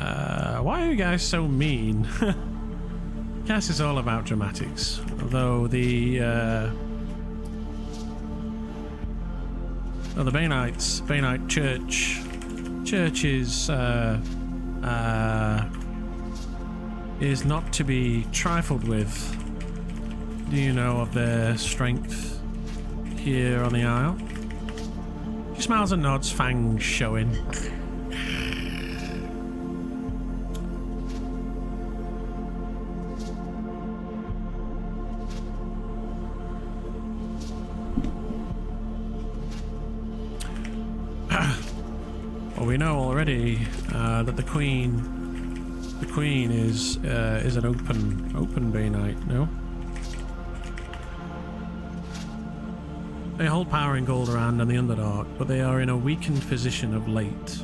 Why are you guys so mean? Yes, it's all about dramatics. Although the Bainite church is not to be trifled with. Do you know of their strength here on the Isle? She smiles and nods, fangs showing. Well, we know already that the Queen is an open Bainite, no? They hold power in Goldarand and the Underdark, but they are in a weakened position of late.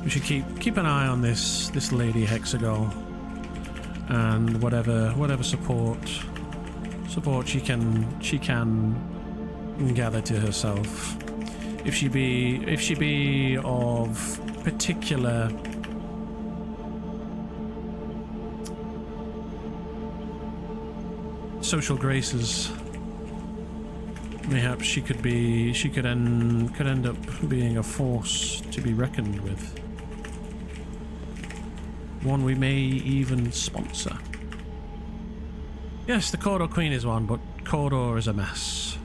We should keep an eye on this Lady Hexagol and whatever support she can gather to herself. If she be of particular social graces, mayhaps she could end up being a force to be reckoned with. One we may even sponsor. Yes, the Cawdor Queen is one, but Cawdor is a mess.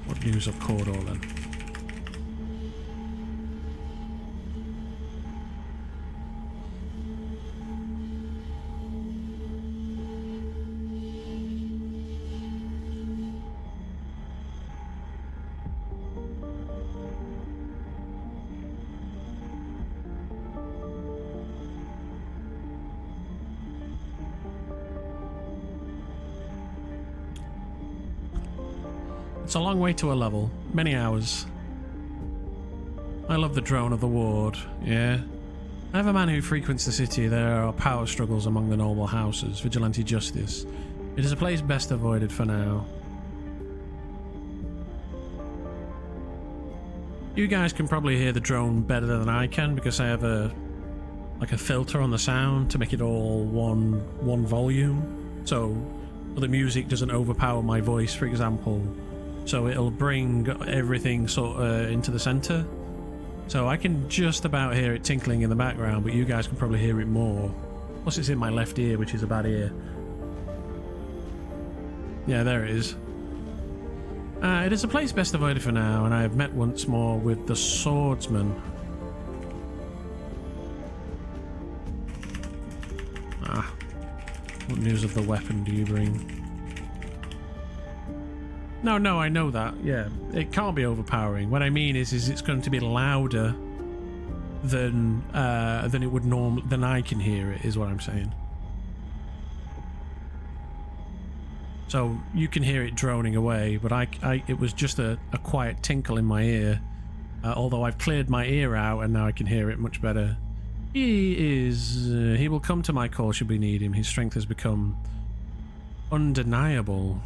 What news of Cawdor then? It's a long way to a level, many hours. I love the drone of the ward, yeah. I have a man who frequents the city. There are power struggles among the noble houses, vigilante justice. It is a place best avoided for now. You guys can probably hear the drone better than I can because I have a filter on the sound to make it all one volume, so the music doesn't overpower my voice, for example. So it'll bring everything sort of into the center. So I can just about hear it tinkling in the background, but you guys can probably hear it more. Plus it's in my left ear, which is a bad ear. Yeah, there it is. It is a place best avoided for now, and I have met once more with the swordsman. What news of the weapon do you bring? No, I know that. Yeah, it can't be overpowering. What I mean is it's going to be louder than it would than I can hear it. Is what I'm saying. So you can hear it droning away, but it was just a quiet tinkle in my ear. Although I've cleared my ear out and now I can hear it much better. He will come to my call should we need him. His strength has become undeniable.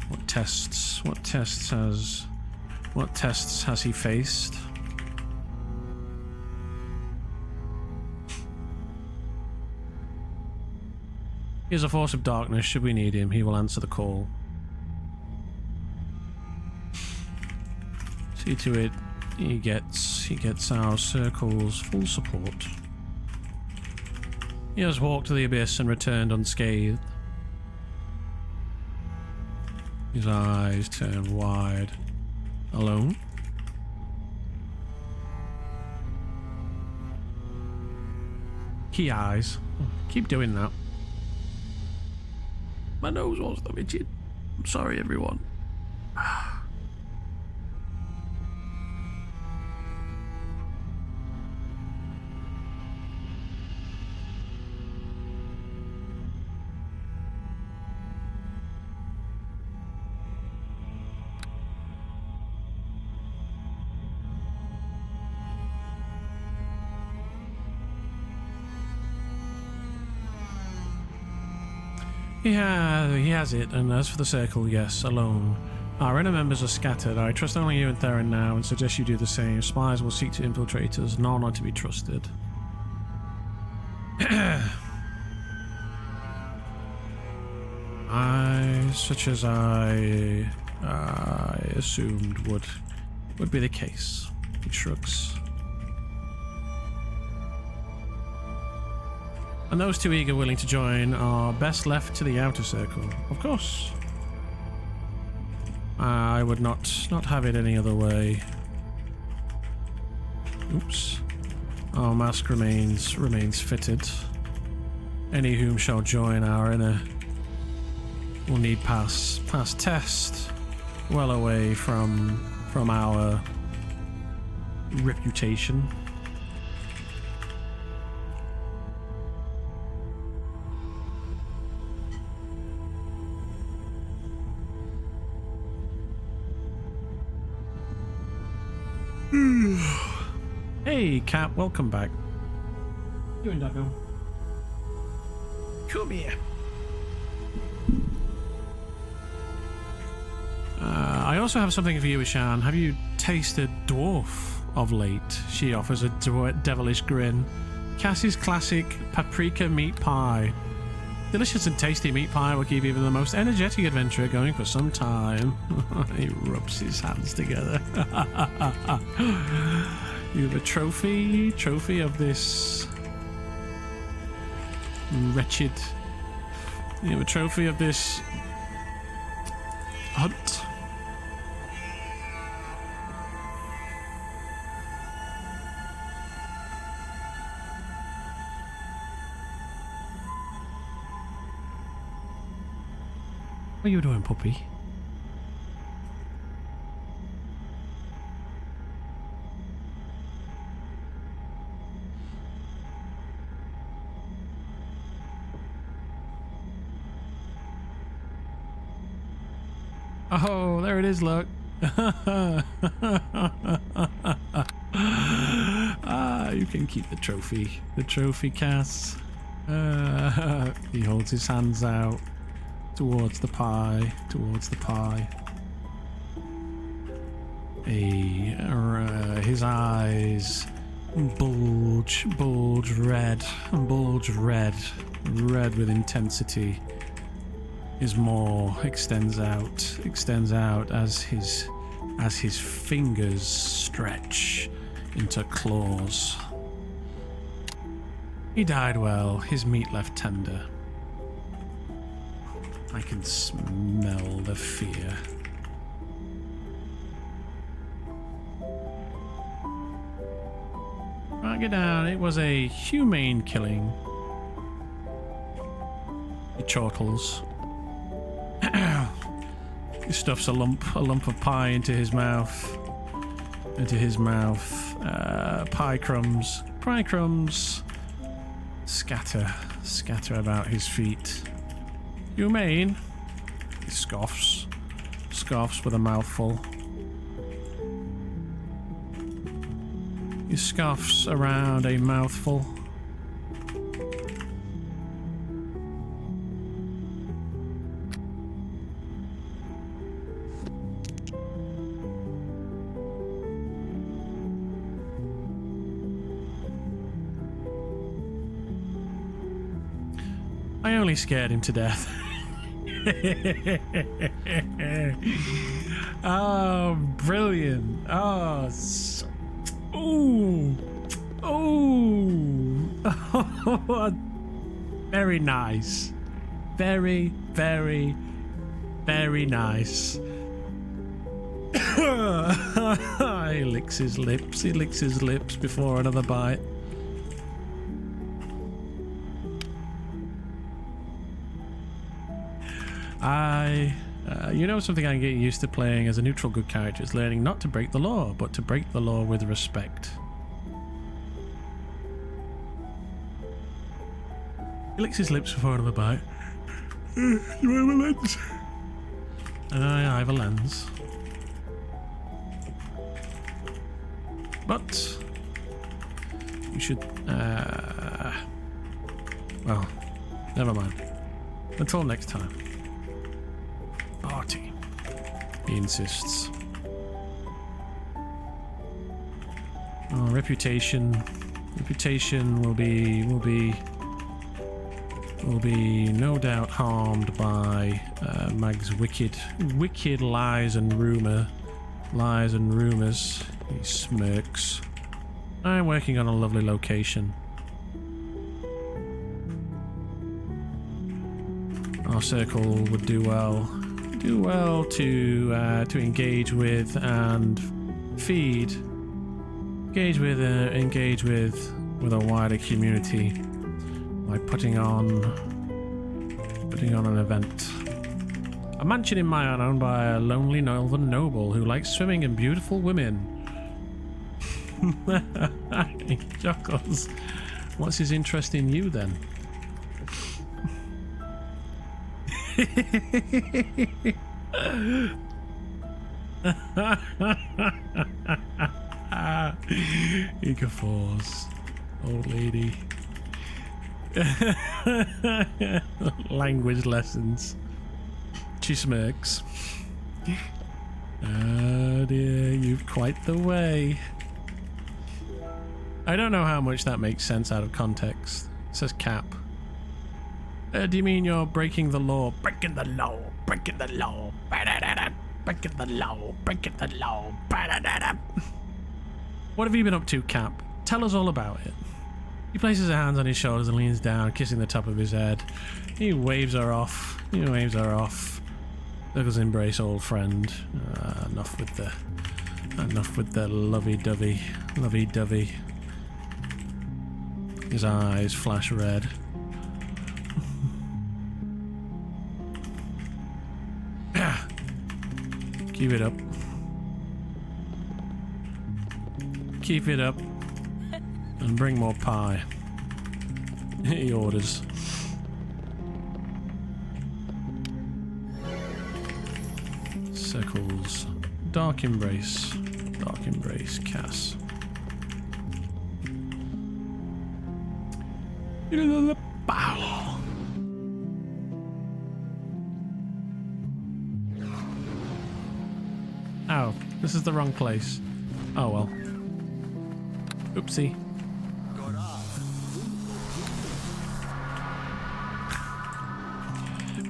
What tests has he faced? He is a force of darkness. Should we need him, he will answer the call. See to it he gets our circle's full support. He has walked to the abyss and returned unscathed. His eyes turned wide. Alone? Key eyes. Keep doing that. My nose wasn't itching. I'm sorry, everyone. He has it, and as for the circle, yes, alone. Our inner members are scattered. I trust only you and Theron now and suggest you do the same. Spies will seek to infiltrate us. None are to be trusted. Such as I assumed would be the case. He shrugs. And those too eager willing to join are best left to the outer circle. Of course. I would not have it any other way. Oops. Our mask remains fitted. Any whom shall join our inner will need pass test, well away from our reputation. Hey, Cat, welcome back. You and Duggo. Come here. I also have something for you, Ishan. Have you tasted dwarf of late? She offers a devilish grin. Cassie's classic paprika meat pie. Delicious and tasty meat pie will keep even the most energetic adventurer going for some time. He rubs his hands together. You have a trophy of this wretched. You have a trophy of this hunt. What are you doing, puppy? Oh, there it is, look. You can keep the trophy. The trophy, Cass. He holds his hands out towards the pie. His eyes bulge red with intensity. His maw extends out as his fingers stretch into claws. He died well. His meat left tender. I can smell the fear. Mark it down. It was a humane killing. He chortles. He stuffs a lump of pie into his mouth. Pie crumbs scatter about his feet. Humane? He scoffs with a mouthful. He scoffs around a mouthful. I only scared him to death. Oh, brilliant. Oh, very nice. Very, very, very nice. He licks his lips before another bite. You know something I can get used to playing as a neutral good character is learning not to break the law, but to break the law with respect. He licks his lips before another bite. You have a lens? I have a lens. But you should well, never mind. Until next time. Party. He insists. Oh, reputation. Reputation will be no doubt harmed by Mag's wicked lies and rumors. He smirks. I'm working on a lovely location. Our circle would do well to engage with and feed. Engage with a wider community by putting on an event. A mansion in my honor owned by a lonely Northern noble who likes swimming and beautiful women. He chuckles. What's his interest in you then? He guffaws. Old lady. Language lessons. She smirks. Oh dear, you've quite the way. I don't know how much that makes sense out of context. It says Cap. Do you mean you're breaking the law? Breaking the law. Breaking the law. Breaking the law. Breaking the law. What have you been up to, Cap? Tell us all about it. He places her hands on his shoulders and leans down, kissing the top of his head. He waves her off. Circles embrace, old friend. Enough with the lovey-dovey. Lovey-dovey. His eyes flash red. Keep it up. Keep it up. And bring more pie. He orders. Circles. Dark embrace. Dark embrace. Cass. Bow. Oh, this is the wrong place. Oh well. Oopsie.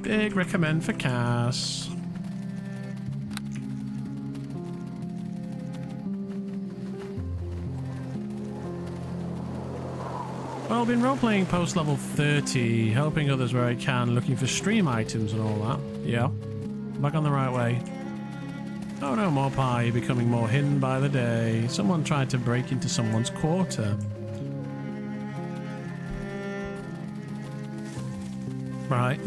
Big recommend for Cass. Well, I've been role-playing post-level 30, helping others where I can, looking for stream items and all that. Yeah, back on the right way. Oh no, more pie, becoming more hidden by the day. Someone tried to break into someone's quarter. Right.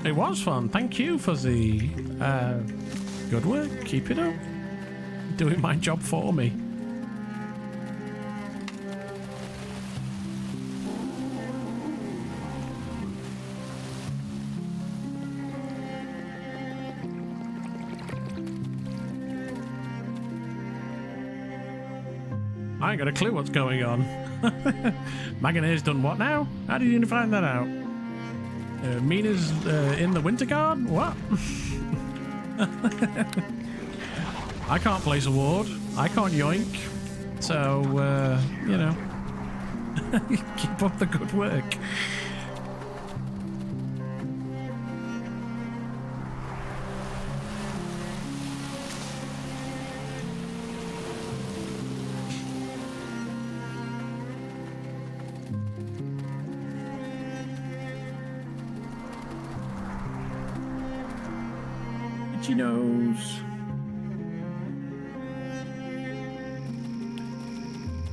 It was fun. Thank you, Fuzzy. Good work. Keep it up. Doing my job for me. I ain't got a clue what's going on. Maganair's done what now? How did you find that out? Mina's in the Winter Guard? What? I can't place a ward. I can't yoink. So, you know. Keep up the good work. Itchy nose.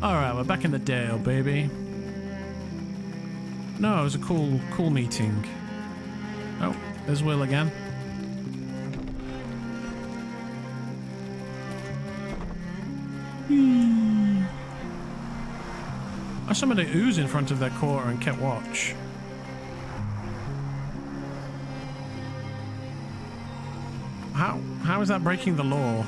Alright, we're back in the Dale, baby. No, it was a cool meeting. Oh, there's Will again. I summoned an ooze in front of their quarter and kept watch. How is that breaking the law?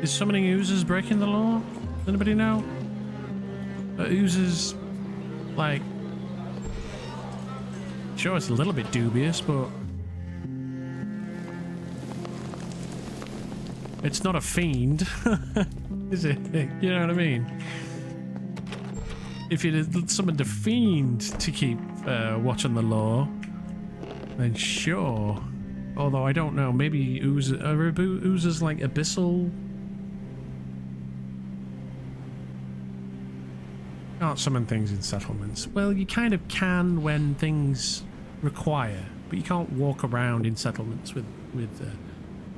Is summoning oozes breaking the law? Does anybody know? Are oozes Like, sure, it's a little bit dubious, but it's not a fiend, is it? You know what I mean? If you summoned a fiend to keep watch on the law, then sure. Although I don't know, maybe oozes like abyssal. Can't summon things in settlements. Well, you kind of can when things require, but you can't walk around in settlements with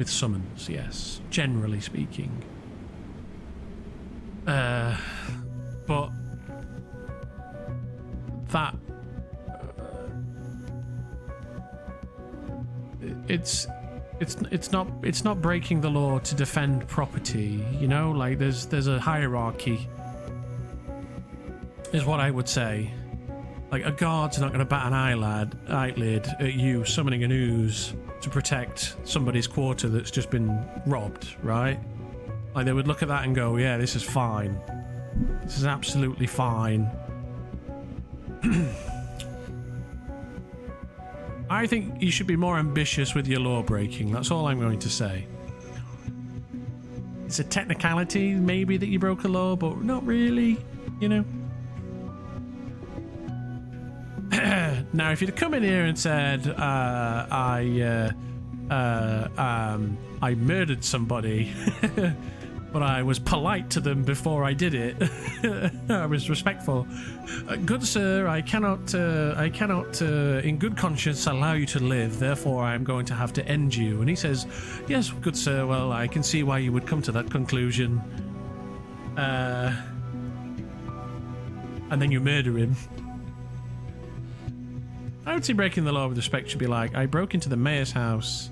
summons. Yes, generally speaking. But that it's not breaking the law to defend property. You know, like there's a hierarchy. Is what I would say. Like, a guard's not going to bat an eyelid at you summoning an ooze to protect somebody's quarter that's just been robbed, right? Like, they would look at that and go, yeah, this is fine. This is absolutely fine. I think you should be more ambitious with your law breaking. That's all I'm going to say. It's a technicality, maybe, that you broke a law, but not really, you know? Now, if you'd come in here and said, I murdered somebody, but I was polite to them before I did it, I was respectful. Good sir, I cannot, in good conscience, allow you to live. Therefore, I am going to have to end you. And he says, yes, good sir. Well, I can see why you would come to that conclusion. And then you murder him. I would say breaking the law with respect should be like, I broke into the mayor's house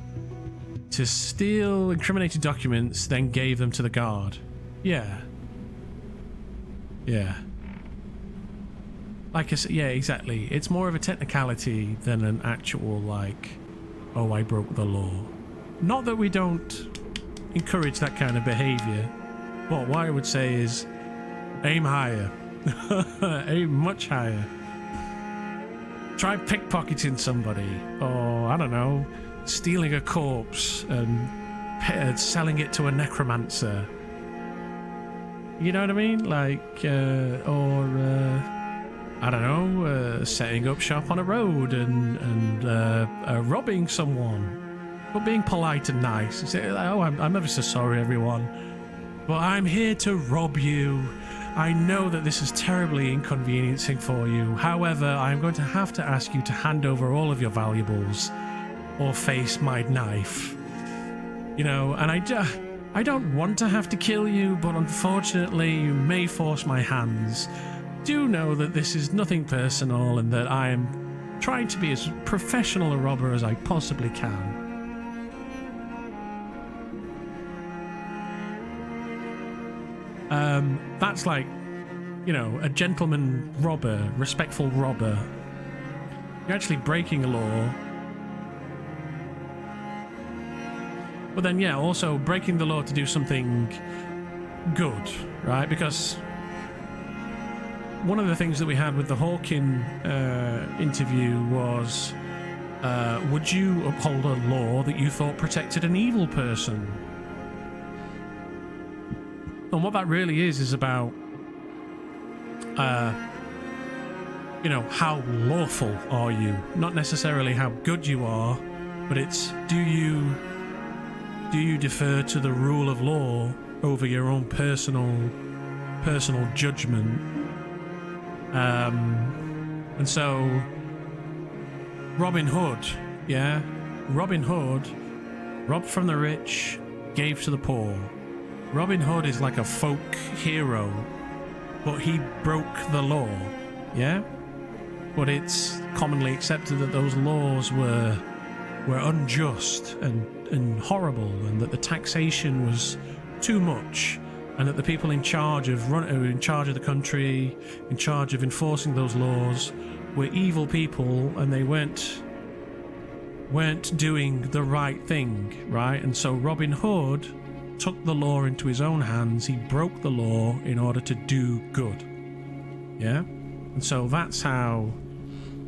to steal incriminating documents, then gave them to the guard. Yeah. Yeah. Like I said, yeah, exactly. It's more of a technicality than an actual, like, oh, I broke the law. Not that we don't encourage that kind of behavior, but what I would say is aim higher. Aim much higher. Try pickpocketing somebody, or I don't know, stealing a corpse and selling it to a necromancer. You know what I mean? Like, I don't know, setting up shop on a road and robbing someone, but being polite and nice. You say, oh, I'm ever so sorry, everyone, but I'm here to rob you. I know that this is terribly inconveniencing for you. However, I'm going to have to ask you to hand over all of your valuables or face my knife. You know, and I don't want to have to kill you, but unfortunately you may force my hands. Do know that this is nothing personal and that I am trying to be as professional a robber as I possibly can. That's like, you know, a gentleman robber, respectful robber. You're actually breaking a law. But then, yeah, also breaking the law to do something good, right? Because one of the things that we had with the Hawking interview was, would you uphold a law that you thought protected an evil person? And what that really is about, you know, how lawful are you? Not necessarily how good you are, but it's do you defer to the rule of law over your own personal judgment? And so Robin Hood, yeah? Robin Hood robbed from the rich, gave to the poor. Robin Hood is like a folk hero, but he broke the law, yeah? But it's commonly accepted that those laws were unjust and horrible, and that the taxation was too much, and that the people in charge of the country, in charge of enforcing those laws, were evil people, and they weren't doing the right thing, right? And so Robin Hood took the law into his own hands. He broke the law in order to do good. Yeah? And so that's how,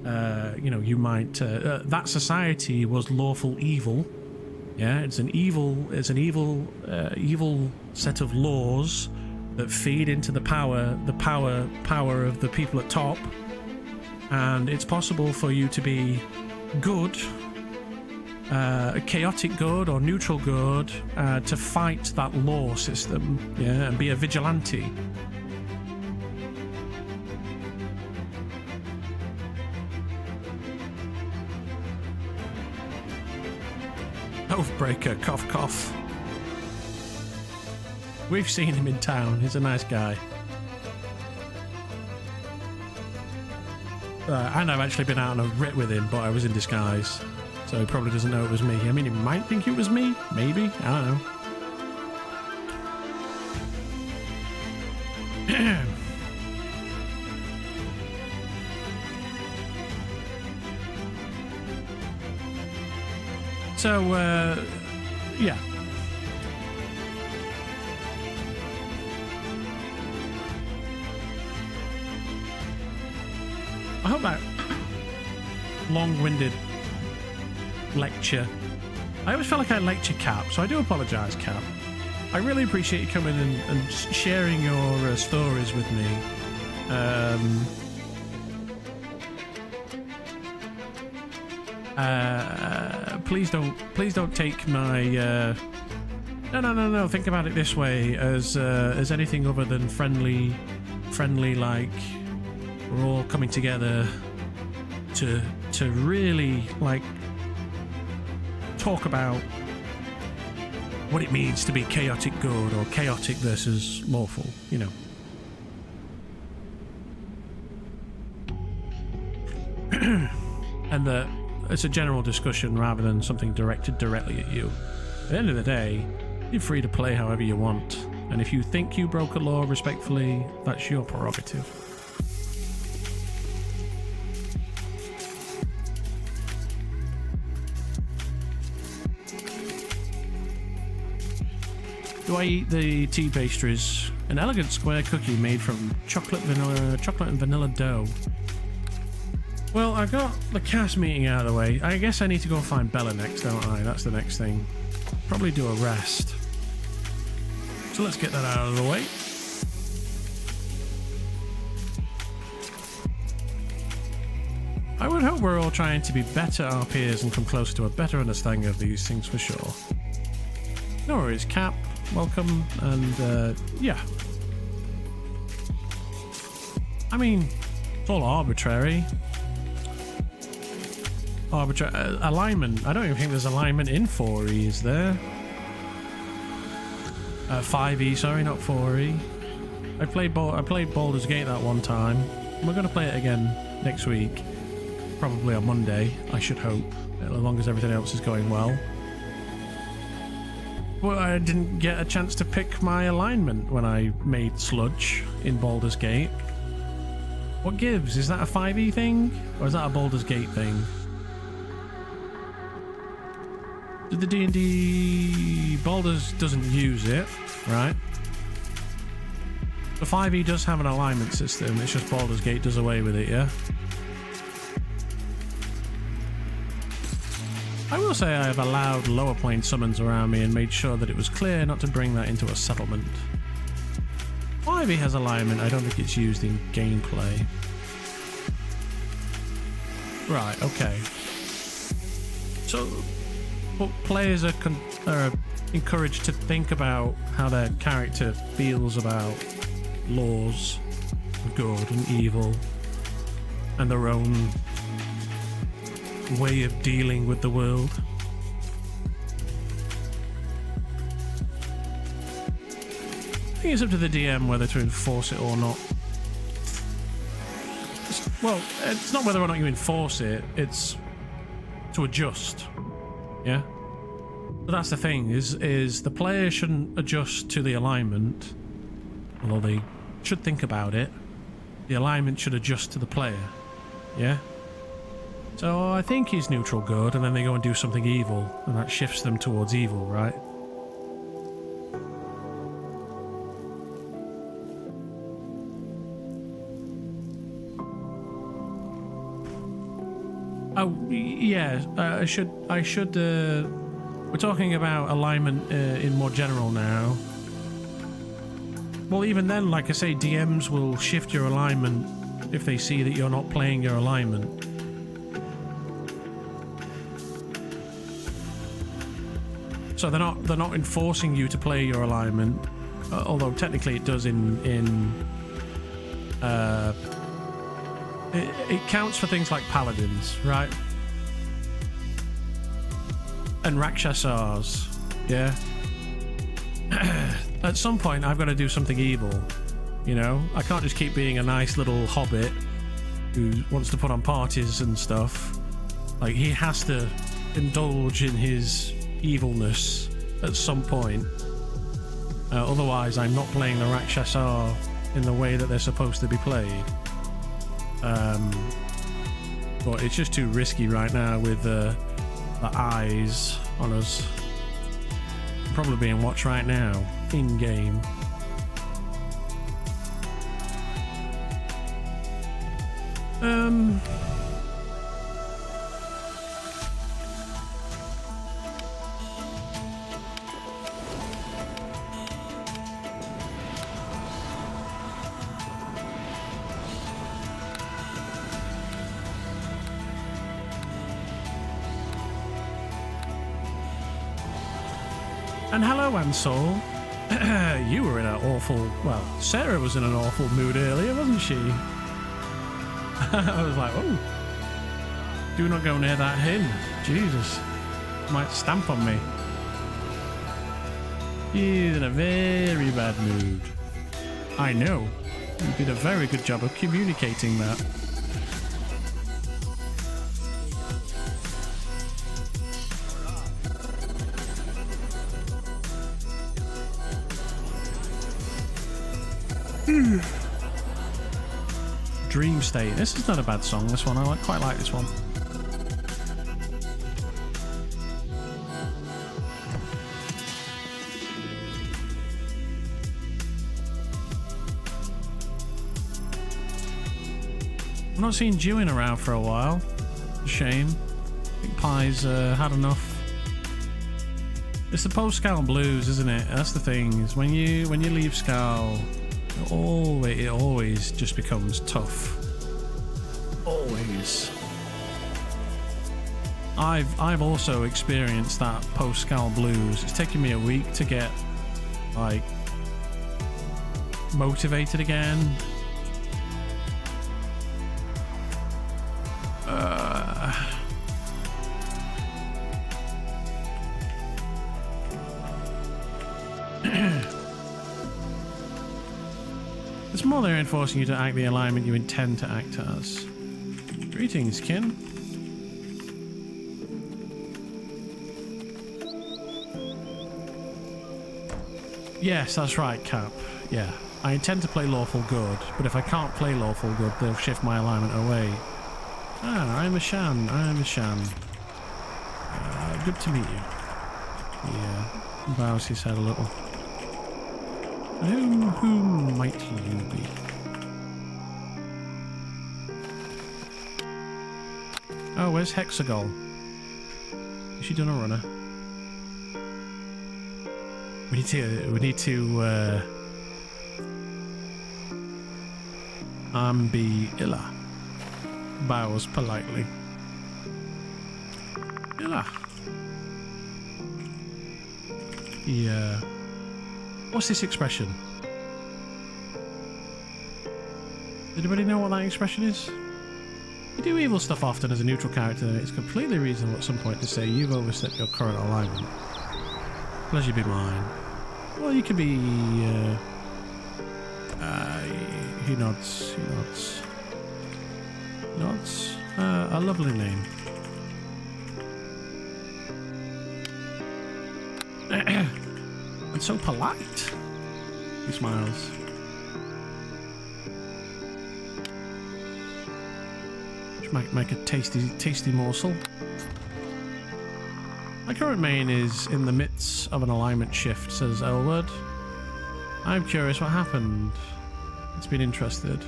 you know, you might, that society was lawful evil. Yeah, it's an evil set of laws that feed into the power of the people at top. And it's possible for you to be good, chaotic good or neutral good, to fight that law system, yeah, and be a vigilante. Oathbreaker, cough cough. We've seen him in town, he's a nice guy. And I've actually been out on a writ with him, but I was in disguise. So he probably doesn't know it was me. I mean, he might think it was me, maybe, I don't know. So, yeah. I hope that long-winded lecture. I always felt like I lecture Cap, so I do apologise, Cap. I really appreciate you coming and sharing your stories with me. Please don't take my. No. Think about it this way: as anything other than friendly. Like we're all coming together to really like talk about what it means to be chaotic good or chaotic versus lawful, you know. And it's a general discussion rather than something directed directly at you. At the end of the day, you're free to play however you want, and if you think you broke a law respectfully, that's your prerogative. Do I eat the tea pastries? An elegant square cookie made from chocolate and vanilla dough. Well, I got the cast meeting out of the way. I guess I need to go find Bella next, don't I? That's the next thing. Probably do a rest. So let's get that out of the way. I would hope we're all trying to be better our peers and come closer to a better understanding of these things for sure. No worries, Cap. Welcome, and yeah. I mean, it's all arbitrary. Alignment. I don't even think there's alignment in 4E, is there? 5E, sorry, not 4E. I played Baldur's Gate that one time. We're going to play it again next week. Probably on Monday, I should hope. As long as everything else is going well. Well, I didn't get a chance to pick my alignment when I made Sludge in Baldur's Gate. What gives? Is that a 5e thing? Or is that a Baldur's Gate thing? The D&D... Baldur's doesn't use it, right? The 5e does have an alignment system, it's just Baldur's Gate does away with it, yeah? I will say I have allowed lower plane summons around me and made sure that it was clear not to bring that into a settlement. 5e has alignment, I don't think it's used in gameplay. Right, okay. So, but players are encouraged to think about how their character feels about laws, good and evil, and their own way of dealing with the world. I think it's up to the DM whether to enforce it or not. Well, it's not whether or not you enforce it, it's to adjust. Yeah? But that's the thing, is the player shouldn't adjust to the alignment, although they should think about it. The alignment should adjust to the player. Yeah? So I think he's neutral good, and then they go and do something evil, and that shifts them towards evil, right? Oh, yeah. I should. We're talking about alignment in more general now. Well, even then, like I say, DMs will shift your alignment if they see that you're not playing your alignment. So they're not enforcing you to play your alignment, although technically it does it counts for things like paladins, right? And Rakshasars, yeah. At some point, I've got to do something evil, you know? I can't just keep being a nice little hobbit who wants to put on parties and stuff. Like, he has to indulge in his evilness at some point. Otherwise, I'm not playing the Rakshasar in the way that they're supposed to be played. But it's just too risky right now with the eyes on us. I'm probably being watched right now, in game. And hello, Ansel. You were in an awful... Well, Sarah was in an awful mood earlier, wasn't she? I was like, oh. Do not go near that hin. Jesus. Might stamp on me. He's in a very bad mood. I know. You did a very good job of communicating that. Dream State. This is not a bad song, this one. I quite like this one. I've not seen Dewin around for a while. Shame. I think Pie's had enough. It's the post-Scal blues, isn't it? That's the thing. Is when you leave Scal, it always just becomes tough. Always. I've also experienced that post-Scal blues. It's taken me a week to get like motivated again. It's more they're enforcing you to act the alignment you intend to act as. Greetings, kin. Yes, that's right, Cap. Yeah. I intend to play lawful good, but if I can't play lawful good, they'll shift my alignment away. Ah, I'm Ishan. Good to meet you. Yeah. Bows his head a little. Who might you be? Oh, where's Hexagol? Is she done a runner? We need to be Illa. Bows politely. Illa. Yeah. What's this expression? Anybody know what that expression is? You do evil stuff often as a neutral character, and it's completely reasonable at some point to say you've overstepped your current alignment. Pleasure be mine. Well, you could be... he nods. A lovely name. And so polite. He smiles. Should make a tasty morsel. My current main is in the midst of an alignment shift, says Elwood. I'm curious what happened. It's been interested.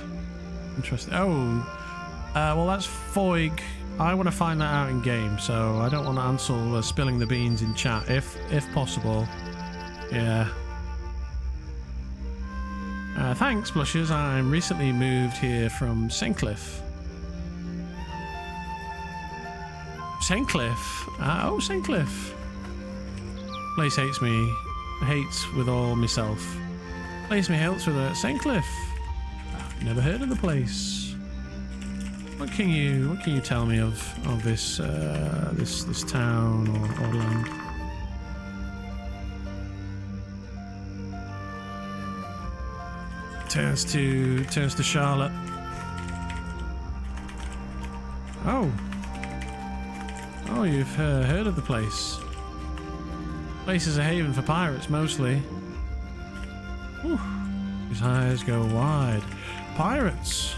Oh, well, that's Foig I want to find that out in game, so I don't want Ansel spilling the beans in chat, if possible. Yeah. Thanks, Blushes. I'm recently moved here from Saintcliff. Saintcliff? Oh, Saintcliff. Place hates me. Hates with all myself. Place me hates with a Saintcliff. Never heard of the place. What can you tell me of this this town or land? Turns to Charlotte. Oh, you've heard of the place. Place is a haven for pirates mostly. Whew. His eyes go wide. Pirates.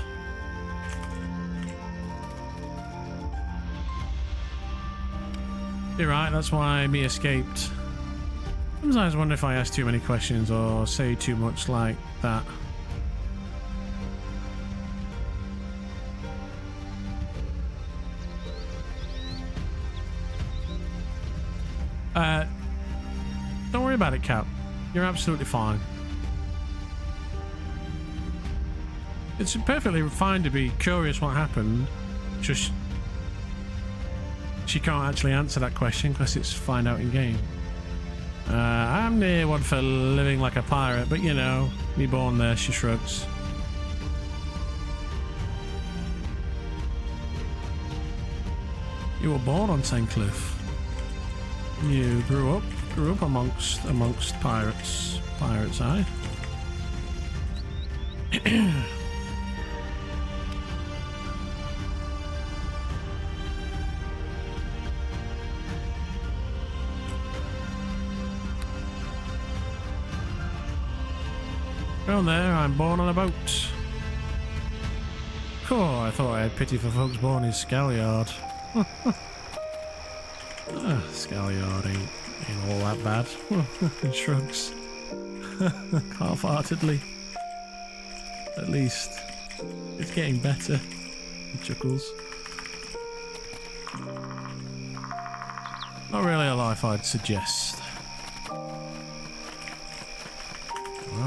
You're right, that's why me escaped. Sometimes I wonder if I ask too many questions or say too much like that. Don't worry about it, Cap. You're absolutely fine. It's perfectly fine to be curious what happened. Just she can't actually answer that question because it's find out in game. I'm near one for living like a pirate, but you know, me born there, she shrugs. You were born on Saintcliff. You grew up amongst pirates. Pirates, aye. Down there, I'm born on a boat. Cool, I thought I had pity for folks born in Scalyard. Scalyard ain't all that bad. He shrugs. Half-heartedly. At least. It's getting better. He chuckles. Not really a life I'd suggest.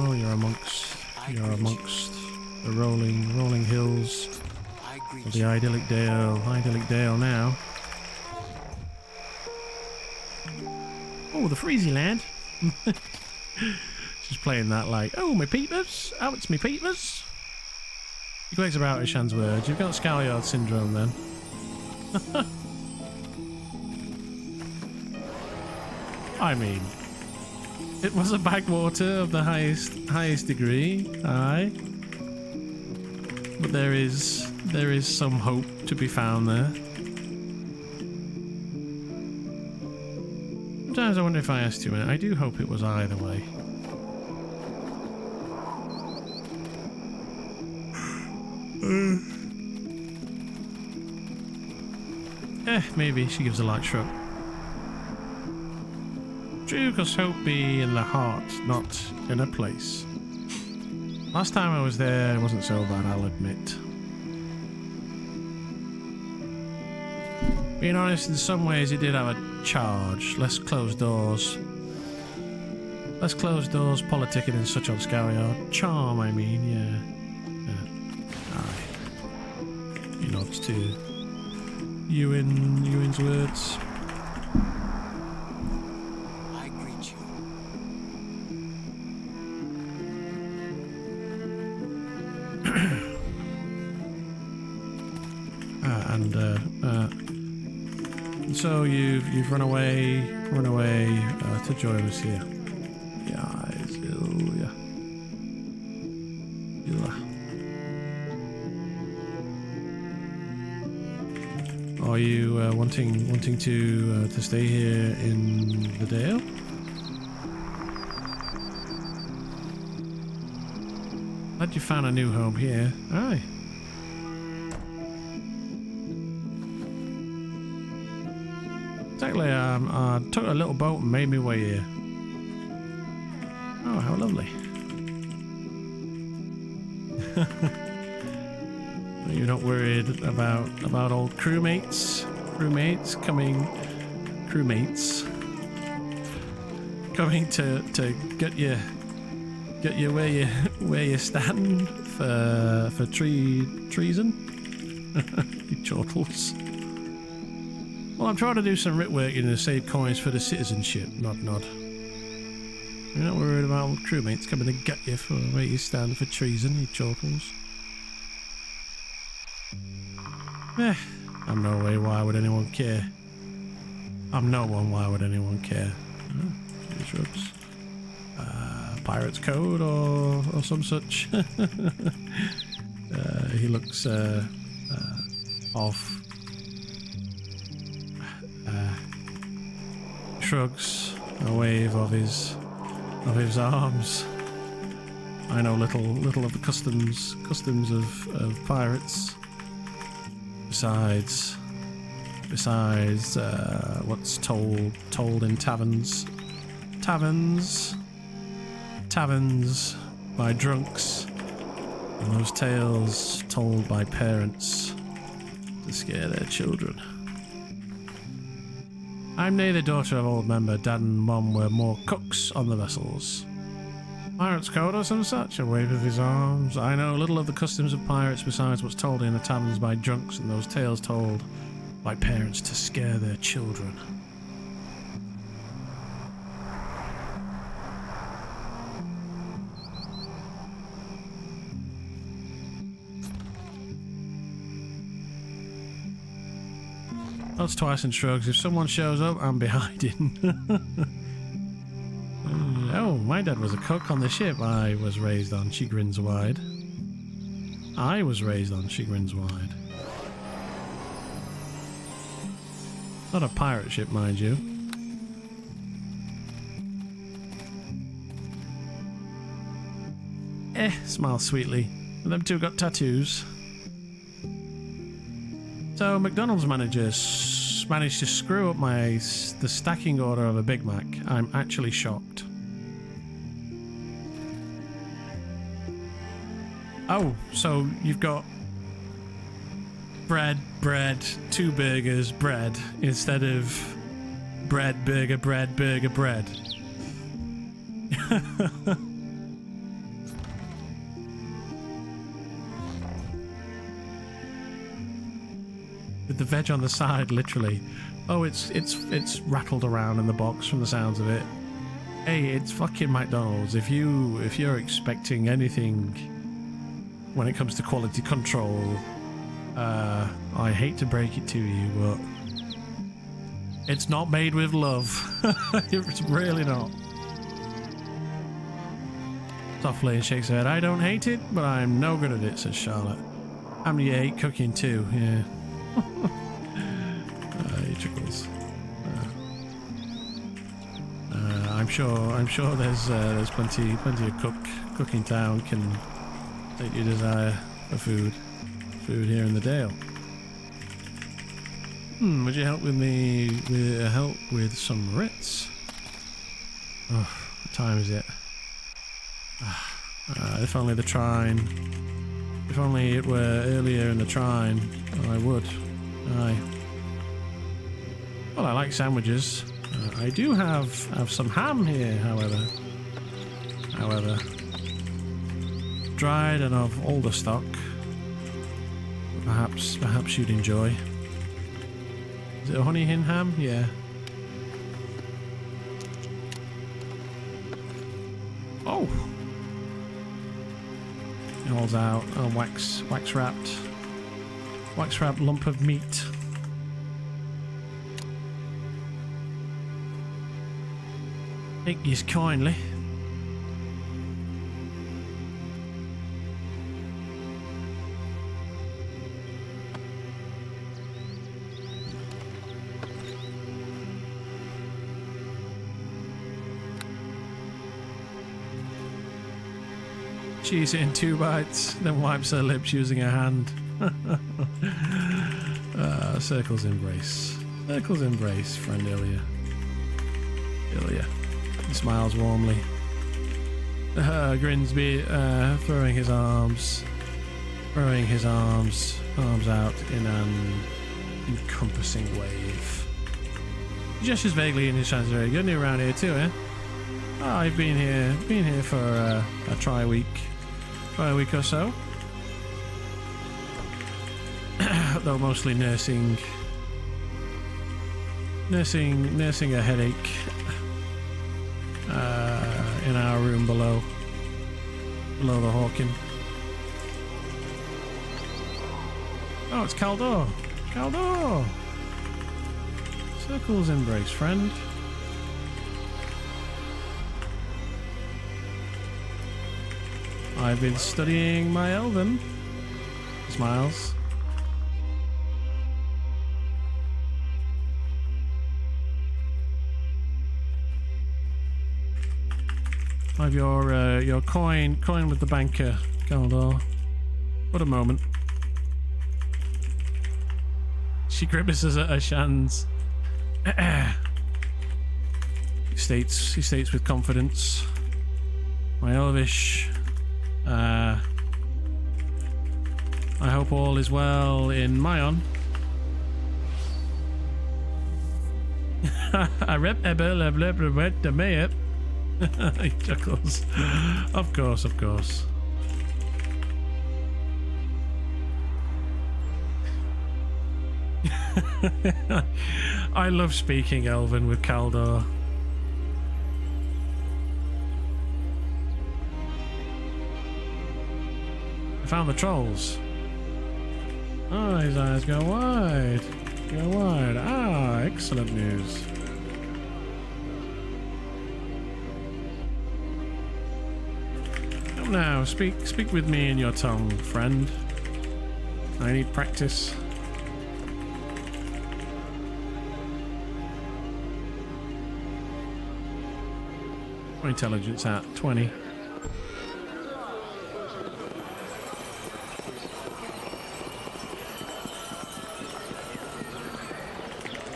Oh, you're amongst the rolling hills of the idyllic Dale now. Oh, the Freezy Land. She's playing that like, oh, my peepers. Oh, it's me peepers. He quakes about Ishan's words. You've got Scalyard syndrome then. I mean, it was a backwater of the highest degree, aye. But there is some hope to be found there. Sometimes I wonder if I asked too many. I do hope it was either way. Maybe, she gives a light shrug. True, because hope be in the heart, not in a place. Last time I was there, it wasn't so bad, I'll admit. Being honest, in some ways it did have a charge. Less closed doors. Less closed doors, politicking and such on Scalyard. Charm, I mean, yeah. Aye. He nods to Ewan's words. I greet you. And so you've run away to join us here. Yeah. Are you wanting to stay here in the Dale? Glad you found a new home here. Aye. Exactly. I took a little boat and made me way here. Oh, how lovely. You're not worried about old crewmates? Crewmates coming to get you where you stand for treason? You chortles. Well, I'm trying to do some writ work to save coins for the citizenship. Nod, nod. You're not worried about old crewmates coming to get you for where you stand for treason, you chortles. I'm no way. Why would anyone care? I'm no one. Why would anyone care? He shrugs. Pirate's code or some such. He looks off. Shrugs a wave of his arms. I know little of the customs of pirates. Besides what's told in taverns by drunks, and those tales told by parents to scare their children. I'm neither daughter of old member. Dad and Mom were more cooks on the vessels. Pirate's code or some such, a wave of his arms. I know little of the customs of pirates besides what's told in the taverns by drunks and those tales told by parents to scare their children. That's twice in shrugs. If someone shows up, I'm behind him. Oh, my dad was a cook on the ship I was raised on. She grins wide. I was raised on. She grins wide. Not a pirate ship, mind you. Smiles sweetly. Them two got tattoos. So McDonald's managers managed to screw up the stacking order of a Big Mac. I'm actually shocked. Oh, so you've got bread, 2 burgers, bread, instead of bread, burger, bread. With the veg on the side, literally. Oh, it's rattled around in the box from the sounds of it. Hey, it's fucking McDonald's. If you're expecting anything when it comes to quality control, I hate to break it to you, but it's not made with love. It's really not. Softly and shakes her head. I don't hate it, but I'm no good at it, says Charlotte. I mean, you hate cooking too, yeah. He chuckles. I'm sure there's plenty of cooking town can take your desire for food here in the Dale. Would you help with me with some writs? Oh, what time is it? If only the trine. If only it were earlier in the trine, I would. Aye. Well, I like sandwiches. I do have some ham here, however. Dried and of older stock. Perhaps you'd enjoy. Is it a honey hen ham? Yeah. Oh. He holds out a wax wrapped lump of meat. Thank yous kindly. She eats it in 2 bites, then wipes her lips using her hand. Circles embrace. Circles embrace, friend Ilya. He smiles warmly. Grins, throwing his arms throwing his arms out in an encompassing wave. He gestures vaguely and his sounds very good. New around here too, eh? Oh, I've been here for a try week or so. Though mostly nursing a headache in our room below the Hawking. Oh, it's Caldor. Caldor! Circle's embrace, friend. I've been studying my Elven. Smiles. Have your coin with the banker, Caldor. What a moment. She grimaces at Ishan's. He states with confidence. My Elvish. I hope all is well in Mayon. I rep the mayor. He chuckles. Of course. I love speaking Elven with Caldor. I found the trolls. Oh, his eyes go wide. Ah, excellent news. Come now, speak with me in your tongue, friend. I need practice. Intelligence at 20.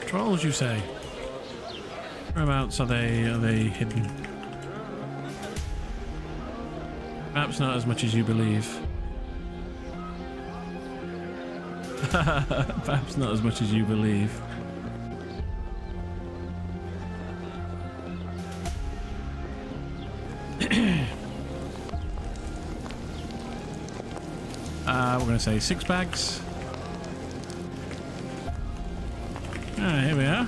Trolls, you say? Whereabouts are they hidden? Perhaps not as much as you believe. Perhaps not as much as you believe. We're going to say 6 bags. Here we are.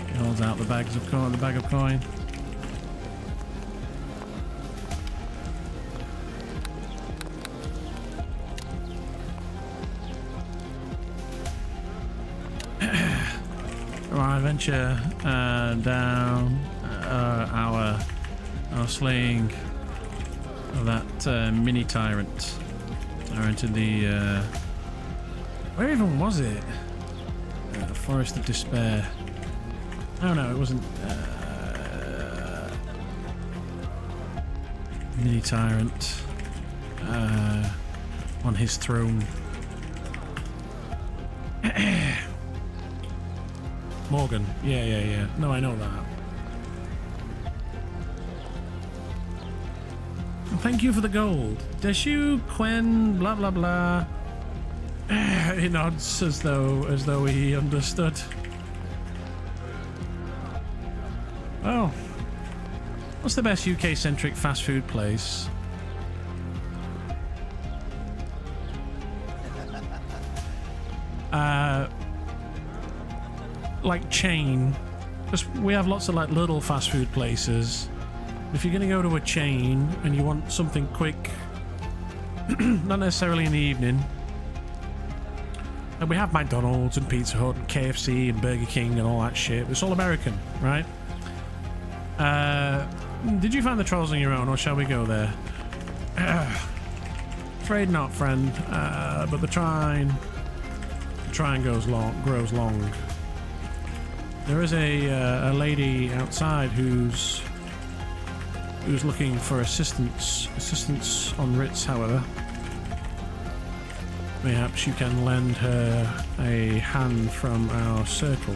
He holds out the bag of coin. Right, venture down our slaying of that mini tyrant. I entered the where even was it? The Forest of Despair. Oh no, it wasn't. Mini tyrant on his throne. Morgan. Yeah. No, I know that. Thank you for the gold. Deshu, Quen, blah blah blah. He nods as though he understood. Oh. What's the best UK-centric fast food place? Like chain. Because we have lots of like little fast food places. If you're going to go to a chain and you want something quick, not necessarily in the evening, and we have McDonald's and Pizza Hut and KFC and Burger King and all that shit. It's all American, right? Did you find the trolls on your own, or shall we go there? Afraid not, friend. But the trine grows long. There is a lady outside who's looking for assistance on writs, however. Perhaps you can lend her a hand from our circle.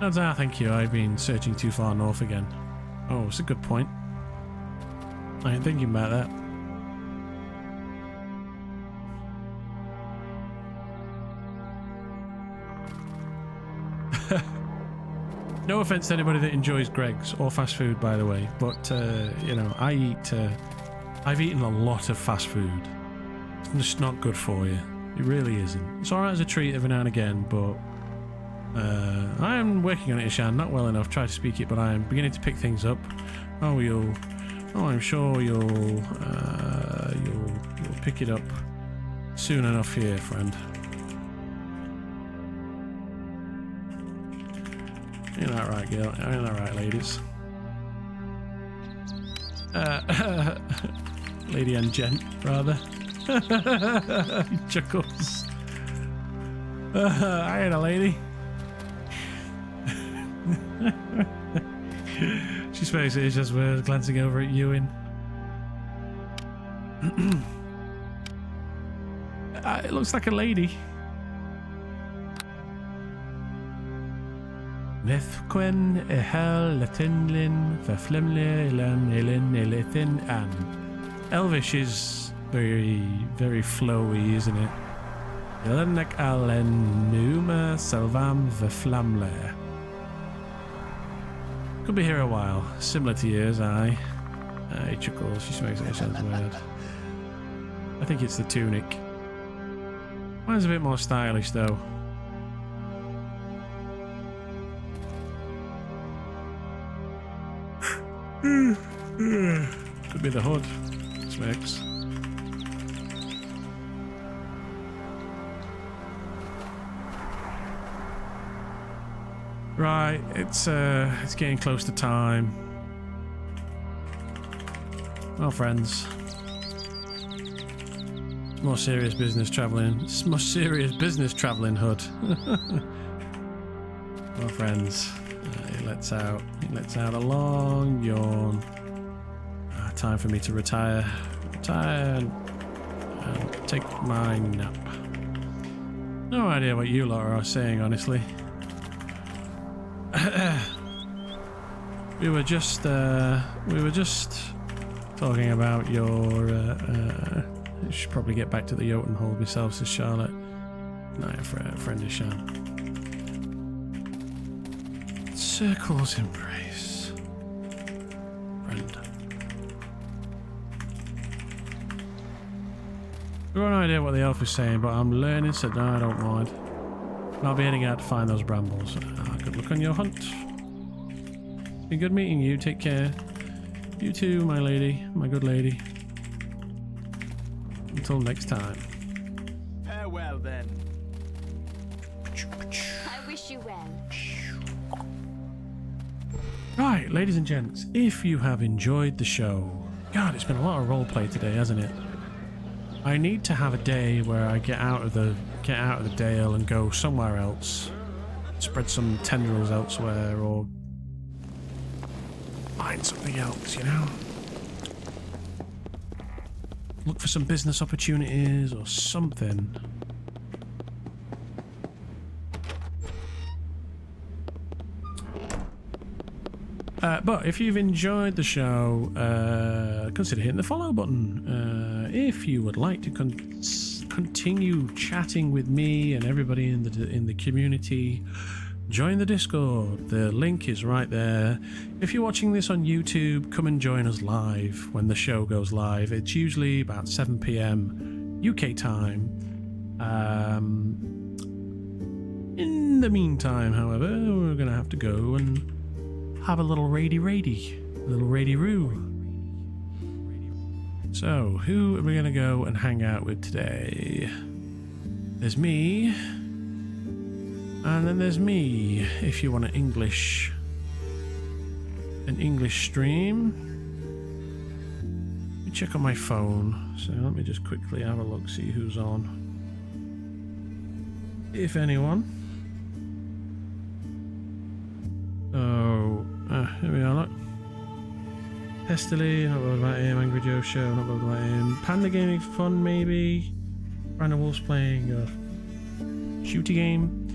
Thank you. I've been searching too far north again. Oh, it's a good point. I ain't thinking about that. No offense to anybody that enjoys Greg's or fast food, by the way, but you know, I've eaten a lot of fast food. It's just not good for you. It really isn't. It's alright as a treat every now and again, but I am working on it, Ishan. Not well enough. Try to speak it, but I am beginning to pick things up. Oh, I'm sure you'll pick it up soon enough here, friend. Ain't that right, girl? Ain't that right, ladies? Lady and gent, rather. He chuckles. I ain't a lady. She spoke it just words, glancing over at Ewan. It looks like a lady. Nethquen ehel latinlin verflimle ilan ilin ilithin an. Elvish is very, very flowy, isn't it? Ilenek alen numa salvam verflamle. Could be here a while. Similar to yours, aye. He chuckles. She smokes it. Sounds weird. I think it's the tunic. Mine's a bit more stylish, though. Could be the hood. Smokes. Right, it's getting close to time. Well, friends, it's more serious business traveling. It's more serious business traveling, Hood. Well, friends, he lets out a long yawn. Time for me to retire and take my nap. No idea what you lot are saying, honestly. We were just talking about your. I should probably get back to the Jotunhold myself, says Charlotte. No, friend Ishan. Circle's embrace, friend. We've got no idea what the elf is saying, but I'm learning, so no, I don't mind. I'll be heading out to find those brambles. Good luck on your hunt. It's been good meeting you. Take care. You too, my lady. My good lady. Until next time. Farewell, then. I wish you well. Right, ladies and gents, if you have enjoyed the show... God, it's been a lot of roleplay today, hasn't it? I need to have a day where I get out of the dale and go somewhere else. Spread some tendrils elsewhere or find something else, you know? Look for some business opportunities or something. But if you've enjoyed the show, consider hitting the follow button. If you would like to continue chatting with me and everybody in the community, join the Discord. The link is right there. If you're watching this on YouTube, come and join us live when the show goes live. It's usually about 7 p.m. UK time. In the meantime, however, we're going to have to go and have a little raidy-roo. So, who are we going to go and hang out with today? There's me. And then there's me, if you want an English stream. Let me check on my phone. So let me just quickly have a look, see who's on. If anyone. Oh, here we are, look. Hestily, not bothered about him. Angry Joe Show, not bothered about him. Panda Gaming for Fun, maybe. Brandon Wolf's playing a shooty game.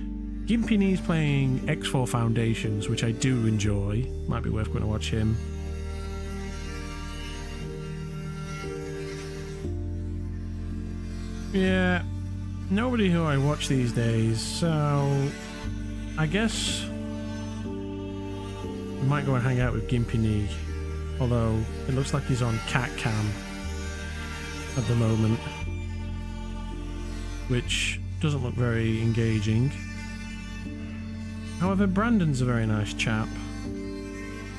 Gimpy Knee's playing X4 Foundations, which I do enjoy. Might be worth going to watch him. Yeah, nobody who I watch these days, so I guess I might go and hang out with Gimpy Knee. Although it looks like he's on cat cam at the moment, which doesn't look very engaging. However, Brandon's a very nice chap,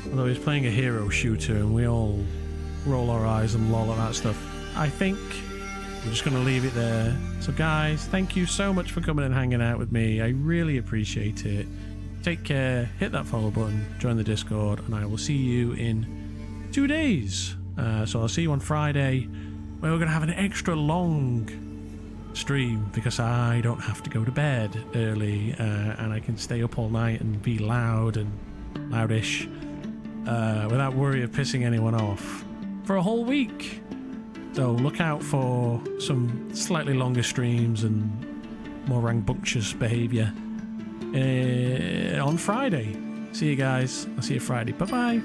although he's playing a hero shooter and we all roll our eyes and lol at that stuff. I think we're just going to leave it there. So guys, thank you so much for coming and hanging out with me. I really appreciate it. Take care, hit that follow button, join the Discord, and I will see you in 2 days. So I'll see you on Friday, where we're going to have an extra long stream because I don't have to go to bed early, and I can stay up all night and be loud and loudish without worry of pissing anyone off for a whole week. So look out for some slightly longer streams and more rambunctious behaviour on Friday. See you guys. I'll see you Friday. Bye bye.